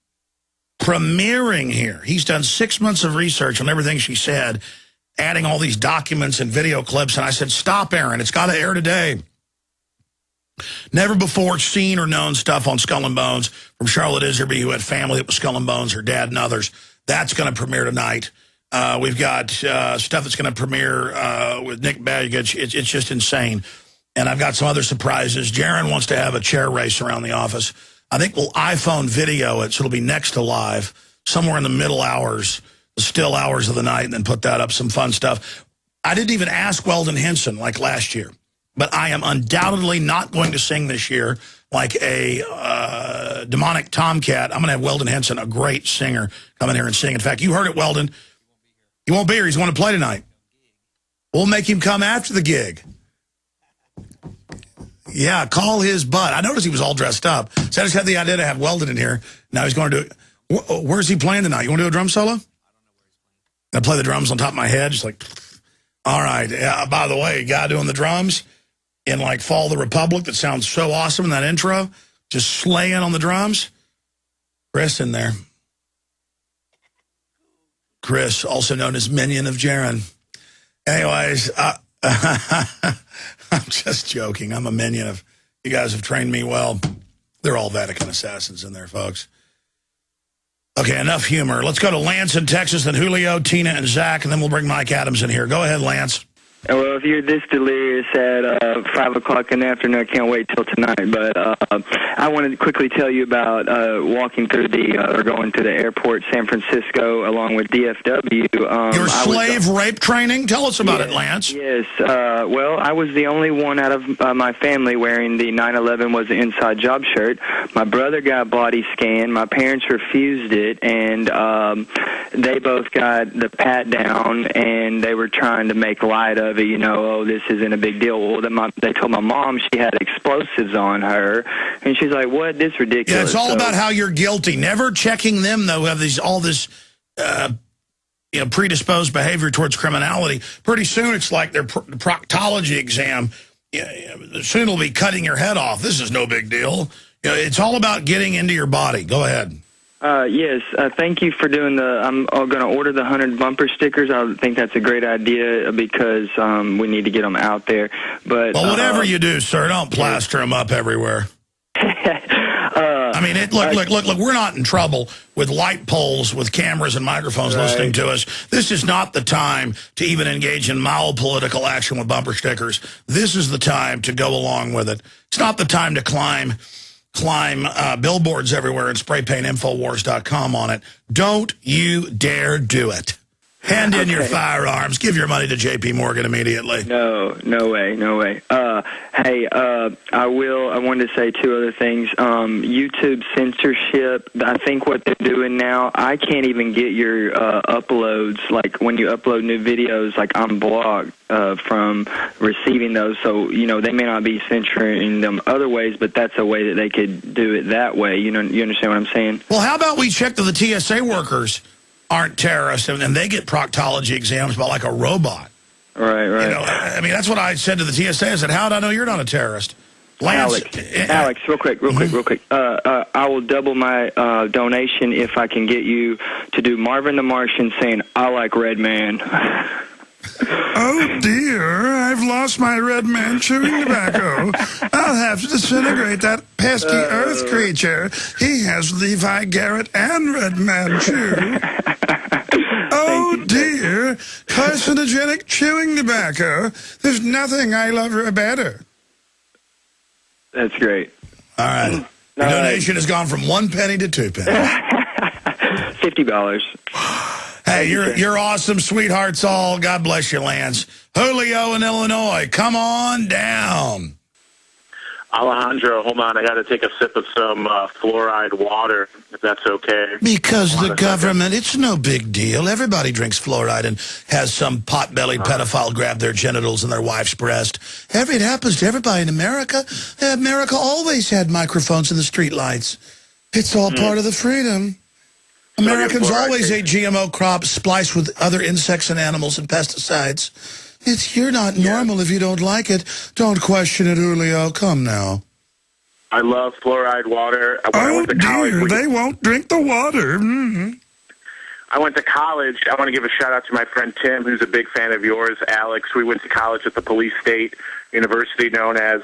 He's done 6 months of research on everything she said, adding all these documents and video clips. And I said, stop, Aaron. It's got to air today. Never before seen or known stuff on Skull and Bones from Charlotte Iserby, who had family that was Skull and Bones, her dad and others. That's going to premiere tonight. We've got stuff that's going to premiere with Nick Baggage. It's just insane. And I've got some other surprises. Jaron wants to have a chair race around the office. I think we'll iPhone video it, so it'll be next to live, somewhere in the middle hours, the still hours of the night, and then put that up, some fun stuff. I didn't even ask Weldon Henson like last year. but I am undoubtedly not going to sing this year like a demonic tomcat. I'm going to have Weldon Henson, a great singer, come in here and sing. In fact, you heard it, Weldon. He won't be here. He's going to play tonight. We'll make him come after the gig. Yeah, call his butt. I noticed he was all dressed up. So I just had the idea to have Weldon in here. Now he's going to do it. Where's he playing tonight? You want to do a drum solo? I play the drums on top of my head, just like, all right. Yeah, by the way, guy doing the drums in like Fall of the Republic that sounds so awesome in that intro, just slaying on the drums. Chris in there. Chris, also known as Minion of Jaren. Anyways, I'm just joking. I'm a minion of, you guys have trained me well. They're all Vatican assassins in there, folks. Okay, enough humor. Let's go to Lance in Texas, then Julio, Tina, and Zach, and then we'll bring Mike Adams in here. Go ahead, Lance. Well, if you're this delirious at 5 o'clock in the afternoon, I can't wait till tonight. But I wanted to quickly tell you about walking through or going to the airport, San Francisco, along with DFW. Your slave rape training? Tell us about it, Lance. Yes. Well, I was the only one out of my family wearing the 9/11 was an inside job shirt. My brother got body scanned. My parents refused it, and they both got the pat down, and they were trying to make light of it, oh, this isn't a big deal. Well, then they told my mom she had explosives on her, and she's like, what? This is ridiculous. Yeah, it's all about how you're guilty. Never checking them, though, who have all this predisposed behavior towards criminality. Pretty soon it's like their proctology exam. Soon it'll be cutting your head off. This is no big deal. It's all about getting into your body. Go ahead. Yes, thank you for doing I'm going to order the 100 bumper stickers. I think that's a great idea because we need to get them out there. But well, whatever you do, sir, don't plaster them up everywhere. I mean, look, we're not in trouble with light poles with cameras and microphones listening to us. This is not the time to even engage in mild political action with bumper stickers. This is the time to go along with it. It's not the time to climb billboards everywhere and spray paint Infowars.com on it. Don't you dare do it. Hand in your firearms. Give your money to J.P. Morgan immediately. No way. Hey, I wanted to say two other things. YouTube censorship, I think what they're doing now, I can't even get your uploads. Like when you upload new videos, like I'm blocked from receiving those. So, they may not be censoring them other ways, but that's a way that they could do it that way. You understand what I'm saying? Well, how about we check that the TSA workers aren't terrorists, and they get proctology exams by like a robot. Right. I mean, that's what I said to the TSA. I said, how do I know you're not a terrorist? Lance, Alex, real quick. I will double my donation if I can get you to do Marvin the Martian saying, I like Red Man. Oh, dear, I've lost my red man chewing tobacco. I'll have to disintegrate that pesky earth creature. He has Levi Garrett and red man chew. Oh, dear, carcinogenic chewing tobacco. There's nothing I love better. That's great. All right. Your donation has gone from 1 penny to 2 pennies. $50. Hey, you're awesome, sweethearts all. God bless you, Lance. Julio in Illinois, come on down. Alejandro, hold on. I got to take a sip of some fluoride water, if that's okay. Because the government, it's no big deal. Everybody drinks fluoride and has some pot-bellied pedophile grab their genitals in their wife's breast. It happens to everybody in America. America always had microphones in the streetlights. It's all part of the freedom. Americans always ate GMO crops spliced with other insects and animals and pesticides. You're not normal if you don't like it. Don't question it, Julio. Come now. I love fluoride water. Oh, dear, they won't drink the water. I went to college. I want to give a shout-out to my friend Tim, who's a big fan of yours, Alex. We went to college at the Police State University known as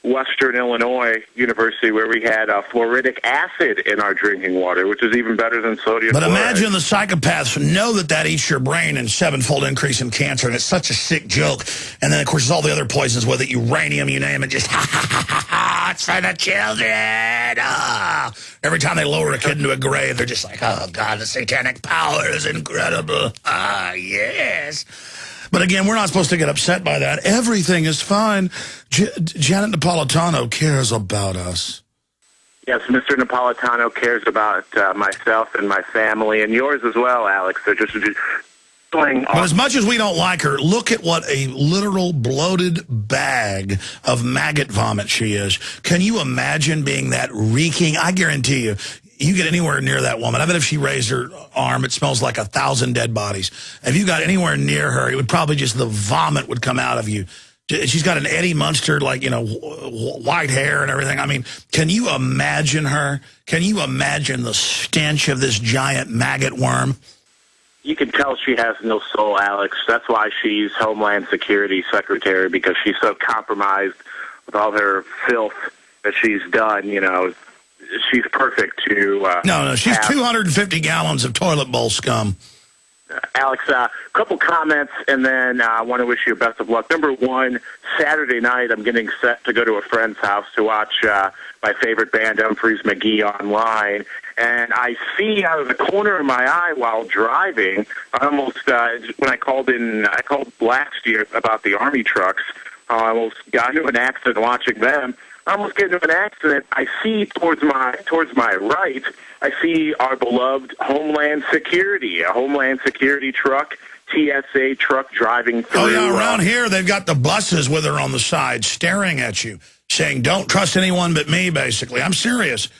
Western Illinois University, where we had fluoridic acid in our drinking water, which is even better than sodium But fluoride. imagine the psychopaths know that eats your brain and 7-fold increase in cancer, and it's such a sick joke. And then, of course, there's all the other poisons with it, uranium, you name it, just it's for the children. Every time they lower a kid into a grave, they're just like, oh, God, the satanic power is incredible. Yes. But again, we're not supposed to get upset by that. Everything is fine. Janet Napolitano cares about us. Yes, Mr. Napolitano cares about myself and my family, and yours as well, Alex. So just playing. But as much as we don't like her, look at what a literal bloated bag of maggot vomit she is. Can you imagine being that reeking? I guarantee you, you get anywhere near that woman. I bet if she raised her arm, it smells like 1,000 dead bodies. If you got anywhere near her, it would probably just, the vomit would come out of you. She's got an Eddie Munster, like, you know, white hair and everything. I mean, can you imagine her? Can you imagine the stench of this giant maggot worm? You can tell she has no soul, Alex. That's why she's Homeland Security Secretary, because she's so compromised with all her filth that she's done. You know, she's perfect to... No, she's 250 gallons of toilet bowl scum. Alex, a couple comments, and then I want to wish you best of luck. Number one, Saturday night I'm getting set to go to a friend's house to watch my favorite band, Humphreys McGee, online, and I see out of the corner of my eye while driving, I almost, when I called last year about the Army trucks, I almost got into an accident watching them. I almost get into an accident. I see towards my right, I see our beloved Homeland Security, a Homeland Security truck, TSA truck driving through. Oh, yeah, around here they've got the buses with her on the side staring at you, saying, don't trust anyone but me, basically. I'm serious.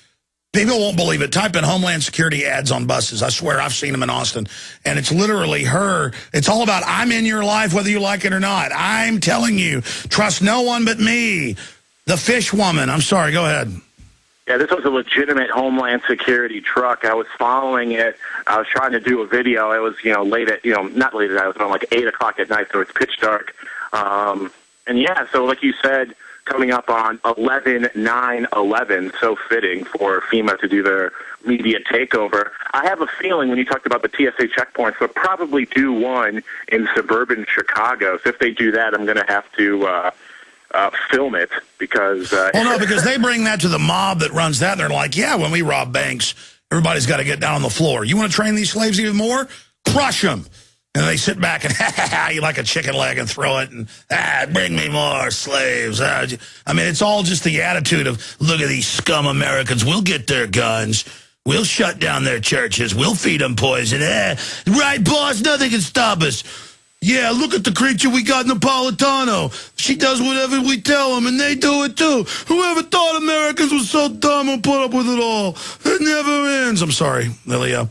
People won't believe it. Type in Homeland Security ads on buses. I swear, I've seen them in Austin. And it's literally her. It's all about, I'm in your life whether you like it or not. I'm telling you, trust no one but me. The fish woman. I'm sorry, go ahead. Yeah, this was a legitimate Homeland Security truck. I was following it. I was trying to do a video. It was, not late at night. It was around like 8 o'clock at night, so it's pitch dark. And yeah, so like you said, coming up on 11/9/11, so fitting for FEMA to do their media takeover. I have a feeling when you talked about the TSA checkpoints, they'll probably do one in suburban Chicago. So if they do that, I'm going to have to film it because... well, no, because they bring that to the mob that runs that. They're like, yeah, when we rob banks, everybody's got to get down on the floor. You want to train these slaves even more? Crush them. And they sit back and, you like a chicken leg and throw it and, bring me more slaves. I mean, it's all just the attitude of, look at these scum Americans. We'll get their guns. We'll shut down their churches. We'll feed them poison. Right, boss? Nothing can stop us. Yeah, look at the creature we got, Napolitano. She does whatever we tell them, and they do it too. Whoever thought Americans were so dumb and put up with it all? It never ends. I'm sorry, Lily. I'm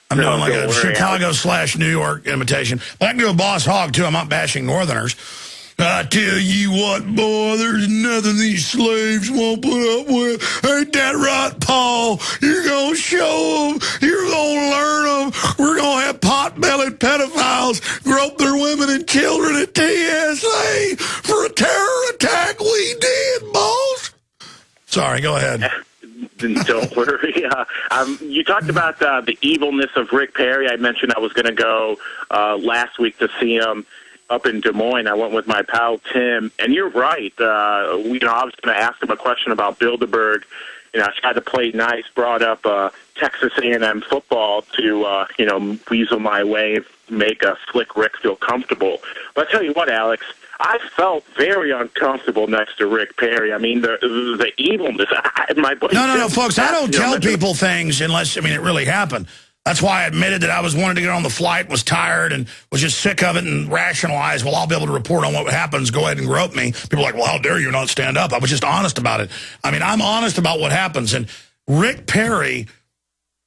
doing like a Chicago/New York imitation. But I can do a Boss Hogg, too. I'm not bashing Northerners. I tell you what, boy, there's nothing these slaves won't put up with. Ain't that right, Paul? You're going to show them. You're going to learn them. We're going to have pot-bellied pedophiles grope their women and children at TSA for a terror attack we did, boss. Sorry, go ahead. Don't worry. You talked about the evilness of Rick Perry. I mentioned I was going to go last week to see him up in Des Moines. I went with my pal Tim, and you're right. I was going to ask him a question about Bilderberg. I tried to play nice, brought up Texas A&M football to weasel my way, make Slick Rick feel comfortable. But I tell you what, Alex, I felt very uncomfortable next to Rick Perry. I mean, the evilness. No, folks. I don't tell people things unless, it really happened. That's why I admitted that I wanted to get on the flight, was tired, and was just sick of it, and rationalized, well, I'll be able to report on what happens. Go ahead and grope me. People are like, well, how dare you not stand up? I was just honest about it. I'm honest about what happens. And Rick Perry,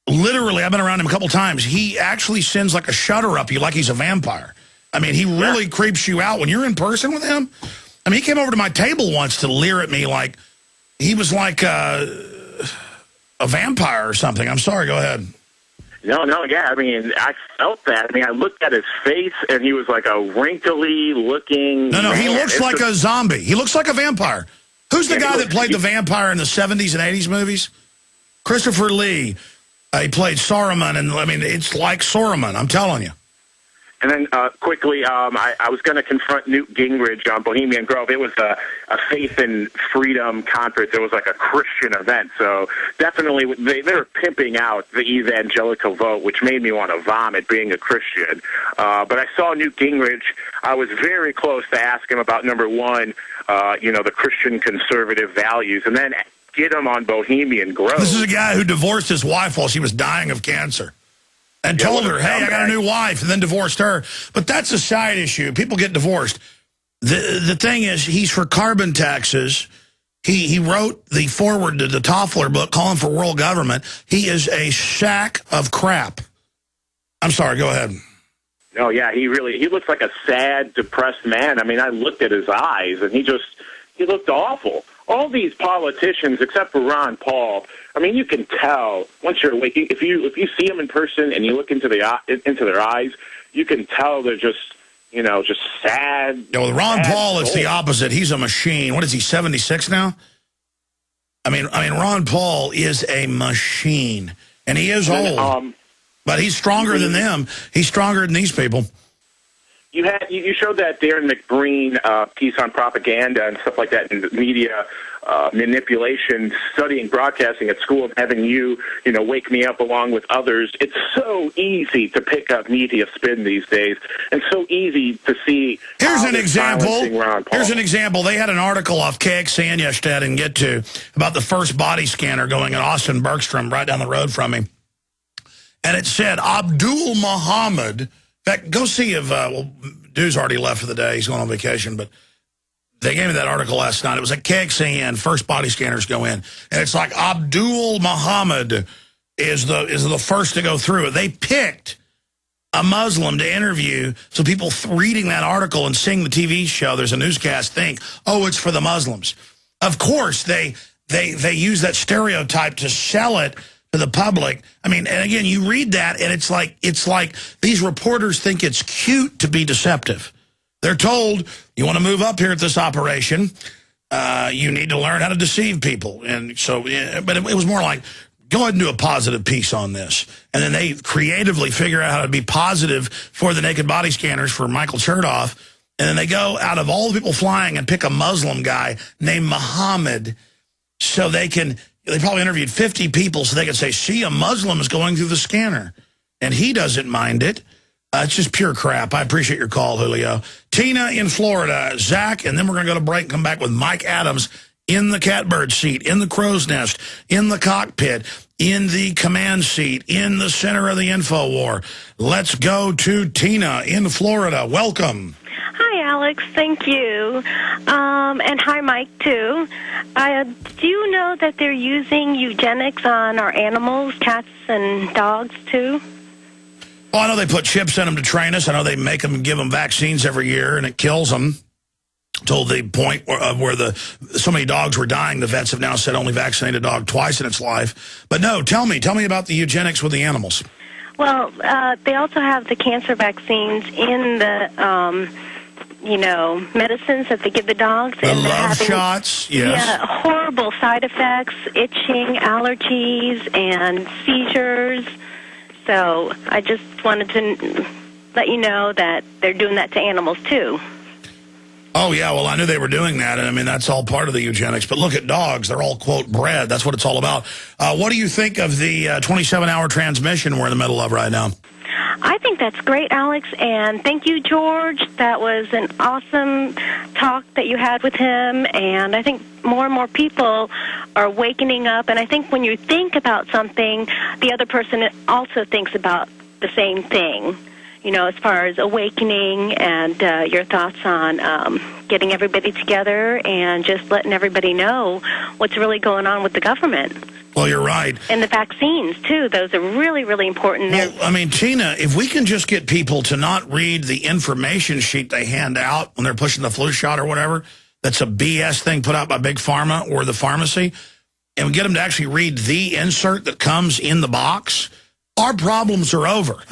literally, I've been around him a couple times. He actually sends like a shudder up you like he's a vampire. He really creeps you out when you're in person with him. He came over to my table once to leer at me like he was like a vampire or something. I'm sorry, go ahead. No, yeah, I felt that. I looked at his face, and he was like a wrinkly-looking... No, he looks like a zombie. He looks like a vampire. Who's the guy that played the vampire in the 70s and 80s movies? Christopher Lee. He played Saruman, and, it's like Saruman, I'm telling you. And then quickly, I was going to confront Newt Gingrich on Bohemian Grove. It was a faith and freedom conference. It was like a Christian event. So definitely they were pimping out the evangelical vote, which made me want to vomit being a Christian. But I saw Newt Gingrich. I was very close to ask him about number one, the Christian conservative values, and then get him on Bohemian Grove. This is a guy who divorced his wife while she was dying of cancer. And told her, hey, I got a new wife, and then divorced her. But that's a side issue. People get divorced. The thing is, he's for carbon taxes. He wrote the foreword to the Toffler book calling for world government. He is a sack of crap. I'm sorry, go ahead. No, yeah, he looks like a sad, depressed man. I mean, I looked at his eyes, and he looked awful. All these politicians, except for Ron Paul, I mean, you can tell once you're awake. If you see them in person and you look into their eyes, you can tell they're just sad. Yeah, with Ron Paul, souls. it's the opposite. He's a machine. What is he, 76 now? I mean, Ron Paul is a machine, and he is old. But he's stronger than them. He's stronger than these people. You showed that Darren McBreen piece on propaganda and stuff like that, and media manipulation, studying broadcasting at school, and having you wake me up along with others. It's so easy to pick up media spin these days, and so easy to see. Here's an example. Here's an example. They had an article off KXAN yesterday I didn't get to about the first body scanner going in Austin Bergstrom, right down the road from me, and it said Abdul Muhammad. In fact, go see if, dude's already left for the day. He's going on vacation, but they gave me that article last night. It was at KXAN, first body scanners go in. And it's like Abdul Muhammad is the first to go through it. They picked a Muslim to interview, so people reading that article and seeing the TV show, there's a newscast, think, oh, it's for the Muslims. Of course, they use that stereotype to sell it to the public. I mean, and again, you read that, and it's like these reporters think it's cute to be deceptive. They're told, you want to move up here at this operation, you need to learn how to deceive people. And so, but it was more like, go ahead and do a positive piece on this. And then they creatively figure out how to be positive for the naked body scanners for Michael Chertoff. And then they go out of all the people flying and pick a Muslim guy named Muhammad, so they probably interviewed 50 people so they could say, see, a Muslim is going through the scanner. And he doesn't mind it. It's just pure crap. I appreciate your call, Julio. Tina in Florida, Zach, and then we're going to go to break and come back with Mike Adams in the catbird seat, in the crow's nest, in the cockpit, in the command seat, in the center of the info war. Let's go to Tina in Florida. Welcome. Hi, Alex. Thank you. And hi, Mike, too. Do you know that they're using eugenics on our animals, cats and dogs, too? Well, I know they put chips in them to train us. I know they make them and give them vaccines every year, and it kills them. Till the point where so many dogs were dying, the vets have now said only vaccinate a dog twice in its life. But no, tell me about the eugenics with the animals. Well, they also have the cancer vaccines in the medicines that they give the dogs. The love shots, yes. Yeah, horrible side effects, itching, allergies, and seizures. So I just wanted to let you know that they're doing that to animals, too. Oh, yeah, well, I knew they were doing that, and I mean, that's all part of the eugenics. But look at dogs. They're all, quote, bred. That's what it's all about. What do you think of the 27-hour transmission we're in the middle of right now? I think that's great, Alex, and thank you, George. That was an awesome talk that you had with him, and I think more and more people are wakening up, and I think when you think about something, the other person also thinks about the same thing, as far as awakening and your thoughts on getting everybody together and just letting everybody know what's really going on with the government. Well, you're right. And the vaccines, too. Those are really, really important. Well, I mean, Tina, if we can just get people to not read the information sheet they hand out when they're pushing the flu shot or whatever, that's a BS thing put out by Big Pharma or the pharmacy, and we get them to actually read the insert that comes in the box, our problems are over.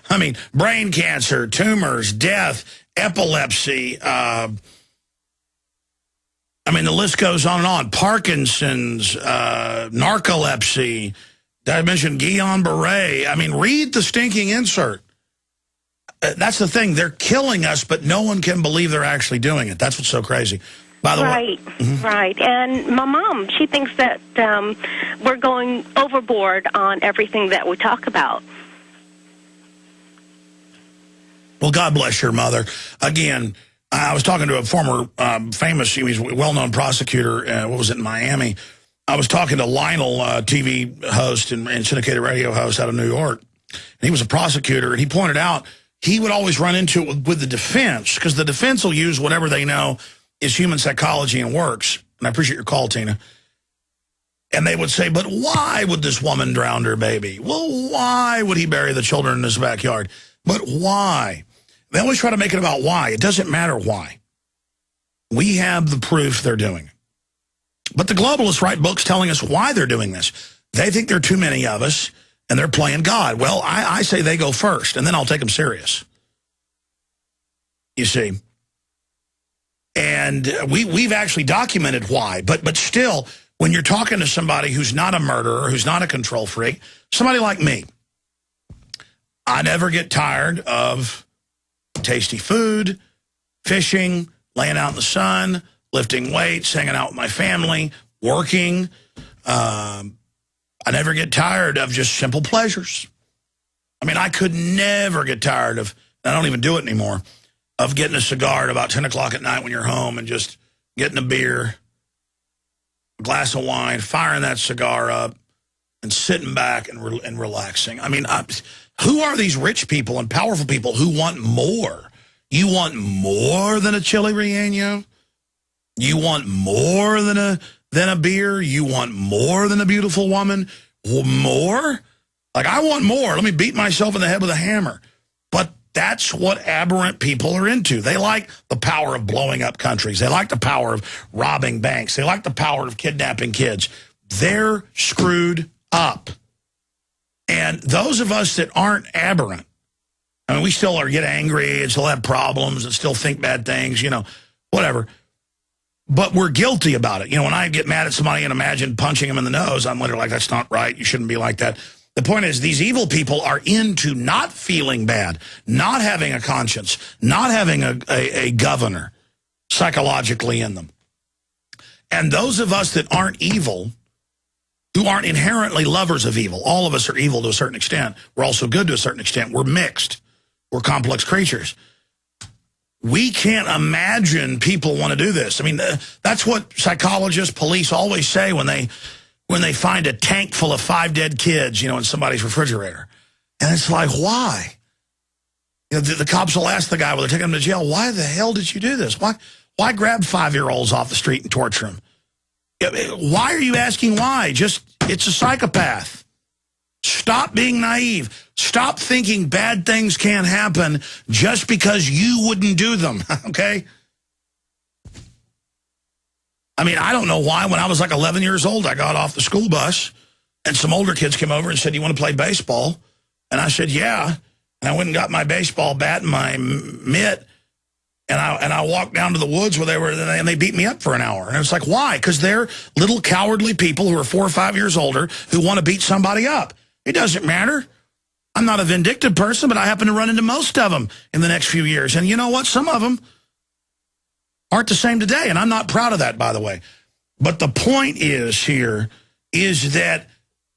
I mean, brain cancer, tumors, death, epilepsy, the list goes on and on. Parkinson's, narcolepsy. Did I mention Guillain-Barré? I mean, read the stinking insert. That's the thing. They're killing us, but no one can believe they're actually doing it. That's what's so crazy. By the way. Right. And my mom, she thinks that we're going overboard on everything that we talk about. Well, God bless your mother. Again, I was talking to a former famous, he's a well-known prosecutor, what was it, in Miami. I was talking to Lionel, TV host and syndicated radio host out of New York. And he was a prosecutor, and he pointed out he would always run into it with the defense, because the defense will use whatever they know is human psychology and works. And I appreciate your call, Tina. And they would say, but why would this woman drown her baby? Well, why would he bury the children in his backyard? But why? They always try to make it about why. It doesn't matter why. We have the proof they're doing it. But the globalists write books telling us why they're doing this. They think there are too many of us, and they're playing God. Well, I say they go first, and then I'll take them serious. You see? And we've actually documented why. But still, when you're talking to somebody who's not a murderer, who's not a control freak, somebody like me, I never get tired of tasty food, fishing, laying out in the sun, lifting weights, hanging out with my family, working. I never get tired of just simple pleasures. I mean, I could never get tired of, I don't even do it anymore, of getting a cigar at about 10 o'clock at night when you're home and just getting a beer, a glass of wine, firing that cigar up, and sitting back and relaxing. I mean, who are these rich people and powerful people who want more? You want more than a chili relleno? You want more than a beer? You want more than a beautiful woman? More? Like, I want more. Let me beat myself in the head with a hammer. But that's what aberrant people are into. They like the power of blowing up countries. They like the power of robbing banks. They like the power of kidnapping kids. They're screwed up. And those of us that aren't aberrant, I mean, we still get angry and still have problems and still think bad things, whatever. But we're guilty about it. When I get mad at somebody and imagine punching them in the nose, I'm literally like, that's not right. You shouldn't be like that. The point is, these evil people are into not feeling bad, not having a conscience, not having a governor psychologically in them. And those of us that aren't evil, who aren't inherently lovers of evil, all of us are evil to a certain extent. We're also good to a certain extent. We're mixed. We're complex creatures. We can't imagine people want to do this. I mean, that's what psychologists, police always say when they find a tank full of 5 dead kids, in somebody's refrigerator. And it's like, why? The cops will ask the guy, well, they're taking him to jail, why the hell did you do this? Why grab 5-year-olds off the street and torture them? Why are you asking why? It's a psychopath. Stop being naive. Stop thinking bad things can't happen just because you wouldn't do them, okay? I mean, I don't know why. When I was like 11 years old, I got off the school bus, and some older kids came over and said, you want to play baseball? And I said, yeah. And I went and got my baseball bat and my mitt, and I walked down to the woods where they beat me up for an hour. And it's like, why? Because they're little cowardly people who are 4 or 5 years older who want to beat somebody up. It doesn't matter. I'm not a vindictive person, but I happen to run into most of them in the next few years. And you know what? Some of them aren't the same today, and I'm not proud of that, by the way. But the point is here is that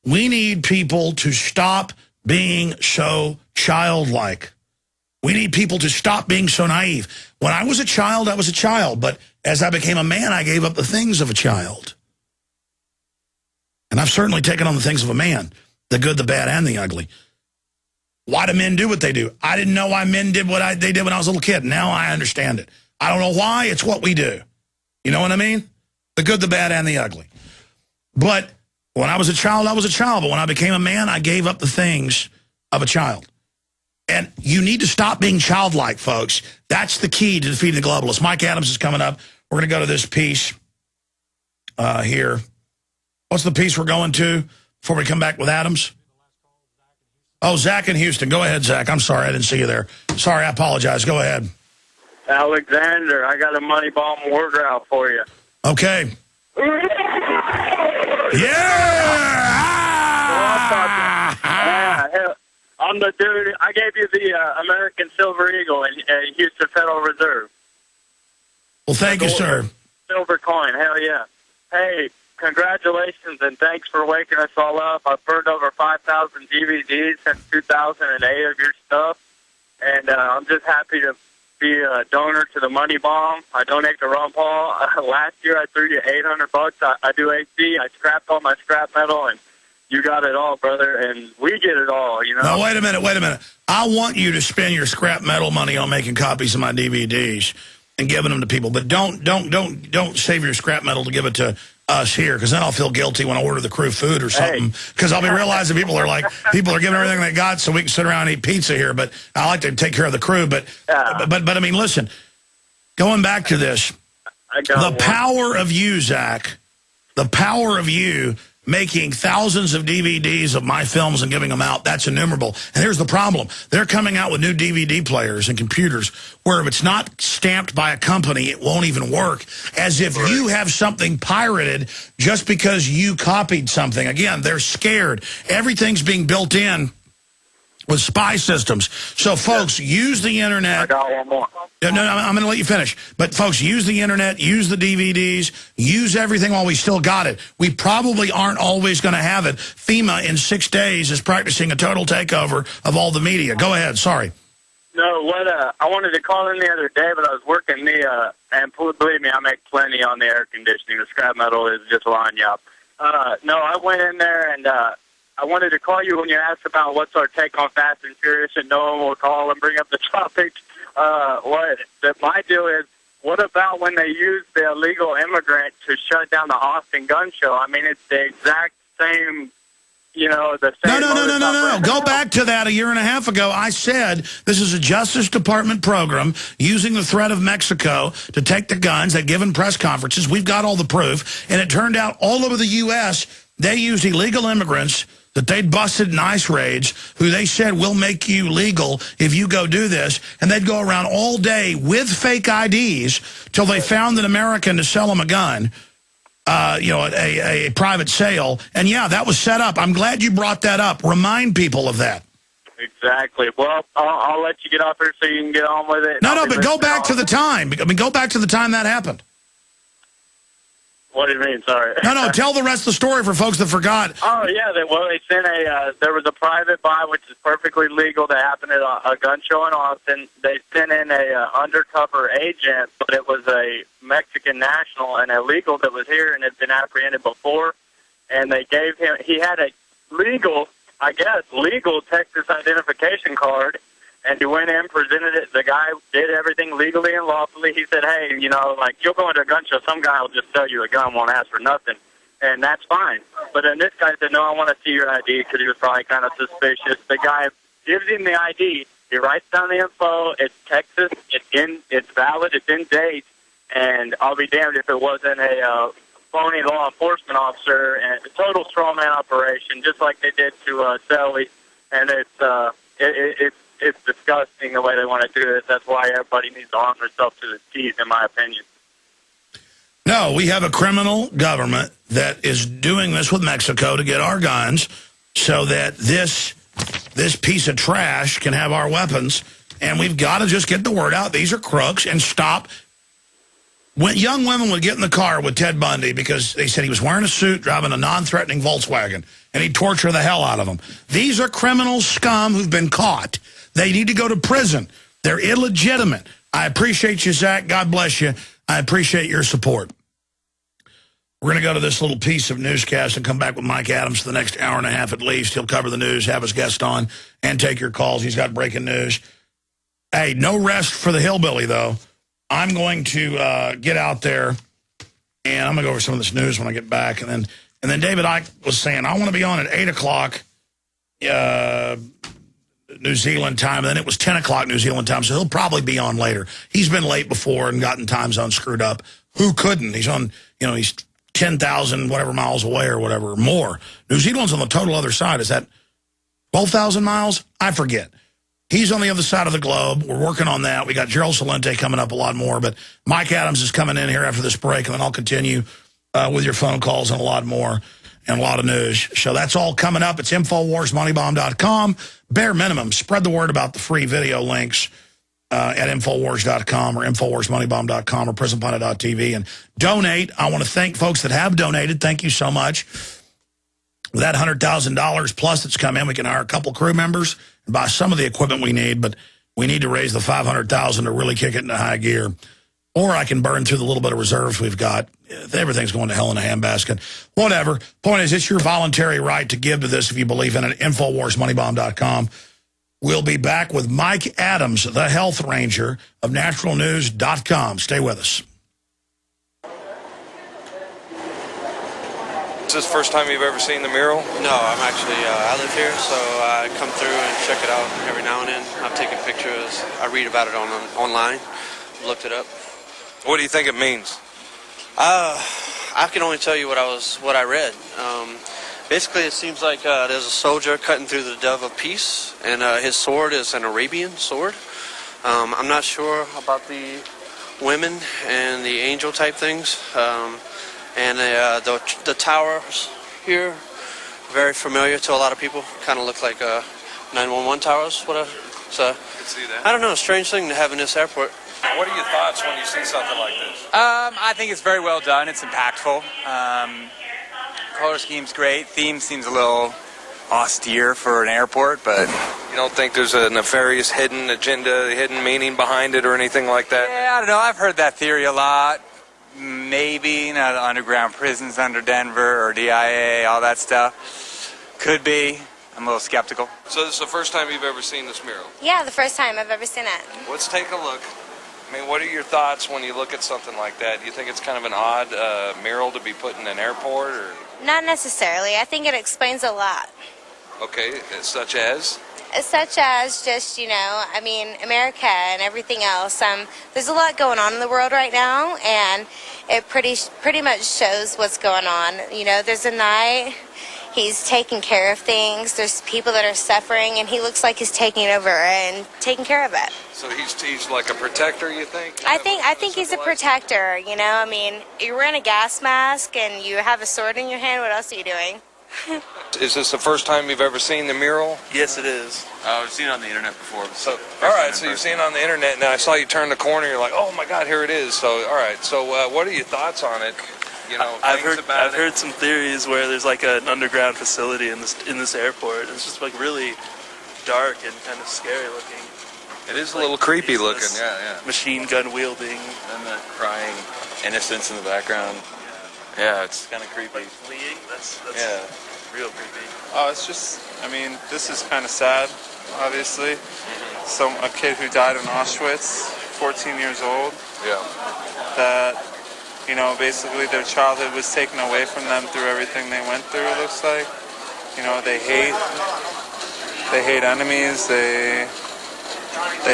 we need people to stop being so childlike. We need people to stop being so naive. When I was a child, I was a child. But as I became a man, I gave up the things of a child. And I've certainly taken on the things of a man, the good, the bad, and the ugly. Why do men do what they do? I didn't know why men did what they did when I was a little kid. Now I understand it. I don't know why. It's what we do. You know what I mean? The good, the bad, and the ugly. But when I was a child, I was a child. But when I became a man, I gave up the things of a child. And you need to stop being childlike, folks. That's the key to defeating the globalists. Mike Adams is coming up. We're going to go to this piece here. What's the piece we're going to before we come back with Adams? Oh, Zach in Houston. Go ahead, Zach. I'm sorry I didn't see you there. Sorry, I apologize. Go ahead. Alexander, I got a money bomb word route for you. Okay. Yeah! I'm the dude. I gave you the American Silver Eagle in Houston Federal Reserve. Well, thank you, sir. Silver coin. Hell yeah. Hey, congratulations and thanks for waking us all up. I've burned over 5,000 DVDs since 2008 of your stuff. and I'm just happy to be a donor to the Money Bomb. I donate to Ron Paul. Last year I threw you $800. I do AC. I scrapped all my scrap metal, and you got it all, brother, and we get it all, you know? Now, wait a minute. I want you to spend your scrap metal money on making copies of my DVDs and giving them to people, but don't save your scrap metal to give it to us here, because then I'll feel guilty when I order the crew food or something, because I'll be realizing people are giving everything they got so we can sit around and eat pizza here, but I like to take care of the crew, but I mean, listen, going back to this, the power of you, Zach, the power of you making thousands of DVDs of my films and giving them out, that's innumerable. And here's the problem. They're coming out with new DVD players and computers where if it's not stamped by a company, it won't even work. As if you have something pirated just because you copied something. Again, they're scared. Everything's being built in with spy systems. So, folks, use the Internet. I got one more. No, I'm going to let you finish. But, folks, use the Internet, use the DVDs, use everything while we still got it. We probably aren't always going to have it. FEMA, in 6 days, is practicing a total takeover of all the media. Go ahead. Sorry. No, I wanted to call in the other day, but I was working and believe me, I make plenty on the air conditioning. The scrap metal is just lining you up. No, I went in there and I wanted to call you when you asked about what's our take on Fast and Furious, and no one will call and bring up the topic. My deal is, what about when they use the illegal immigrant to shut down the Austin gun show? I mean, it's the exact same, the same. No. Go back to that a year and a half ago. I said this is a Justice Department program using the threat of Mexico to take the guns. They've given press conferences. We've got all the proof. And it turned out all over the U.S., they used illegal immigrants that they'd busted in ICE raids, who they said will make you legal if you go do this. And they'd go around all day with fake IDs till they found an American to sell them a gun, a private sale. And, yeah, that was set up. I'm glad you brought that up. Remind people of that. Exactly. Well, I'll let you get off here so you can get on with it. No, but go back to the time. I mean, go back to the time that happened. What do you mean? Sorry. No, tell the rest of the story for folks that forgot. Oh, yeah. They sent there was a private buy, which is perfectly legal, that happened at a gun show in Austin. They sent in a undercover agent, but it was a Mexican national and illegal that was here and had been apprehended before. And they gave him, he had a legal Texas identification card. And he went in, presented it. The guy did everything legally and lawfully. He said, hey, you'll go into a gun show, some guy will just sell you a gun, won't ask for nothing. And that's fine. But then this guy said, no, I want to see your ID, because he was probably kind of suspicious. The guy gives him the ID. He writes down the info. It's Texas. It's valid. It's in date. And I'll be damned if it wasn't a phony law enforcement officer, and a total straw man operation, just like they did to Selly. And it's disgusting the way they want to do this. That's why everybody needs to arm themselves to the teeth, in my opinion. No, we have a criminal government that is doing this with Mexico to get our guns so that this piece of trash can have our weapons. And we've got to just get the word out. These are crooks, and stop. When young women would get in the car with Ted Bundy because they said he was wearing a suit, driving a non-threatening Volkswagen, and he'd torture the hell out of them. These are criminal scum who've been caught. They need to go to prison. They're illegitimate. I appreciate you, Zach. God bless you. I appreciate your support. We're going to go to this little piece of newscast and come back with Mike Adams for the next hour and a half at least. He'll cover the news, have his guest on, and take your calls. He's got breaking news. Hey, no rest for the hillbilly, though. I'm going to get out there, and I'm going to go over some of this news when I get back. And then David Icke was saying, I want to be on at 8 o'clock New Zealand time, and then it was 10 o'clock New Zealand time, so he'll probably be on later. He's been late before and gotten time zones screwed up. Who couldn't? He's on, he's 10,000 whatever miles away or whatever, or more. New Zealand's on the total other side. Is that 12,000 miles? I forget. He's on the other side of the globe. We're working on that. We got Gerald Salente coming up a lot more, but Mike Adams is coming in here after this break, and then I'll continue with your phone calls and a lot more. And a lot of news. So that's all coming up. It's InfoWarsMoneyBomb.com. Bare minimum, spread the word about the free video links at Infowars.com or InfoWarsMoneyBomb.com or PrisonPlanet.tv. And donate. I want to thank folks that have donated. Thank you so much. With that $100,000 plus that's come in, we can hire a couple crew members and buy some of the equipment we need. But we need to raise the $500,000 to really kick it into high gear. Or I can burn through the little bit of reserves we've got. Everything's going to hell in a handbasket. Whatever. Point is, it's your voluntary right to give to this if you believe in it. InfoWarsMoneyBomb.com. We'll be back with Mike Adams, the health ranger of naturalnews.com. Stay with us. Is this the first time you've ever seen the mural? No, I'm actually, I live here, so I come through and check it out every now and then. I've taken pictures. I read about it online, looked it up. What do you think it means? I can only tell you what I read. Basically, it seems like there's a soldier cutting through the dove of peace, and his sword is an Arabian sword. I'm not sure about the women and the angel type things. And the towers here, very familiar to a lot of people. Kind of look like 911 towers, whatever. So, I can see that. I don't know, a strange thing to have in this airport. What are your thoughts when you see something like this? I think it's very well done. It's impactful. Color scheme's great. Theme seems a little austere for an airport, but... You don't think there's a nefarious hidden agenda, hidden meaning behind it or anything like that? Yeah, I don't know. I've heard that theory a lot. Maybe, underground prisons under Denver or DIA, all that stuff. Could be. I'm a little skeptical. So this is the first time you've ever seen this mural? Yeah, the first time I've ever seen it. Let's take a look. I mean, what are your thoughts when you look at something like that? Do you think it's kind of an odd mural to be put in an airport? Or? Not necessarily. I think it explains a lot. Okay, such as? Such as just, America and everything else. There's a lot going on in the world right now, and it pretty much shows what's going on. There's a night, he's taking care of things. There's people that are suffering, and he looks like he's taking over and taking care of it. So he's like a protector, you think? I think he's a protector, you're wearing a gas mask and you have a sword in your hand. What else are you doing? Is this the first time you've ever seen the mural? Yes, it is. I've seen it on the internet before. So, all right, so you've seen it on the internet, and I saw you turn the corner, you're like, oh my God, here it is. So, all right, so what are your thoughts on it? I've heard some theories where there's like an underground facility in this airport. It's just like really dark and kind of scary looking. It is a little creepy looking, yeah. Machine gun wielding. And the crying innocence in the background. Yeah, it's kind of creepy. Fleeing? That's real creepy. Oh, it's just, this is kind of sad, obviously. A kid who died in Auschwitz, 14 years old. Yeah. That, basically their childhood was taken away from them through everything they went through, it looks like. They hate enemies, they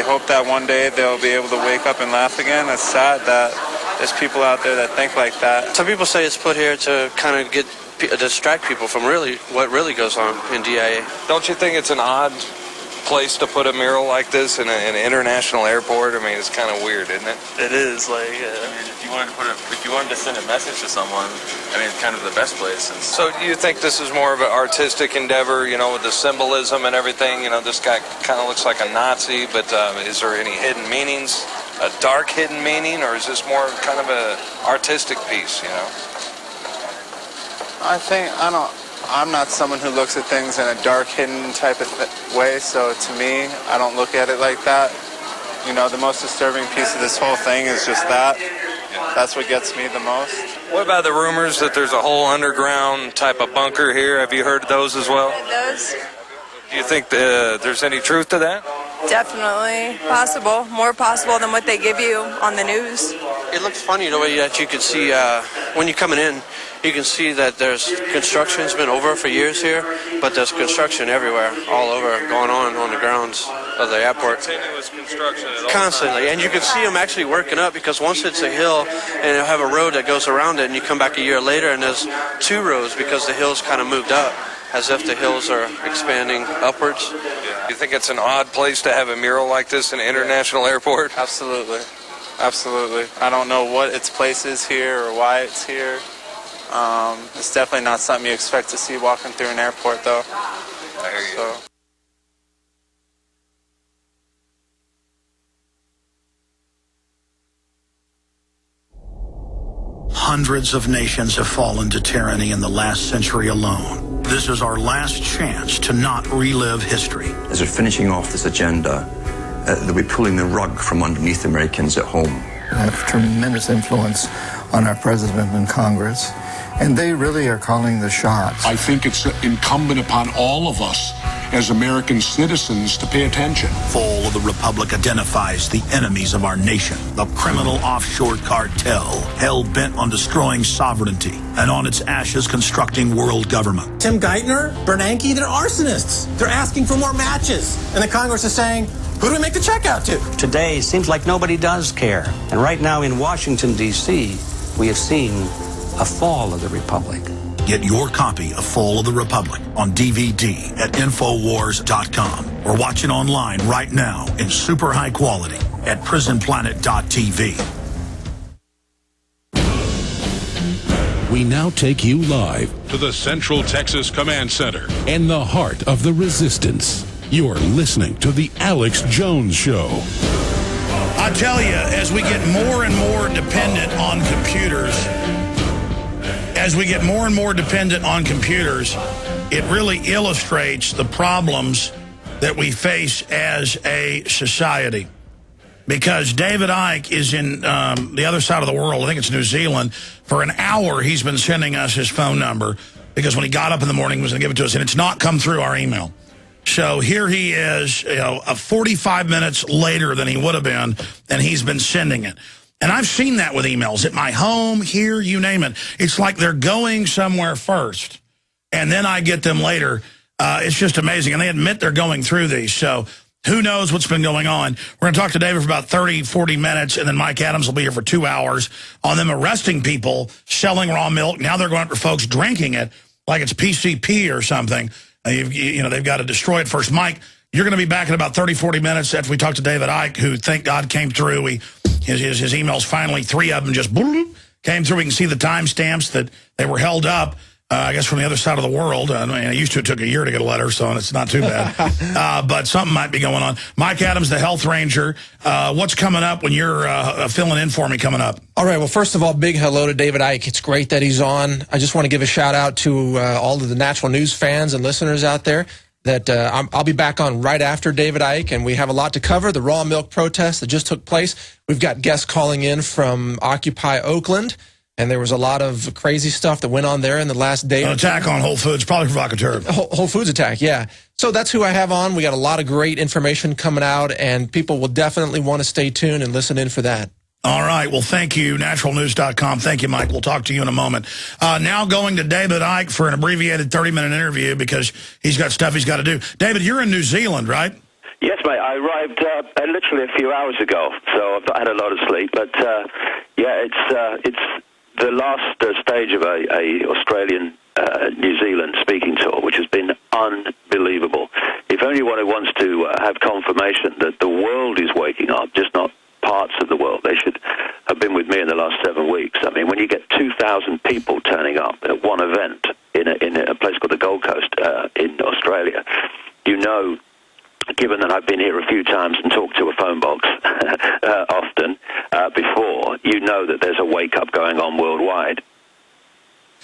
hope that one day they'll be able to wake up and laugh again. It's sad that there's people out there that think like that. Some people say it's put here to kind of distract people from what really goes on in DIA. Don't you think it's an odd place to put a mural like this in an international airport? It's kind of weird, isn't it? It is. If you wanted to send a message to someone, it's kind of the best place. So do you think this is more of an artistic endeavor, with the symbolism and everything? This guy kind of looks like a Nazi, but is there any hidden meanings? A dark hidden meaning, or is this more kind of an artistic piece, I'm not someone who looks at things in a dark, hidden type of way, so to me, I don't look at it like that. The most disturbing piece of this whole thing is just that. That's what gets me the most. What about the rumors that there's a whole underground type of bunker here? Have you heard those as well? Those? Do you think there's any truth to that? Definitely possible. More possible than what they give you on the news. It looks funny the way that you can see when you're coming in. You can see that there's construction's been over for years here, but there's construction everywhere, all over, going on the grounds of the airport. Continuous construction at all constantly, times. and you can see them actually working up, because once it's a hill and it'll have a road that goes around it, and you come back a year later and there's two roads because the hill's kind of moved up, as if the hills are expanding upwards. You think it's an odd place to have a mural like this in an international airport? Absolutely. I don't know what its place is here or why it's here. It's definitely not something you expect to see walking through an airport, though. I hear you. Hundreds of nations have fallen to tyranny in the last century alone. This is our last chance to not relive history. As we're finishing off this agenda, that we're pulling the rug from underneath Americans at home. I have tremendous influence on our president and Congress, and they really are calling the shots. I think it's incumbent upon all of us as American citizens to pay attention. Fall of the Republic identifies the enemies of our nation, the criminal offshore cartel, hell-bent on destroying sovereignty, and on its ashes constructing world government. Tim Geithner, Bernanke, they're arsonists. They're asking for more matches. And the Congress is saying, who do we make the check out to? Today, seems like nobody does care. And right now in Washington, D.C., we have seen a fall of the Republic. Get your copy of Fall of the Republic on DVD at Infowars.com or watch it online right now in super high quality at prisonplanet.tv. We now take you live to the Central Texas Command Center in the heart of the resistance. You're listening to The Alex Jones Show. I tell you, as we get more and more dependent on computers, it really illustrates the problems that we face as a society. Because David Icke is in the other side of the world, I think it's New Zealand. For an hour, he's been sending us his phone number because when he got up in the morning, he was going to give it to us, and it's not come through our email. So here he is, 45 minutes later than he would have been, and he's been sending it. And I've seen that with emails at my home, here, you name it. It's like they're going somewhere first, and then I get them later. It's just amazing. And they admit they're going through these. So who knows what's been going on. We're going to talk to David for about 30, 40 minutes, and then Mike Adams will be here for 2 hours on them arresting people, selling raw milk. Now they're going after folks drinking it like it's PCP or something. They've got to destroy it first. Mike, you're going to be back in about 30, 40 minutes after we talk to David Icke, who, thank God, came through. His emails finally, 3 of them just came through. We can see the timestamps that they were held up, I guess, from the other side of the world. It used to took a year to get a letter, so it's not too bad. But something might be going on. Mike Adams, the health ranger, what's coming up when you're filling in for me coming up? All right, well, first of all, big hello to David Icke. It's great that he's on. I just want to give a shout-out to all of the Natural News fans and listeners out there that I'll be back on right after David Icke, and we have a lot to cover. The raw milk protest that just took place. We've got guests calling in from Occupy Oakland, and there was a lot of crazy stuff that went on there in the last day. An attack on Whole Foods, probably provocateur. Whole Foods attack, yeah. So that's who I have on. We got a lot of great information coming out, and people will definitely want to stay tuned and listen in for that. All right. Well, thank you, naturalnews.com. Thank you, Mike. We'll talk to you in a moment. Now going to David Icke for an abbreviated 30-minute interview because he's got stuff he's got to do. David, you're in New Zealand, right? Yes, mate. I arrived literally a few hours ago, so I've not had a lot of sleep. But, it's the last stage of a Australian New Zealand speaking tour, which has been unbelievable. If anyone who wants to have confirmation that the world is waking up, just not parts of the world, they should have been with me in the last 7 weeks. I mean, when you get 2,000 people turning up at one event in a place called the Gold Coast in Australia, you know, given that I've been here a few times and talked to a phone box often before, you know that there's a wake-up going on worldwide.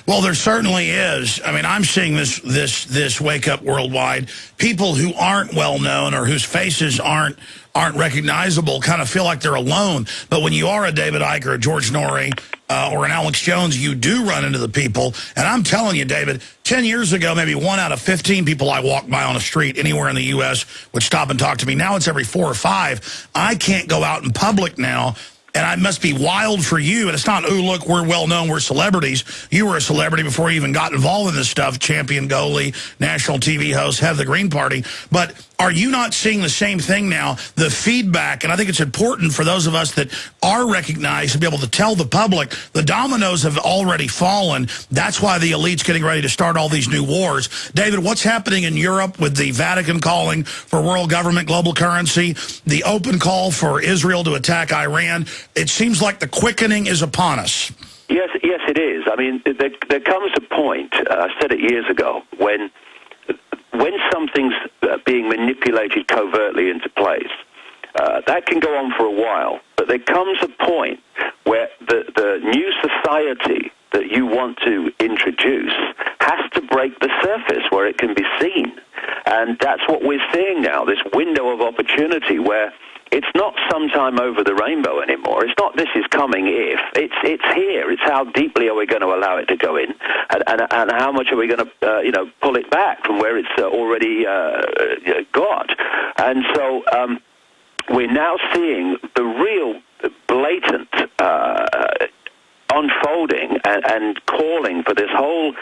Well, there certainly is. I mean, I'm seeing this wake up worldwide. People who aren't well known or whose faces aren't recognizable kind of feel like they're alone. But when you are a David Icke or a George Norrie or an Alex Jones, you do run into the people. And I'm telling you, David, 10 years ago, maybe 1 out of 15 people I walked by on a street anywhere in the U.S. would stop and talk to me. Now it's every 4 or 5. I can't go out in public now. And I must be wild for you. And it's not, oh, look, we're well-known, we're celebrities. You were a celebrity before you even got involved in this stuff, champion goalie, national TV host, head of the Green Party. But are you not seeing the same thing now, the feedback? And I think it's important for those of us that are recognized to be able to tell the public the dominoes have already fallen. That's why the elite's getting ready to start all these new wars. David, what's happening in Europe with the Vatican calling for world government, global currency, the open call for Israel to attack Iran? It seems like the quickening is upon us. Yes, it is. I mean, there comes a point, I said it years ago, when something's being manipulated covertly into place, that can go on for a while. But there comes a point where the new society that you want to introduce has to break the surface where it can be seen. And that's what we're seeing now, this window of opportunity where it's not sometime over the rainbow anymore. It's not this is coming if. It's here. It's how deeply are we going to allow it to go in, and how much are we going to pull it back from where it's already got. And so we're now seeing the real blatant unfolding and calling for this whole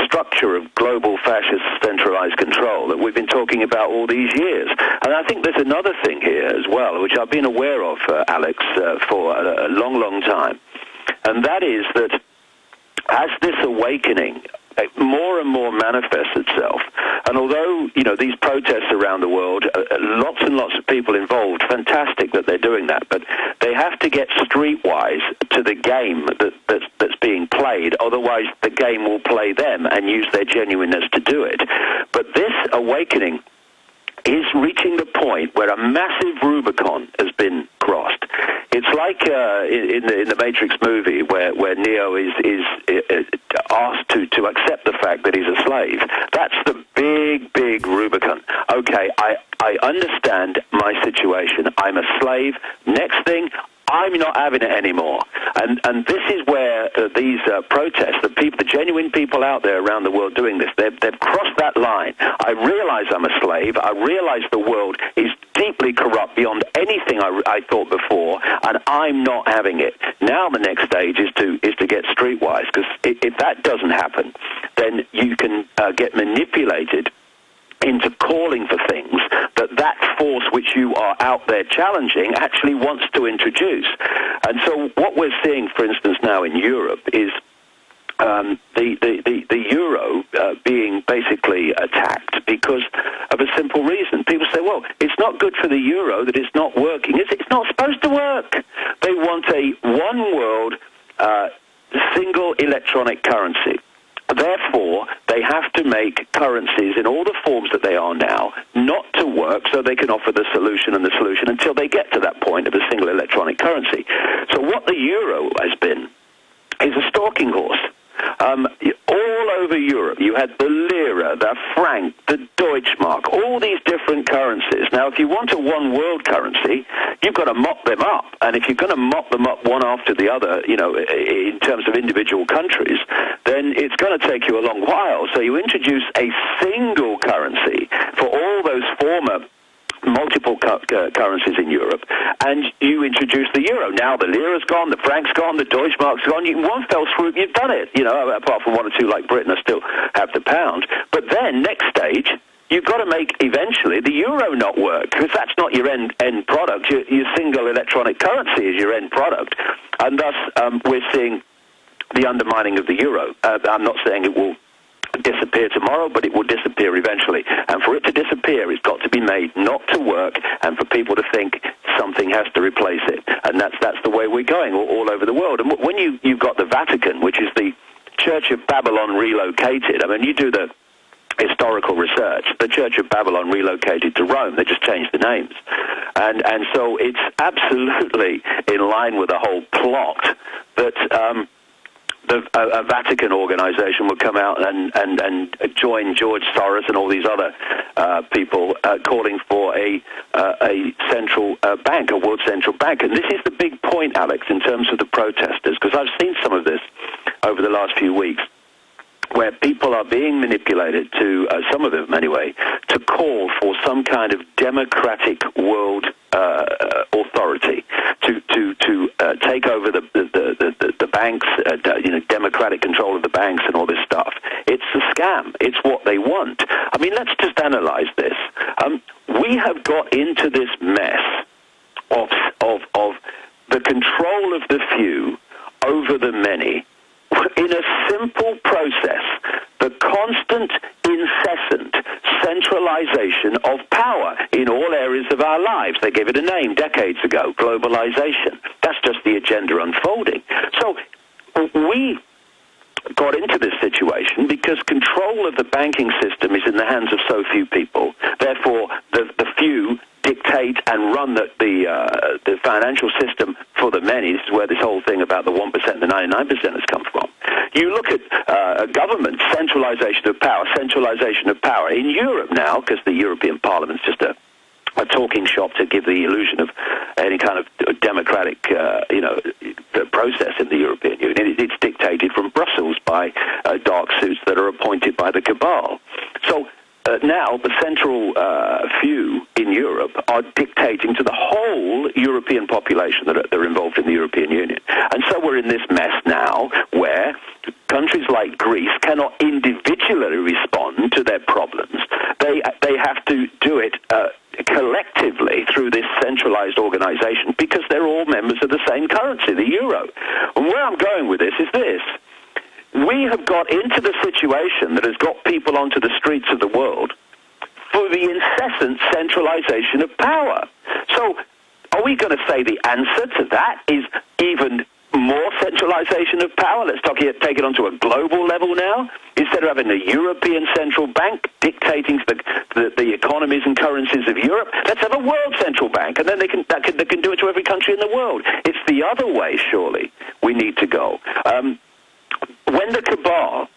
structure of global fascist centralized control that we've been talking about all these years. And I think there's another thing here as well, which I've been aware of, Alex, for a long, long time. And that is that as this awakening more and more manifests itself, and although, these protests around the world, lots and lots of people involved, fantastic that they're doing that, but they have to get streetwise to the game that's being played, otherwise the game will play them and use their genuineness to do it. But this awakening is reaching the point where a massive Rubicon has been crossed. It's like in the Matrix movie where Neo is asked to accept the fact that he's a slave. That's the big Rubicon. Okay, I understand my situation. I'm a slave. Next thing, I'm not having it anymore. And this is where these protests, the genuine people out there around the world doing this, they've crossed that line. I realize I'm a slave. I realize the world is deeply corrupt beyond anything I thought before, and I'm not having it. Now the next stage is to get streetwise, because if that doesn't happen, then you can get manipulated into calling for things that force which you are out there challenging actually wants to introduce. And so what we're seeing, for instance, now in Europe is the euro being basically attacked because of a simple reason. People say, well, it's not good for the euro that it's not working. It's not supposed to work. They want a one world single electronic currency. Therefore, they have to make currencies in all the forms that they are now not to work so they can offer the solution until they get to that point of a single electronic currency. So what the euro has been is a stalking horse. All over Europe, you had the lira, the franc, the Deutschmark, all these different currencies. Now, if you want a one-world currency, you've got to mop them up. And if you're going to mop them up one after the other, in terms of individual countries, then it's going to take you a long while. So you introduce a single currency for all those former multiple currencies in Europe, and you introduce the euro. Now the lira's gone, the franc's gone, the Deutschmark's gone. In one fell swoop, you've done it. Apart from one or two like Britain, I still have the pound. But then, next stage, you've got to make, eventually, the euro not work, because that's not your end product. Your single electronic currency is your end product. And thus, we're seeing the undermining of the euro. I'm not saying it will disappear tomorrow, but it will disappear eventually. And for it to disappear, it's got to be made not to work, and for people to think something has to replace it. And that's the way we're going all over the world. And when you've got the Vatican, which is the Church of Babylon relocated, I mean, you do the historical research, the Church of Babylon relocated to Rome. They just changed the names. And so it's absolutely in line with the whole plot that a Vatican organization would come out and join George Soros and all these other people calling for a central bank, a world central bank. And this is the big point, Alex, in terms of the protesters, because I've seen some of this over the last few weeks, where people are being manipulated to, some of them anyway, to call for some kind of democratic world authority to take over the banks, democratic control of the banks and all this stuff. It's a scam. It's what they want. I mean, let's just analyze this. We have got into this mess of the control of the few over the many in a simple process, the constant, incessant centralization of power in all areas of our lives. They gave it a name decades ago, globalization. That's just the agenda unfolding. So we got into this situation because control of the banking system is in the hands of so few people. Therefore, the few dictate and run the financial system for the many. This is where this whole thing about the 1% and the 99% has come from. you look at government, centralization of power. In Europe now, because the European Parliament's just a talking shop to give the illusion of any kind of democratic, process in the European Union. It's dictated from Brussels by dark suits that are appointed by the cabal. So now the central few in Europe are dictating to the whole European population that are involved in the European Union. And so we're in this mess now where countries like Greece cannot individually respond to their problems. They have to do it collectively through this centralized organization because they're all members of the same currency, the euro. And where I'm going with this is this. We have got into the situation that has got people onto the streets of the world for the incessant centralization of power. So are we going to say the answer to that is even more centralization of power? Let's take it onto a global level now. Instead of having a European central bank dictating to the economies and currencies of Europe, let's have a world central bank, and then they can do it to every country in the world. It's the other way, surely, we need to go. When the cabal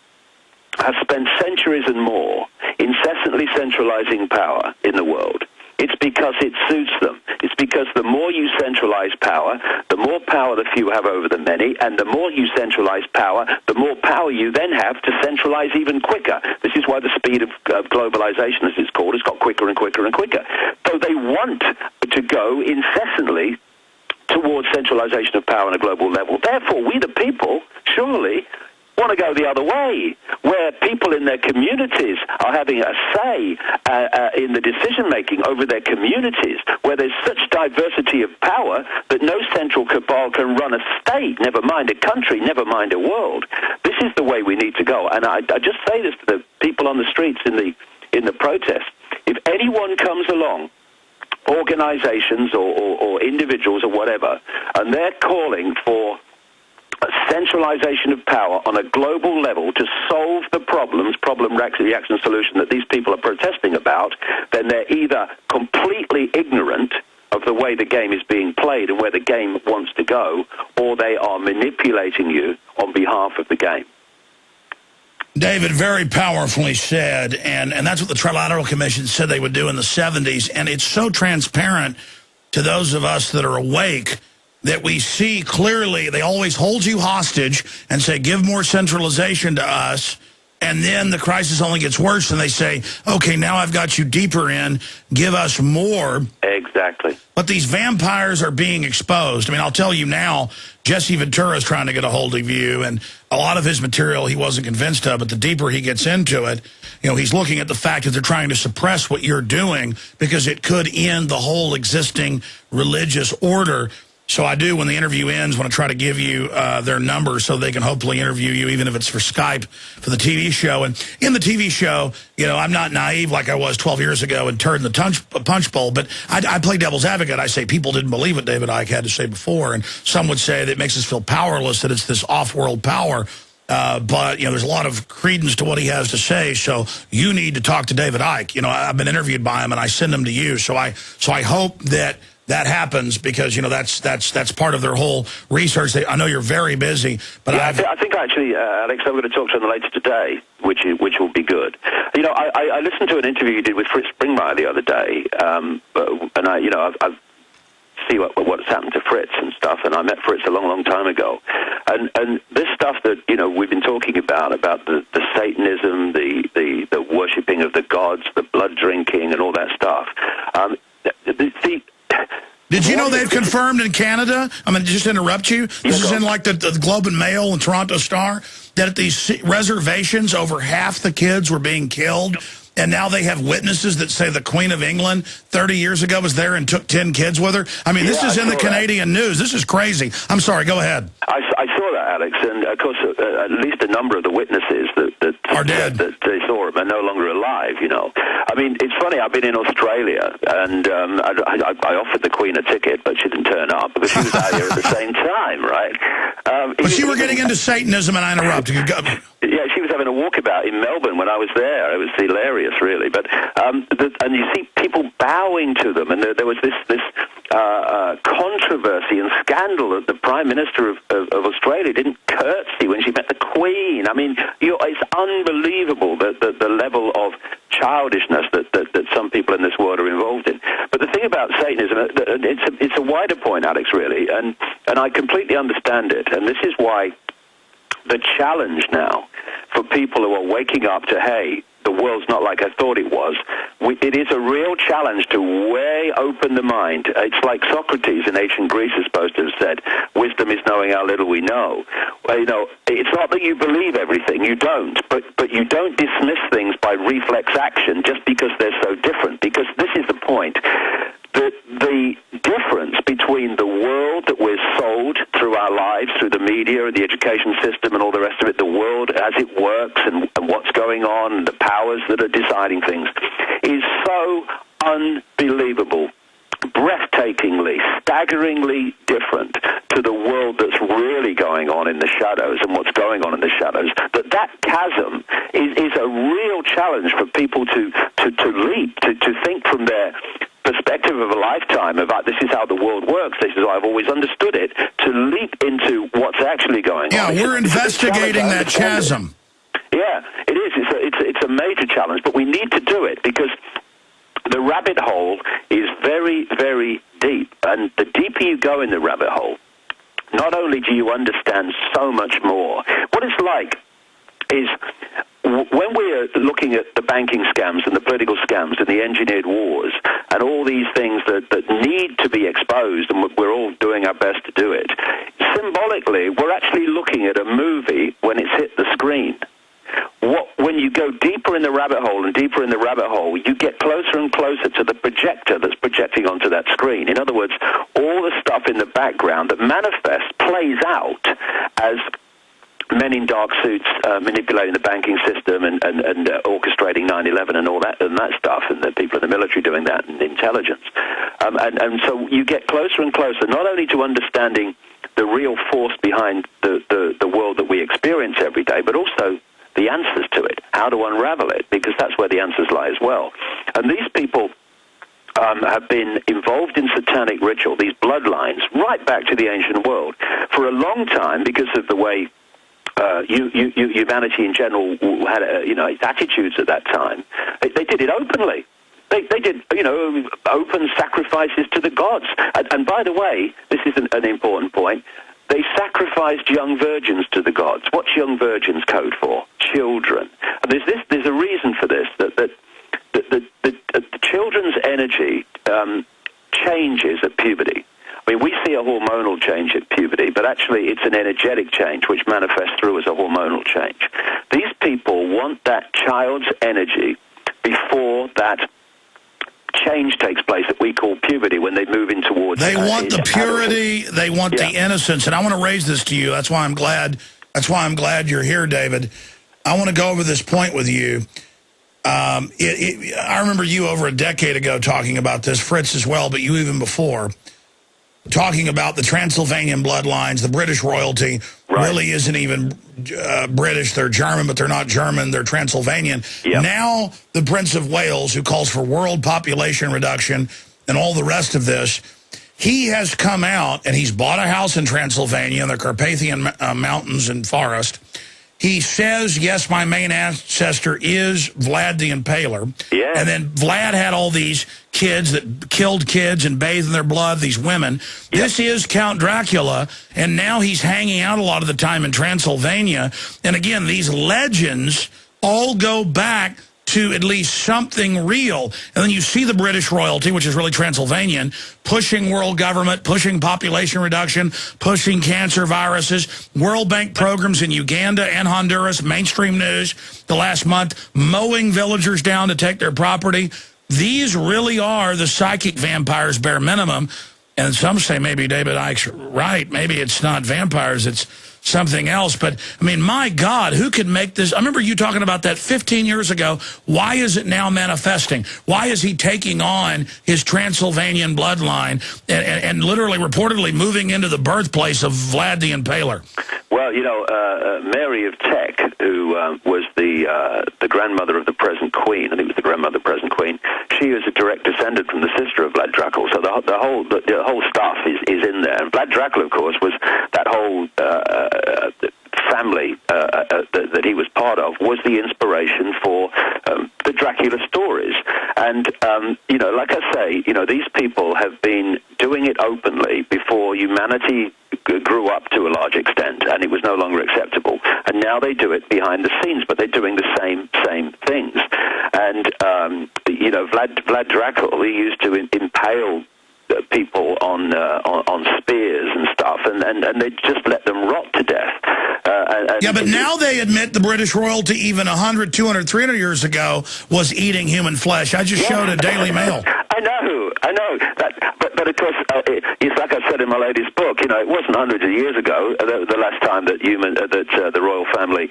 has spent centuries and more incessantly centralizing power in the world, it's because it suits them. It's because the more you centralize power, the more power the few have over the many, and the more you centralize power, the more power you then have to centralize even quicker. This is why the speed of globalization, as it's called, has got quicker and quicker and quicker. So they want to go incessantly towards centralization of power on a global level. Therefore, we the people, surely, want to go the other way, where people in their communities are having a say in the decision-making over their communities, where there's such diversity of power that no central cabal can run a state, never mind a country, never mind a world. This is the way we need to go. And I just say this to the people on the streets in the protest. If anyone comes along, organizations or individuals or whatever, and they're calling for a centralization of power on a global level to solve the problem reaction solution that these people are protesting about, then they're either completely ignorant of the way the game is being played and where the game wants to go, or they are manipulating you on behalf of the game. David, very powerfully said, and that's what the Trilateral Commission said they would do in the 70s, and it's so transparent to those of us that are awake that we see clearly. They always hold you hostage and say, give more centralization to us, and then the crisis only gets worse, and they say, okay, now I've got you deeper in, give us more. Exactly. But these vampires are being exposed. I mean, I'll tell you now, Jesse Ventura is trying to get a hold of you, and a lot of his material he wasn't convinced of, but the deeper he gets into it, he's looking at the fact that they're trying to suppress what you're doing because it could end the whole existing religious order. So I do, when the interview ends, want to try to give you their number so they can hopefully interview you, even if it's for Skype, for the TV show. And in the TV show, I'm not naive like I was 12 years ago and turned the punch bowl, but I play devil's advocate. I say people didn't believe what David Icke had to say before, and some would say that it makes us feel powerless, that it's this off-world power. But, there's a lot of credence to what he has to say, so you need to talk to David Icke. I've been interviewed by him, and I send him to you. So I hope that happens, because that's part of their whole research. I know you're very busy, but I think actually, Alex, I'm going to talk to them later today, which will be good. I listened to an interview you did with Fritz Springmeier the other day, and I see what's happened to Fritz and stuff, and I met Fritz a long time ago, and this stuff that we've been talking about the Satanism, the worshipping of the gods, the blood drinking, and all that stuff. Did you know they've confirmed in Canada? I'm going to just interrupt you. This is in like the Globe and Mail and Toronto Star, that at these reservations, over half the kids were being killed. And now they have witnesses that say the Queen of England 30 years ago was there and took 10 kids with her. I mean, this is in the Canadian news. This is crazy. I'm sorry, go ahead. I saw that, Alex, and of course, at least a number of the witnesses that are dead. That they saw him are no longer alive. I mean, it's funny. I've been in Australia, and I offered the Queen a ticket, but she didn't turn up because she was out here at the same time, right? But you were getting into Satanism, and I interrupted you. Yeah, she was having a walkabout in Melbourne when I was there. It was hilarious, really. But and you see people bowing to them, and there was this controversy and scandal that the Prime Minister of Australia didn't curtsy when she met the Queen. I mean, it's unbelievable the level of childishness that some people in this world are involved in. But the thing about Satanism, it's a wider point, Alex, really, and I completely understand it. And this is why the challenge now for people who are waking up to, hey, the world's not like I thought it was. It is a real challenge to way open the mind. It's like Socrates in ancient Greece is supposed to have said, wisdom is knowing how little we know. Well, it's not that you believe everything, you don't, but you don't dismiss things by reflex action just because they're so different, because this is the point. The difference between the world that we're sold through our lives, through the media and the education system and all the rest of it, the world as it works and what's going on, and the powers that are deciding things, is so unbelievable, breathtakingly, staggeringly different to the world that's really going on in the shadows and what's going on in the shadows, that chasm is a real challenge for people to leap, to think from their perspective of a lifetime about this is how the world works, this is how I've always understood it, to leap into what's actually going on. Yeah, we're investigating that chasm. Yeah, it is. It's a major challenge, but we need to do it because the rabbit hole is very, very deep. And the deeper you go in the rabbit hole, not only do you understand so much more, what it's like is when we're looking at the banking scams and the political scams and the engineered wars and all these things that need to be exposed, and we're all doing our best to do it, symbolically, we're actually looking at a movie when it's hit the screen. When you go deeper in the rabbit hole and deeper in the rabbit hole, you get closer and closer to the projector that's projecting onto that screen. In other words, all the stuff in the background that manifests plays out as men in dark suits manipulating the banking system and orchestrating 9/11 and all that stuff, and the people in the military doing that, and intelligence. And so you get closer and closer, not only to understanding the real force behind the world that we experience every day, but also the answers to it, how to unravel it, because that's where the answers lie as well. And these people have been involved in satanic ritual, these bloodlines, right back to the ancient world for a long time because of the way humanity in general had its attitudes at that time. They did it openly. They did, open sacrifices to the gods. And by the way, this is an important point, they sacrificed young virgins to the gods. What's young virgins code for? Children. And there's a reason for this, that the children's energy changes at puberty. I mean, we see a hormonal change at puberty, but actually it's an energetic change which manifests through as a hormonal change. These people want that child's energy before that change takes place that we call puberty, when they move in towards... They want the purity, they want the innocence, and I want to raise this to you. That's why I'm glad you're here, David. I want to go over this point with you. I remember you over a decade ago talking about this, Fritz as well, but you even before, talking about the Transylvanian bloodlines. The British royalty really isn't even British. They're German, but they're not German. They're Transylvanian. Yep. Now the Prince of Wales, who calls for world population reduction and all the rest of this, he has come out and he's bought a house in Transylvania in the Carpathian Mountains and Forest. He says, yes, my main ancestor is Vlad the Impaler. Yeah. And then Vlad had all these kids that killed kids and bathed in their blood, these women. Yep. This is Count Dracula, and now he's hanging out a lot of the time in Transylvania. And again, these legends all go back to at least something real. And then you see the British royalty, which is really Transylvanian, pushing world government, pushing population reduction, pushing cancer viruses, World Bank programs in Uganda and Honduras, mainstream news the last month, mowing villagers down to take their property. These really are the psychic vampires, bare minimum. And some say maybe David Icke's right. Maybe it's not vampires, it's something else. But, I mean, my God, who could make this? I remember you talking about that 15 years ago. Why is it now manifesting? Why is he taking on his Transylvanian bloodline and literally, reportedly moving into the birthplace of Vlad the Impaler? Well, Mary of Teck, who was the grandmother of the present queen, I think it was the grandmother of the present queen, she is a direct descendant from the sister of Vlad Dracul. So the whole stuff is in there. And Vlad Dracul, of course, was that whole family that he was part of was the inspiration for the Dracula stories. And, like I say, these people have been doing it openly before humanity grew up to a large extent, and it was no longer acceptable. And now they do it behind the scenes, but they're doing the same things. And, Vlad Dracul, he used to impale people on spears and stuff, and they just let them rot to death. But now they admit the British royalty even 100, 200, 300 years ago was eating human flesh. I just showed a Daily Mail. I know. But of course, it's like I said in my latest book. It wasn't hundreds of years ago. The last time that the royal family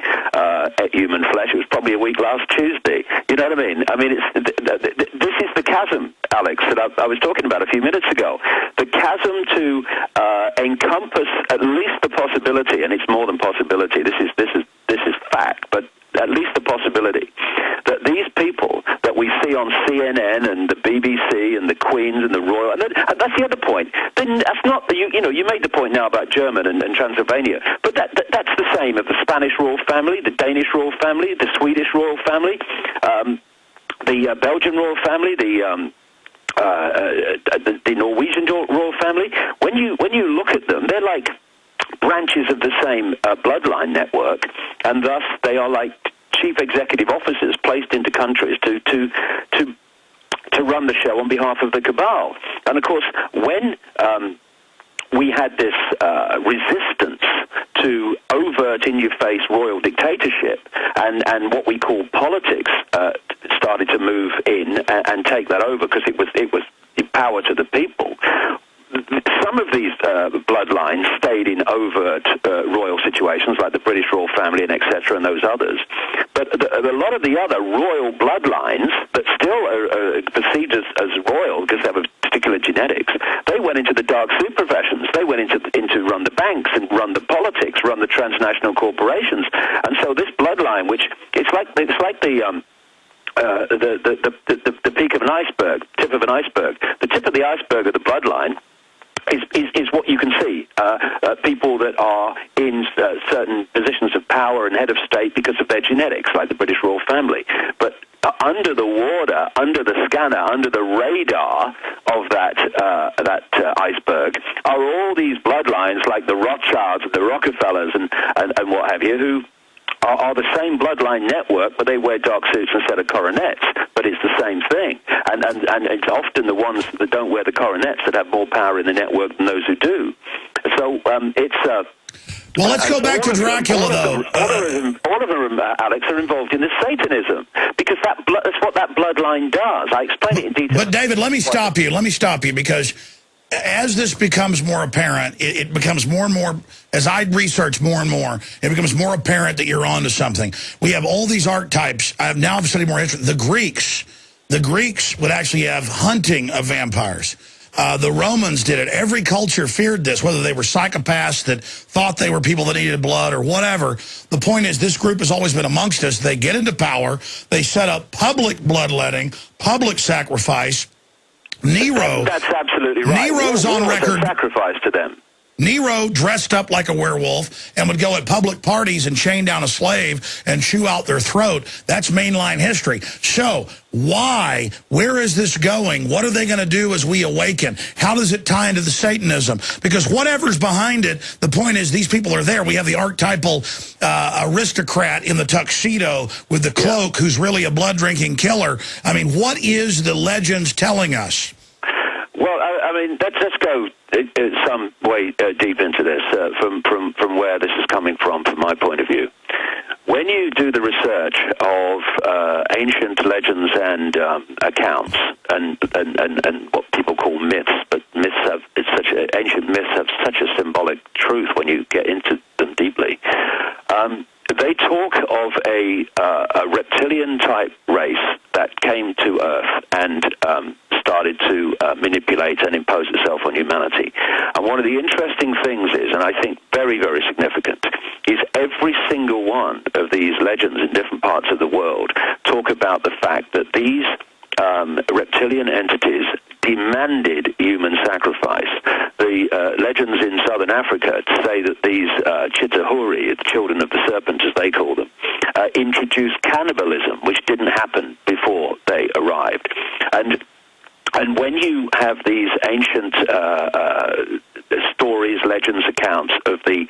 ate human flesh, it was probably a week last Tuesday. You know what I mean? I mean, this is the chasm, Alex, that I was talking about a few minutes ago. The chasm to encompass at least the possibility, and it's more than possibility. This is fact, but at least the possibility that these people that we see on CNN and the BBC and the Queens and the Royal, and that's the other point. Then that's not you made the point now about German and Transylvania, but that's the same of the Spanish royal family, the Danish royal family, the Swedish royal family, the Belgian royal family, the Norwegian royal family. When you look at them, they're like branches of the same bloodline network, and thus they are like chief executive officers placed into countries to run the show on behalf of the cabal. And of course, when we had this resistance to overt, in-your-face royal dictatorship, and what we call politics started to move in and take that over because it was power to the people. Some of these bloodlines stayed in overt royal situations, like the British royal family and etc. and those others. But a lot of the other royal bloodlines that still are perceived as royal because they have a particular genetics, they went into the dark soup professions. They went into run the banks and run the politics, run the transnational corporations. And so this bloodline, which it's like the peak of an iceberg, tip of an iceberg. The tip of the iceberg of the bloodline is what you can see. People that are in certain positions of power and head of state because of their genetics, like the British royal family. But under the water, under the scanner, under the radar of that iceberg are all these bloodlines like the Rothschilds, the Rockefellers, and what have you, who are the same bloodline network, but they wear dark suits instead of coronets. But it's the same thing. And it's often the ones that don't wear the coronets that have more power in the network than those who do. So it's... well, let's go back to Dracula, though. All of them, Alex, are involved in this Satanism, because that's what that bloodline does. I explain it in detail. But, David, let me stop you, because as this becomes more apparent, it becomes more and more, as I research more and more, it becomes more apparent that you're onto something. We have all these archetypes. I've studied more history. The Greeks would actually have hunting of vampires. The Romans did it. Every culture feared this, whether they were psychopaths that thought they were people that needed blood or whatever. The point is, this group has always been amongst us. They get into power. They set up public bloodletting, public sacrifice. Nero. That's absolutely right. Nero's on record. Sacrifice to them. Nero dressed up like a werewolf and would go at public parties and chain down a slave and chew out their throat. That's mainline history. So where is this going? What are they going to do as we awaken? How does it tie into the Satanism? Because whatever's behind it, the point is these people are there. We have the archetypal aristocrat in the tuxedo with the cloak who's really a blood-drinking killer. I mean, what is the legends telling us? Well, I mean, let's go some way deep into this from where this is coming from my point of view. When you do the research of ancient legends and accounts and what people call myths, but ancient myths have such a symbolic truth when you get into them deeply. They talk of a reptilian type race that came to Earth and started to manipulate and impose itself on humanity. And one of the interesting things is, and I think very, very significant, is every single one of these legends in different parts of the world talk about the fact that these reptilian entities demanded human sacrifice. The legends in southern Africa say that these Chitahuri, the children of the serpent as they call them, introduced cannibalism, which didn't happen before they arrived. And when you have these ancient stories, legends, accounts of the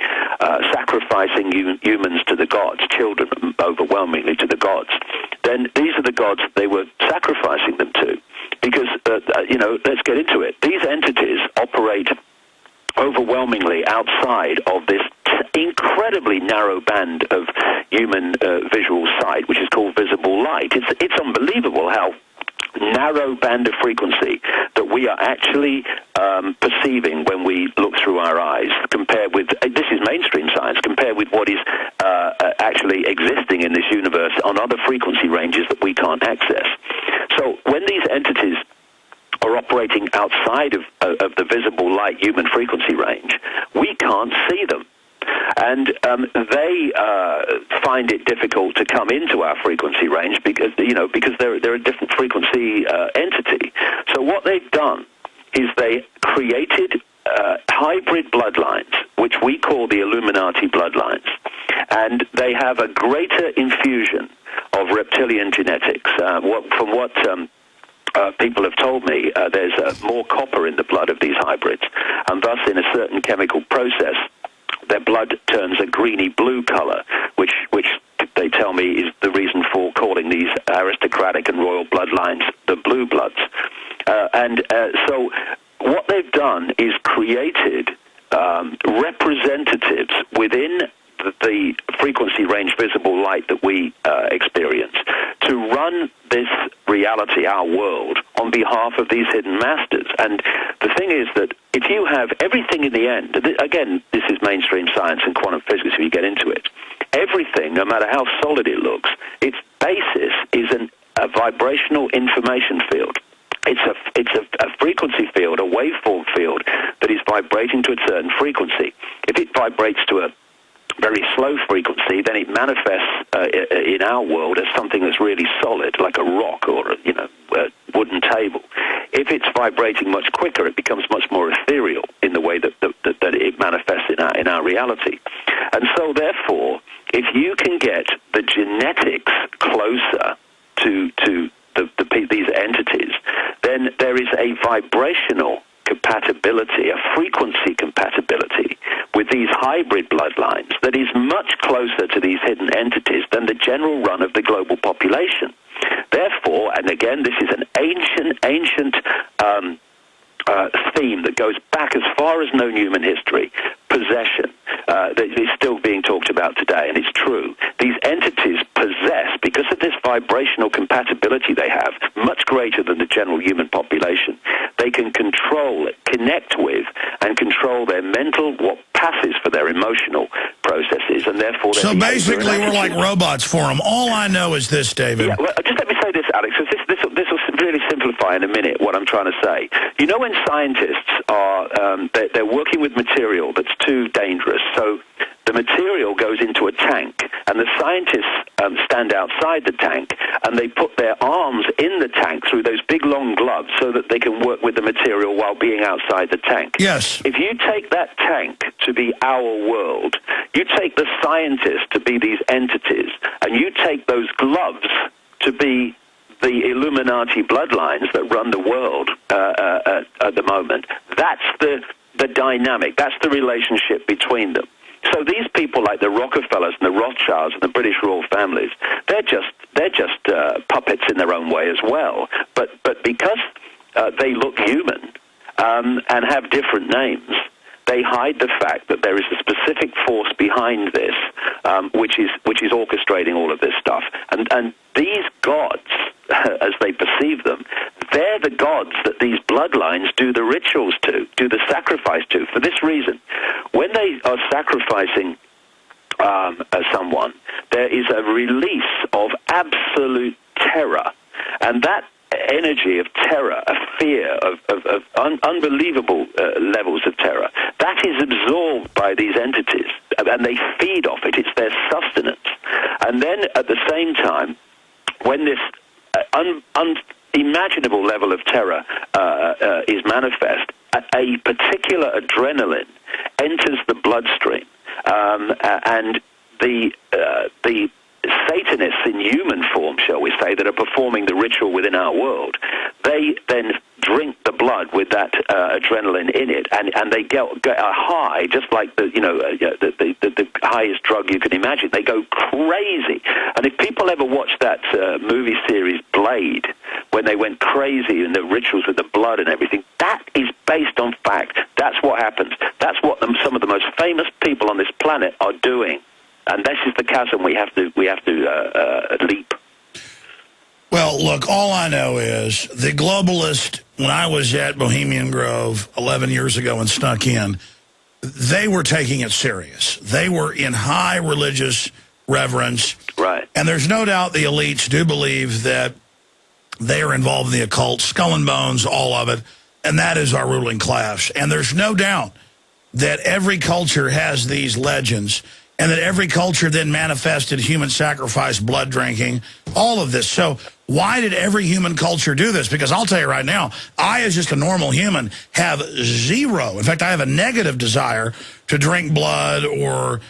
sacrificing humans to the gods, children overwhelmingly to the gods, then these are the gods they were sacrificing them to. Because, let's get into it. These entities operate overwhelmingly outside of this incredibly narrow band of human visual sight, which is called visible light. It's unbelievable how narrow band of frequency that we are actually perceiving when we look through our eyes, compared with, this is mainstream science, compared with what is actually existing in this universe on other frequency ranges that we can't access. So when these entities are operating outside of the visible light human frequency range, we can't see them. And they find it difficult to come into our frequency range because they're a different frequency entity. So what they've done is they created hybrid bloodlines, which we call the Illuminati bloodlines. And they have a greater infusion of reptilian genetics. From what people have told me, there's more copper in the blood of these hybrids, and thus in a certain chemical process, their blood turns a greeny-blue color, which they tell me is the reason for calling these aristocratic and royal bloodlines the blue bloods. So what they've done is created representatives within the frequency range visible light that we experience to run this reality, our world, on behalf of these hidden masters. And the thing is that if you have everything in the end, again, this is mainstream science and quantum physics if you get into it, everything, no matter how solid it looks, its basis is a vibrational information field. It's a frequency field, a waveform field that is vibrating to a certain frequency. If it vibrates to a very slow frequency, then it manifests in our world as something that's really solid, like a rock or a wooden table. If it's vibrating much quicker, it becomes much more ethereal in the way that it manifests in our reality. And so, therefore, if you can get the genetics closer to these entities, then there is a vibrational compatibility, a frequency compatibility with these hybrid bloodlines that is much closer to these hidden entities than the general run of the global population. Therefore, and again, this is an ancient theme that goes back as far as known human history, possession, that is still being talked about today, and it's true. These entities possess, because of this vibrational compatibility they have, much greater than the general human population. They can control, connect with, and control their mental, what passes for their emotional processes, and therefore... So basically we're like robots for them. All I know is this, David. Yeah, well, just let me say this, Alex, because this will really simplify in a minute what I'm trying to say. You know, when scientists are they're working with material that's too dangerous, so the material goes into a tank, and the scientists stand outside the tank, and they put their arms in the tank through those big long gloves so that they can work with the material while being outside the tank. Yes. If you take that tank to be our world, you take the scientists to be these entities, and you take those gloves to be the Illuminati bloodlines that run the world at the moment. That's the dynamic. That's the relationship between them. So these people like the Rockefellers and the Rothschilds and the British royal families, they're just puppets in their own way as well. But because they look human and have different names, they hide the fact that there is a specific force behind this, which is orchestrating all of this stuff. And these gods, as they perceive them, they're the gods that these bloodlines do the rituals to, do the sacrifice to. For this reason, when they are sacrificing someone, there is a release of absolute terror, and that energy of terror, a fear of unbelievable levels of terror, that is absorbed by these entities, and they feed off it. It's their sustenance. And then at the same time, when this unimaginable level of terror is manifest, a particular adrenaline enters the bloodstream, and the Satanists in human form, shall we say, that are performing the ritual within our world, they then drink the blood with that adrenaline in it, and they get a high, just like the highest drug you can imagine. They go crazy. And if people ever watch that movie series Blade, when they went crazy in the rituals with the blood and everything, that is based on fact. That's what happens. That's what some of the most famous people on this planet are doing. And this is the chasm we have to leap. Well, look, all I know is the globalist, when I was at Bohemian Grove 11 years ago and snuck in, they were taking it serious. They were in high religious reverence. Right. And there's no doubt the elites do believe that they are involved in the occult, skull and bones, all of it, and that is our ruling class. And there's no doubt that every culture has these legends, and that every culture then manifested human sacrifice, blood drinking, all of this. So why did every human culture do this? Because I'll tell you right now, I, as just a normal human, have zero. In fact, I have a negative desire to drink blood or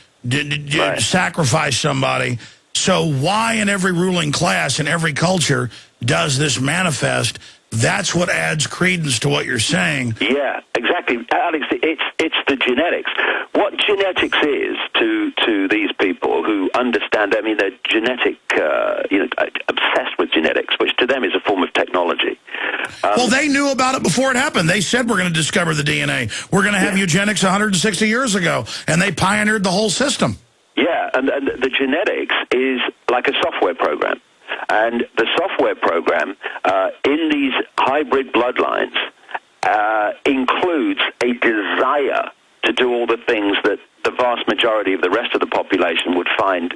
sacrifice somebody. So why in every ruling class, in every culture, does this manifest? That's what adds credence to what you're saying. Yeah, exactly. Alex, it's the genetics. What genetics is to these people who understand, I mean, they're genetic, obsessed with genetics, which to them is a form of technology. Well, they knew about it before it happened. They said we're going to discover the DNA. We're going to have eugenics 160 years ago, and they pioneered the whole system. Yeah, and the genetics is like a software program. And the software program in these hybrid bloodlines includes a desire to do all the things that the vast majority of the rest of the population would find,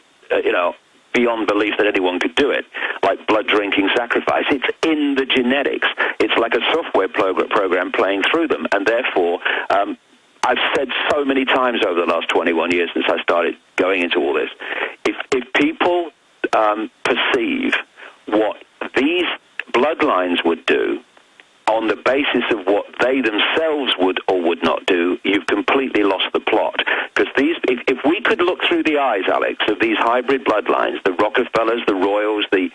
beyond belief that anyone could do it, like blood drinking sacrifice. It's in the genetics. It's like a software program playing through them. And therefore, I've said so many times over the last 21 years since I started going into all this, if people perceive what these bloodlines would do on the basis of what they themselves would or would not do, you've completely lost the plot. Because if we could look through the eyes, Alex, of these hybrid bloodlines, the Rockefellers, the Royals, the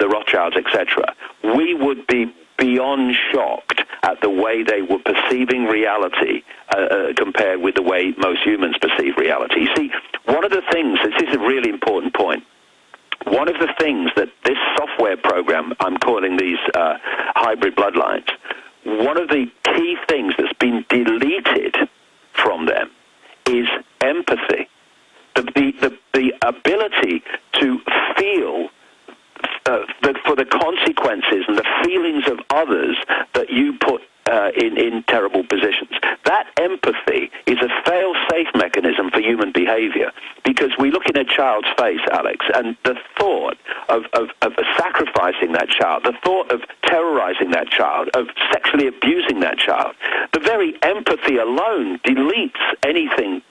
Rothschilds, etc., we would be beyond shocked at the way they were perceiving reality compared with the way most humans perceive reality. You see, one of the things, this is a really important point, one of the things that this software program, I'm calling these hybrid bloodlines, one of the key things that's been deleted from them is empathy. The ability to feel for the consequences and the feelings of others that you put in terrible positions. That empathy is a fail-safe mechanism for human behavior, because we look in a child's face, Alex, and the thought of sacrificing that child, the thought of terrorizing that child, of sexually abusing that child, the very empathy alone deletes anything.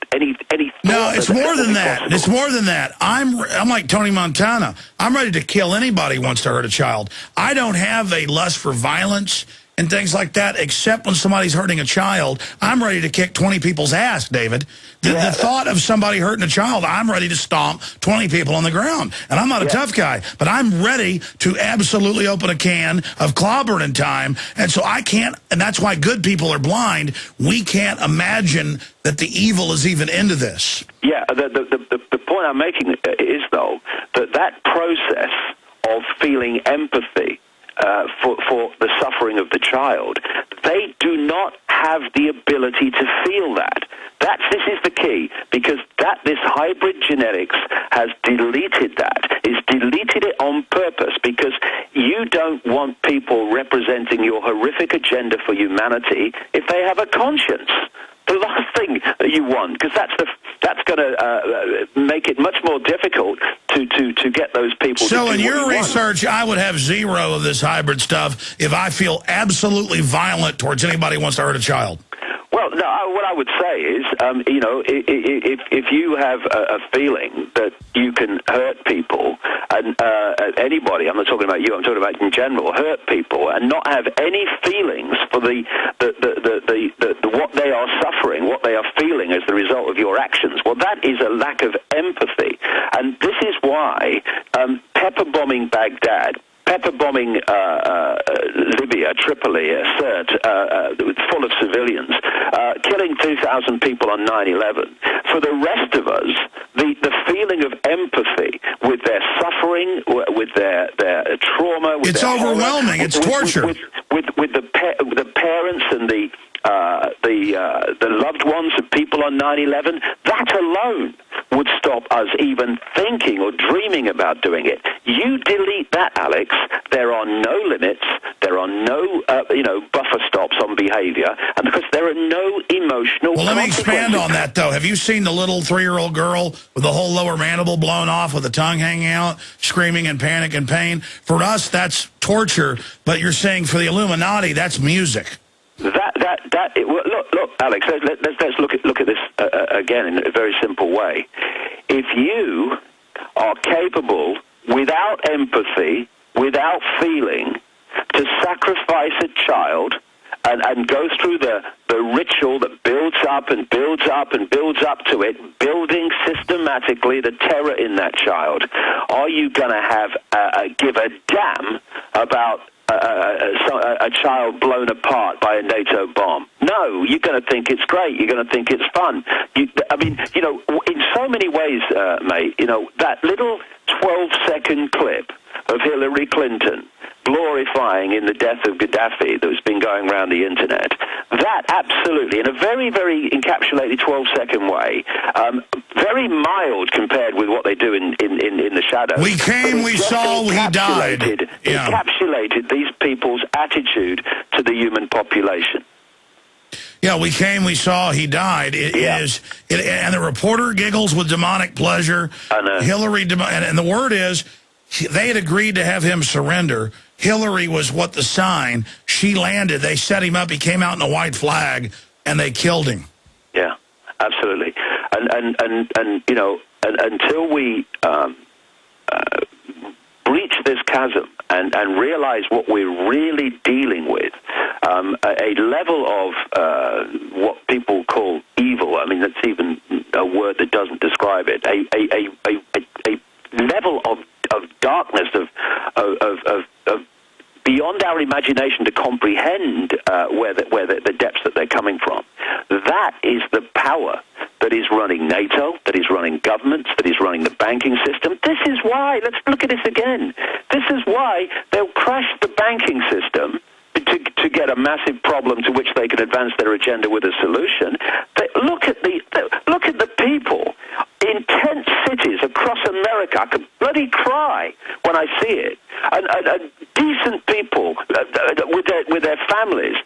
No, it's more than that. Possible. It's more than that. I'm like Tony Montana. I'm ready to kill anybody who wants to hurt a child. I don't have a lust for violence and things like that, except when somebody's hurting a child. I'm ready to kick 20 people's ass, David. The thought of somebody hurting a child, I'm ready to stomp 20 people on the ground. And I'm not a tough guy, but I'm ready to absolutely open a can of clobbering in time. And so I can't, and that's why good people are blind. We can't imagine that the evil is even into this. Yeah, the point I'm making is, though, that process of feeling empathy for the suffering of the child, they do not have the ability to feel that. This is the key, because this hybrid genetics has deleted that. It's deleted it on purpose, because you don't want people representing your horrific agenda for humanity if they have a conscience. The last thing that you want, because that's going to make it much more difficult to get those people to do So in what your you want. research, I would have zero of this hybrid stuff if I feel absolutely violent towards anybody who wants to hurt a child. Well, no, what I would say is, you know, if you have a feeling that you can hurt people, and anybody, I'm not talking about you, I'm talking about in general, hurt people, and not have any feelings for the what they are suffering, what they are feeling as the result of your actions, well, that is a lack of empathy. And this is why pepper bombing Baghdad, pepper bombing Libya, Tripoli, Sirte, full of civilians, killing 2,000 people on 9/11. For the rest of us, the feeling of empathy with their suffering, with their trauma, with it's their overwhelming. horror, it's torture. With the parents and the loved ones of people on 9/11, that alone would stop us even thinking or dreaming about doing it. You delete that, Alex, there are no limits, there are no buffer stops on behavior, and because there are no emotional Well, let me expand on that, though. Have you seen the little 3-year-old girl with the whole lower mandible blown off with the tongue hanging out, screaming in panic and pain? For us, that's torture, but you're saying for the Illuminati, that's music. Look, Alex. Let's look at this again in a very simple way. If you are capable, without empathy, without feeling, to sacrifice a child and go through the ritual that builds up and builds up and builds up to it, building systematically the terror in that child, are you going to give a damn about a child blown apart by a NATO bomb? No, you're going to think it's great. You're going to think it's fun. In so many ways, mate, that little 12-second clip of Hillary Clinton glorifying in the death of Gaddafi that's been going around the internet, that absolutely, in a very, very encapsulated 12-second way, very mild compared with what they do in the shadows. We came, we saw, we died. Encapsulated these people's attitude to the human population. Yeah, we came, we saw, he died. And the reporter giggles with demonic pleasure. Hillary, and the word is, they had agreed to have him surrender. Hillary was the sign. She landed. They set him up. He came out in a white flag, and they killed him. Yeah, absolutely. And until we breach this chasm and realize what we're really dealing with, a level of what people call evil. I mean, that's even a word that doesn't describe it. A level of darkness of beyond our imagination to comprehend where the depths that they're coming from. That is the power that is running NATO, that is running governments, that is running the banking system. This is why, let's look at this again, this is why they'll crash the banking system to get a massive problem to which they can advance their agenda with a solution. Look at the people in tent cities across America. I could bloody cry when I see it. And decent people with their families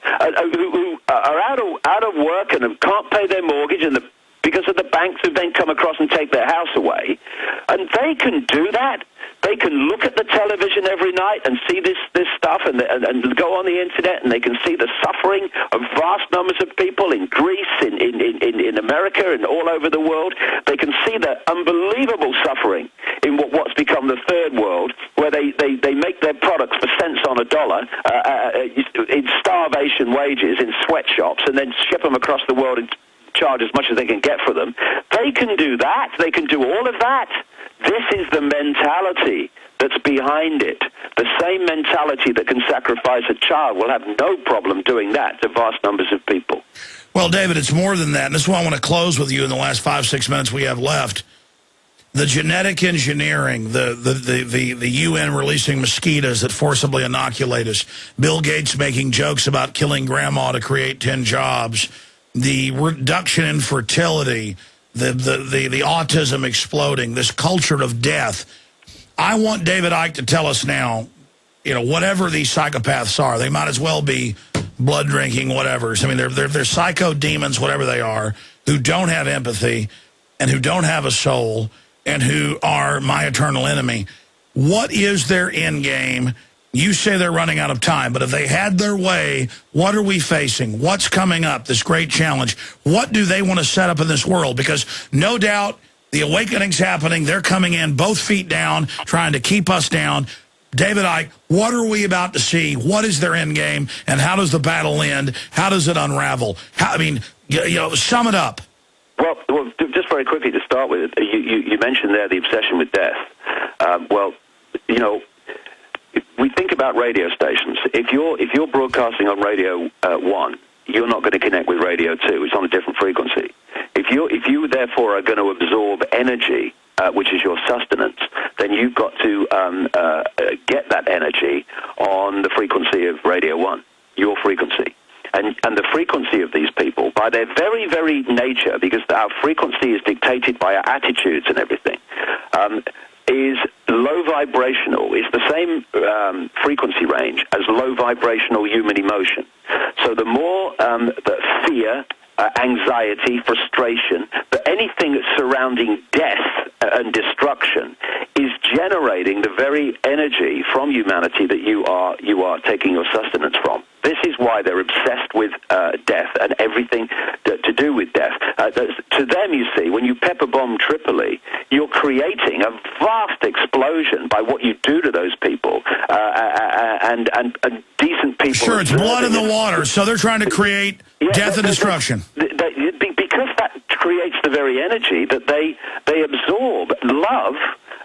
who are out of work and can't pay their mortgage because of the banks who then come across and take their house away. And they can do that. They can look at the television every night and see this stuff and go on the internet, and they can see the suffering of vast numbers of people in Greece, in America, and all over the world. They can see the unbelievable suffering in what's become the third world, where they make their products for cents on a dollar in starvation wages in sweatshops, and then ship them across the world and charge as much as they can get for them. They can do that. They can do all of that. This is the mentality that's behind it. The same mentality that can sacrifice a child will have no problem doing that to vast numbers of people. Well, David, it's more than that. And this is why I want to close with you in the last 5-6 minutes we have left. The genetic engineering, the UN releasing mosquitoes that forcibly inoculate us, Bill Gates making jokes about killing grandma to create 10 jobs, the reduction in fertility, the autism exploding, this culture of death. I want David Icke to tell us now, whatever these psychopaths are, they might as well be blood-drinking whatevers. I mean, they're psycho demons, whatever they are, who don't have empathy. and who don't have a soul and who are my eternal enemy. What is their end game? You say they're running out of time, but if they had their way, what are we facing? What's coming up, this great challenge? What do they want to set up in this world? Because no doubt the awakening's happening. They're coming in both feet down, trying to keep us down. David Icke, what are we about to see? What is their end game? And how does the battle end? How does it unravel? Sum it up. Well, just very quickly to start with, you mentioned there the obsession with death. We think about radio stations. If you're broadcasting on Radio 1, you're not going to connect with Radio 2. It's on a different frequency. If you therefore are going to absorb energy, which is your sustenance, then you've got to get that energy on the frequency of Radio 1, your frequency. And the frequency of these people, by their very, very nature, because our frequency is dictated by our attitudes and everything, is low vibrational. It's the same frequency range as low vibrational human emotion. So the more the fear, anxiety, frustration, but anything that's surrounding death and destruction is generating the very energy from humanity that you are taking your sustenance from. This is why they're obsessed with death and everything to do with death. To them, you see, when you pepper bomb Tripoli, you're creating a vast explosion by what you do to those people and decent people. Sure, it's blood in the water, so they're trying to create death and destruction. Because that creates the very energy that they absorb. Love,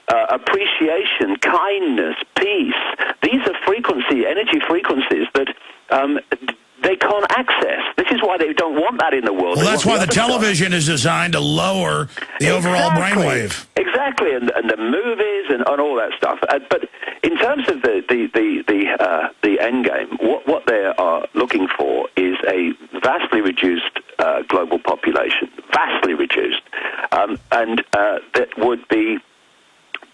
appreciation, kindness, peace. These are energy frequencies that they can't access. This is why they don't want that in the world. Well, that's why the television is designed to lower the overall brainwave. Exactly, and the movies and all that stuff. But in terms of the end game, what they are looking for is a vastly reduced global population, vastly reduced, and that would be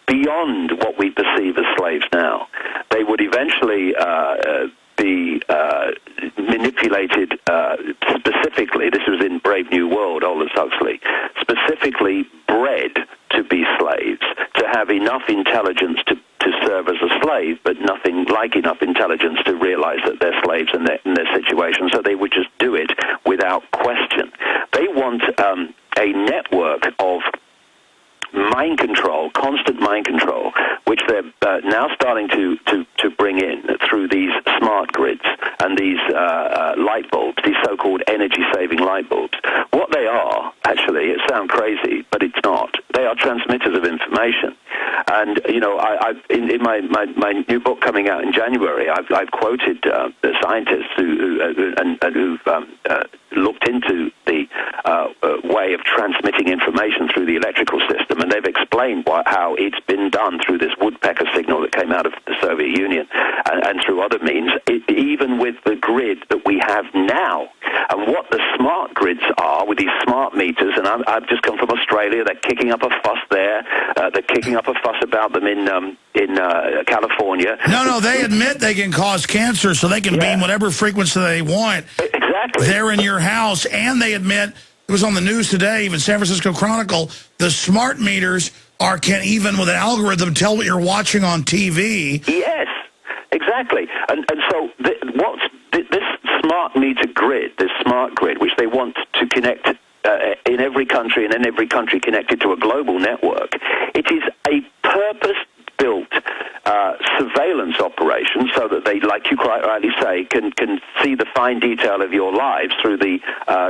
beyond what we perceive as slaves now. They would eventually be manipulated specifically. This was in Brave New World, Aldous Huxley, specifically bred to be slaves, to have enough intelligence to serve as a slave, but nothing like enough intelligence to realize that they're slaves in their situation. So they would just do it without question. They want a network of mind control, constant mind control, which they're now starting to bring in through these smart grids and these light bulbs, these so-called energy-saving light bulbs. What they are, actually, it sounds crazy, but it's not. They are transmitters of information. And, in my new book coming out in January, I've quoted the scientists who've looked into the way of transmitting information through the electrical system, and they've explained how it's been done through this woodpecker signal that came out of the Soviet Union and through other means, even with the grid that we have now. And what the smart grids are with these smart meters, and I've just come from Australia, they're kicking up a fuss there, they're kicking up a fuss about them in California. No, they admit they can cause cancer, so they can beam whatever frequency they want. Exactly. They're in your house, and they admit, it was on the news today, even San Francisco Chronicle, the smart meters can even with an algorithm tell what you're watching on TV. Yes, exactly. And so this smart meter grid, this smart grid, which they want to connect in every country, and then every country connected to a global network, it is a purpose-built surveillance operation so that they, like you quite rightly say, can see the fine detail of your lives through the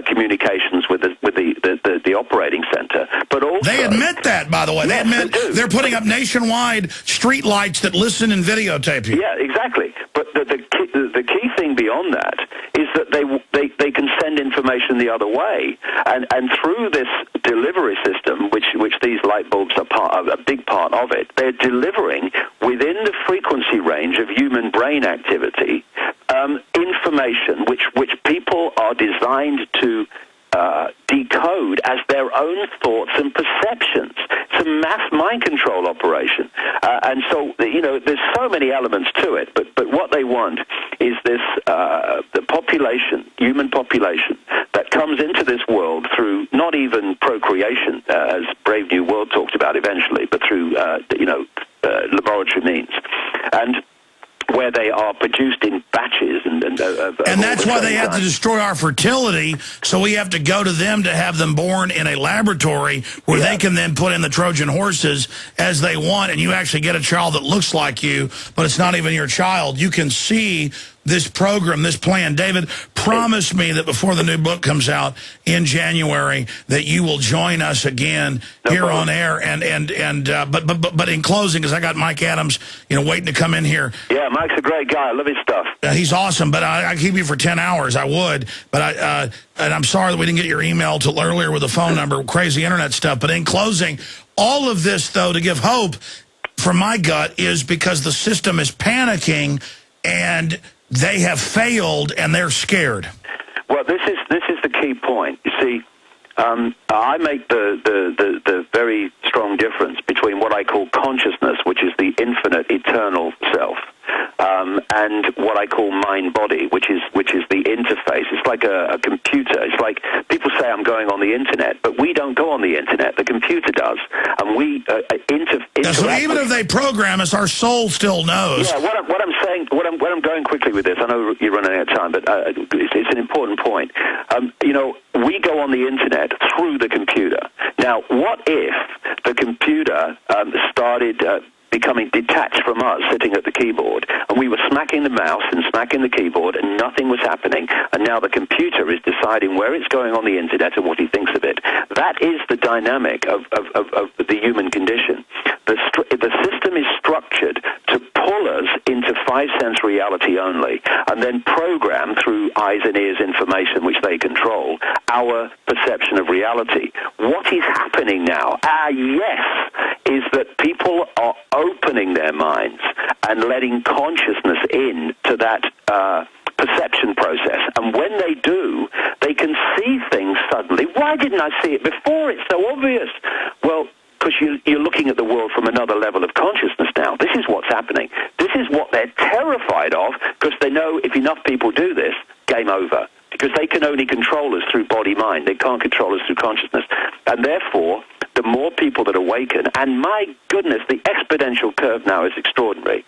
communications with the operating center. But also, they admit that, by the way. Yes, they admit they're putting up nationwide street lights that listen and videotape you. Yeah, exactly. But the key thing beyond that is that they can send information the other way, and through this delivery system, which these light bulbs are a big part of it, they're delivering within the frequency range of human brain activity information which people are designed to decode as their own thoughts and perceptions. It's a mass mind control operation. And so, there's so many elements to it, but what they want is this, the population, human population, that comes into this world through not even procreation, as Brave New World talked about eventually, but through, laboratory means. And where they are produced in batches. And that's why they have to destroy our fertility, so we have to go to them to have them born in a laboratory where they can then put in the Trojan horses as they want, and you actually get a child that looks like you, but it's not even your child. You can see this program, this plan. David, promise me that before the new book comes out in January that you will join us again here on air. But in closing, because I got Mike Adams, waiting to come in here. Yeah, Mike's a great guy. I love his stuff. He's awesome, but I keep you for 10 hours. I would, but and I'm sorry that we didn't get your email till earlier with the phone number, crazy internet stuff. But in closing, all of this, though, to give hope from my gut is because the system is panicking and they have failed and they're scared. Well, this is the key point. You see, I make the very strong difference between what I call consciousness, which is the infinite, eternal self, and what I call mind-body, which is the interface. It's like a computer. It's like people say I'm going on the internet, but we don't go on the internet. The computer does, and we so even if they program us, our soul still knows. Yeah. What I'm saying, what I'm going quickly with this. I know you're running out of time, but it's an important point. We go on the internet through the computer. Now, what if the computer started becoming detached from us sitting at the keyboard, and we were smacking the mouse and smacking the keyboard and nothing was happening, and now the computer is deciding where it's going on the internet and what he thinks of it? That is the dynamic of the human condition. The system is structured to pull us into five-sense reality only, and then program through eyes and ears information, which they control, our perception of reality. What is happening now, is that people are opening their minds and letting consciousness in to that perception process. And when they do, they can see things suddenly. Why didn't I see it before? It's so obvious. Well, because you're looking at the world from another level of consciousness now. This is what's happening. This is what they're terrified of, because they know if enough people do this, game over. Because they can only control us through body-mind. They can't control us through consciousness. And therefore, the more people that awaken, and my goodness, the exponential curve now is extraordinary,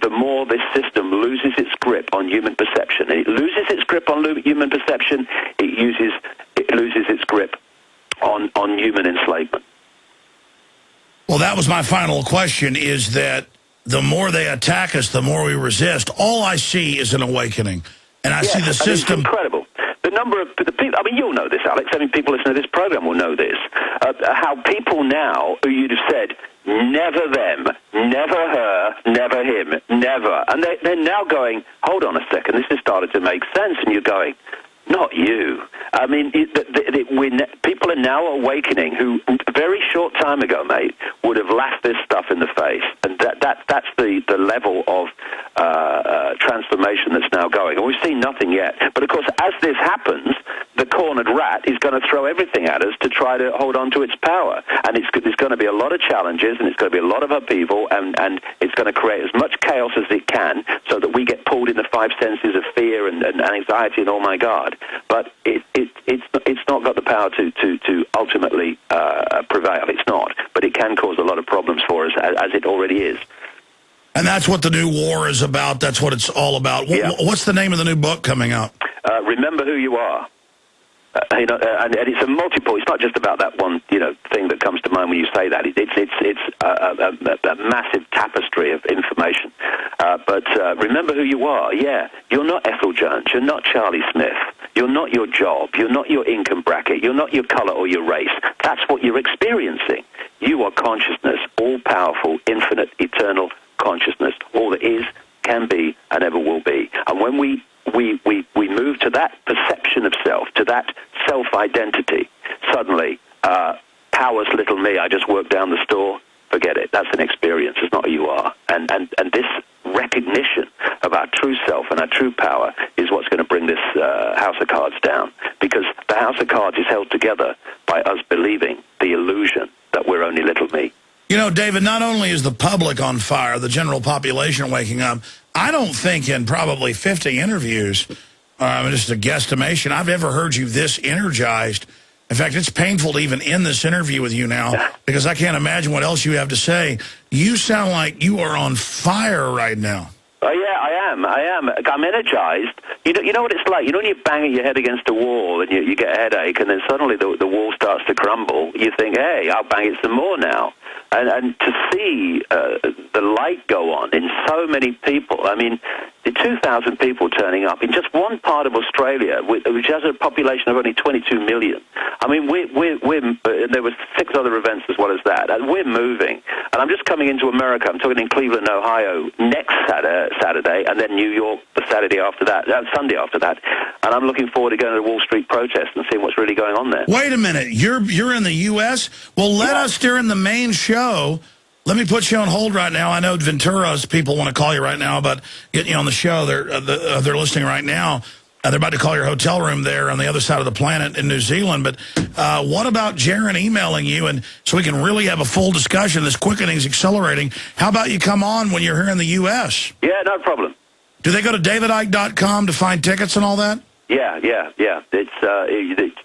the more this system loses its grip on human perception. And it loses its grip on human perception, it loses its grip on human enslavement. Well, that was my final question, is that the more they attack us, the more we resist. All I see is an awakening. And I see the system... It's incredible. The number of the people... I mean, you'll know this, Alex. I mean, people listening to this program will know this. How people now, who you'd have said, never them, never her, never him, never. And they're now going, hold on a second, this has started to make sense. And you're going, not you. I mean, people are now awakening who, a very short time ago, mate, would have laughed this stuff in the face. And that's the level of transformation that's now going. And we've seen nothing yet. But, of course, as this happens, the cornered rat is going to throw everything at us to try to hold on to its power. And there's going to be a lot of challenges, and it's going to be a lot of upheaval, and it's going to create as much chaos as it can so that we get pulled in the five senses of fear and anxiety and, oh, my God. But it's not got the power to ultimately prevail. It's not. But it can cause a lot of problems for us, as it already is. And that's what the new war is about. That's what it's all about. Yeah. What's the name of the new book coming out? Remember Who You Are. And it's a multiple. It's not just about that one, thing that comes to mind when you say that. It's a massive tapestry of information. But remember who you are. Yeah, you're not Ethel Jones. You're not Charlie Smith. You're not your job. You're not your income bracket. You're not your color or your race. That's what you're experiencing. You are consciousness, all-powerful, infinite, eternal consciousness. All that is, can be, and ever will be. And when we move to that perception of self, to that self-identity, suddenly, power's little me, I just work down the store, forget it. That's an experience. It's not who you are. And this recognition of our true self and our true power is what's going to bring this house of cards down. Because the house of cards is held together by us believing the illusion that we're only little me. You know, David, not only is the public on fire, the general population waking up, I don't think in probably 50 interviews, just a guesstimation, I've ever heard you this energized In fact, it's painful to even end this interview with you now because I can't imagine what else you have to say. You sound like you are on fire right now. Oh, yeah, I am. I'm energized. You know what it's like? You know when you bang your head against a wall and you get a headache and then suddenly the wall starts to crumble, you think, hey, I'll bang it some more now. And to see the light go on in so many people, I mean, the 2,000 people turning up in just one part of Australia, which has a population of only 22 million. I mean, there were 6 other events as well as that, and we're moving. And I'm just coming into America. I'm talking in Cleveland, Ohio, next Saturday, and then New York the Saturday after that, Sunday after that. And I'm looking forward to going to the Wall Street protest and seeing what's really going on there. Wait a minute. You're in the U.S.? Well, let us during the main show. Let me put you on hold right now. I know Ventura's people want to call you right now about getting you on the show. They're listening right now. They're about to call your hotel room there on the other side of the planet in New Zealand. But what about Jaron emailing you, and so we can really have a full discussion? This quickening is accelerating. How about you come on when you're here in the U.S.? Yeah, no problem. Do they go to davidike.com to find tickets and all that? Yeah.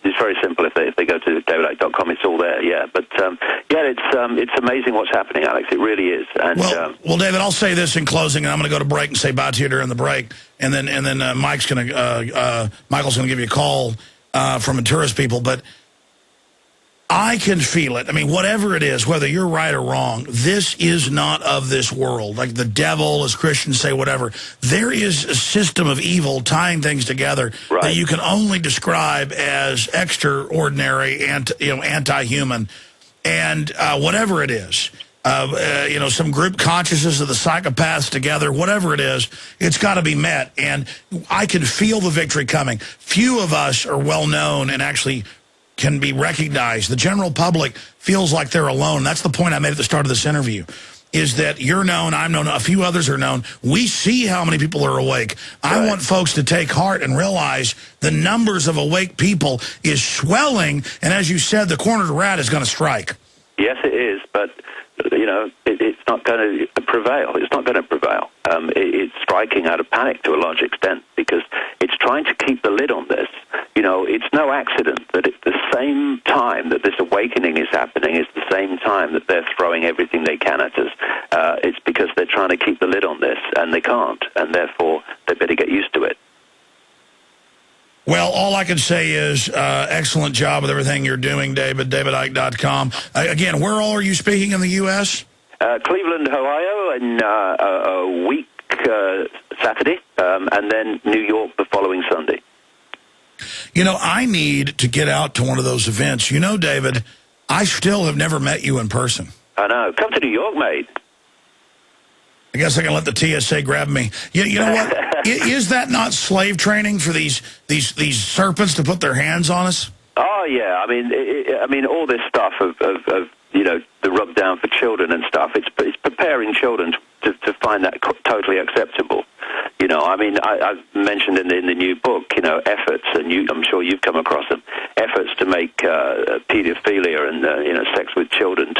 It's very simple. If they go to davidike.com, it's all there. Yeah, but it's amazing what's happening, Alex. It really is. And well, David, I'll say this in closing, and I'm going to go to break and say bye to you during the break, and then Michael's going to give you a call from Ventura's people, but I can feel it. I mean, whatever it is, whether you're right or wrong, this is not of this world. Like the devil, as Christians say, whatever. There is a system of evil tying things together that you can only describe as extraordinary and anti-human. And whatever it is, some group consciousness of the psychopaths together, whatever it is, it's got to be met. And I can feel the victory coming. Few of us are well known and actually can be recognized. The general public feels like they're alone. That's the point I made at the start of this interview, is that you're known, I'm known, a few others are known. We see how many people are awake. I want folks to take heart and realize the numbers of awake people is swelling, and as you said, the cornered rat is going to strike. Yes, it is, but it's not going to prevail. It's not going to prevail. It's striking out of panic to a large extent because it's trying to keep the lid on this. It's no accident that at the same time that this awakening is happening, it's the same time that they're throwing everything they can at us. It's because they're trying to keep the lid on this, and they can't, and therefore they better get used to it. Well, all I can say is excellent job with everything you're doing, David, davidike.com. Again, where all are you speaking in the U.S.? Cleveland, Ohio, in a week Saturday, and then New York the following Sunday. I need to get out to one of those events. David, I still have never met you in person. I know. Come to New York, mate. I guess I can let the TSA grab me. You know what? Is that not slave training for these serpents to put their hands on us? Oh yeah. I mean, all this stuff of the rub down for children and stuff. It's preparing children to find that totally acceptable. I've mentioned in the new book, efforts, and I'm sure you've come across them, efforts to make pedophilia and sex with children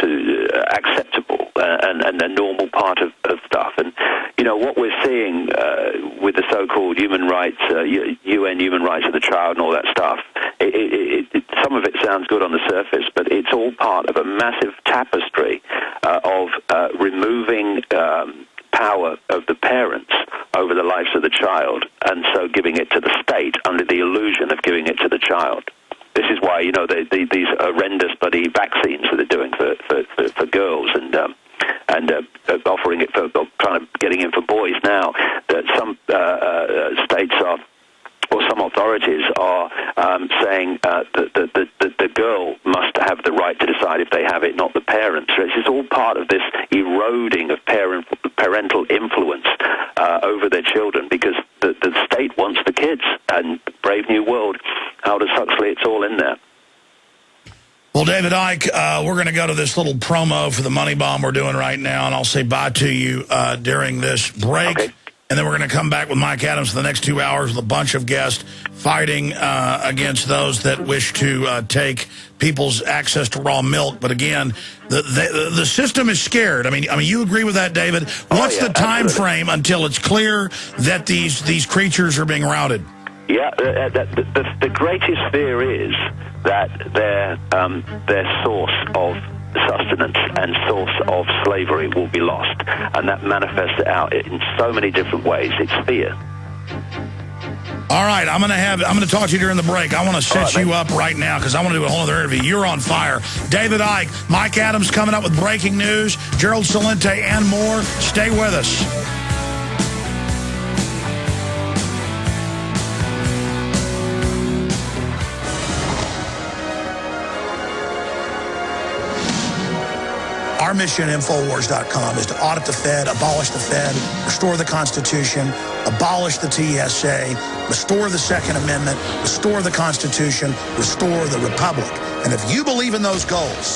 acceptable and a normal part of stuff. And what we're seeing with the so-called human rights, UN human rights of the child and all that stuff, some of it sounds good on the surface, but it's all part of a massive tapestry of removing power of the parents over the lives of the child, and so giving it to the state under the illusion of giving it to the child. This is why, these horrendous bloody vaccines that they're doing for girls and offering it getting it for boys now, that some states are, or some authorities are saying that the girl must have the right to decide if they have it, not the parents. So it's all part of this eroding of parental influence over their children, because the state wants the kids. And Brave New World, Aldous Huxley, it's all in there. Well, David Icke, we're going to go to this little promo for the money bomb we're doing right now, and I'll say bye to you during this break. Okay. And then we're going to come back with Mike Adams for the next 2 hours with a bunch of guests fighting against those that wish to take people's access to raw milk. But again, the system is scared. I mean, you agree with that, David? What's the time frame until it's clear that these creatures are being routed? Yeah, the greatest fear is that their source of sustenance and source of slavery will be lost, and that manifests out in so many different ways. It's fear. All right, I'm going to talk to you during the break. I want to set you up right now because I want to do a whole other interview. You're on fire. David Icke, Mike Adams coming up with breaking news, Gerald Celente, and more. Stay with us. Our mission at Infowars.com is to audit the Fed, abolish the Fed, restore the Constitution, abolish the TSA, restore the Second Amendment, restore the Constitution, restore the Republic. And if you believe in those goals,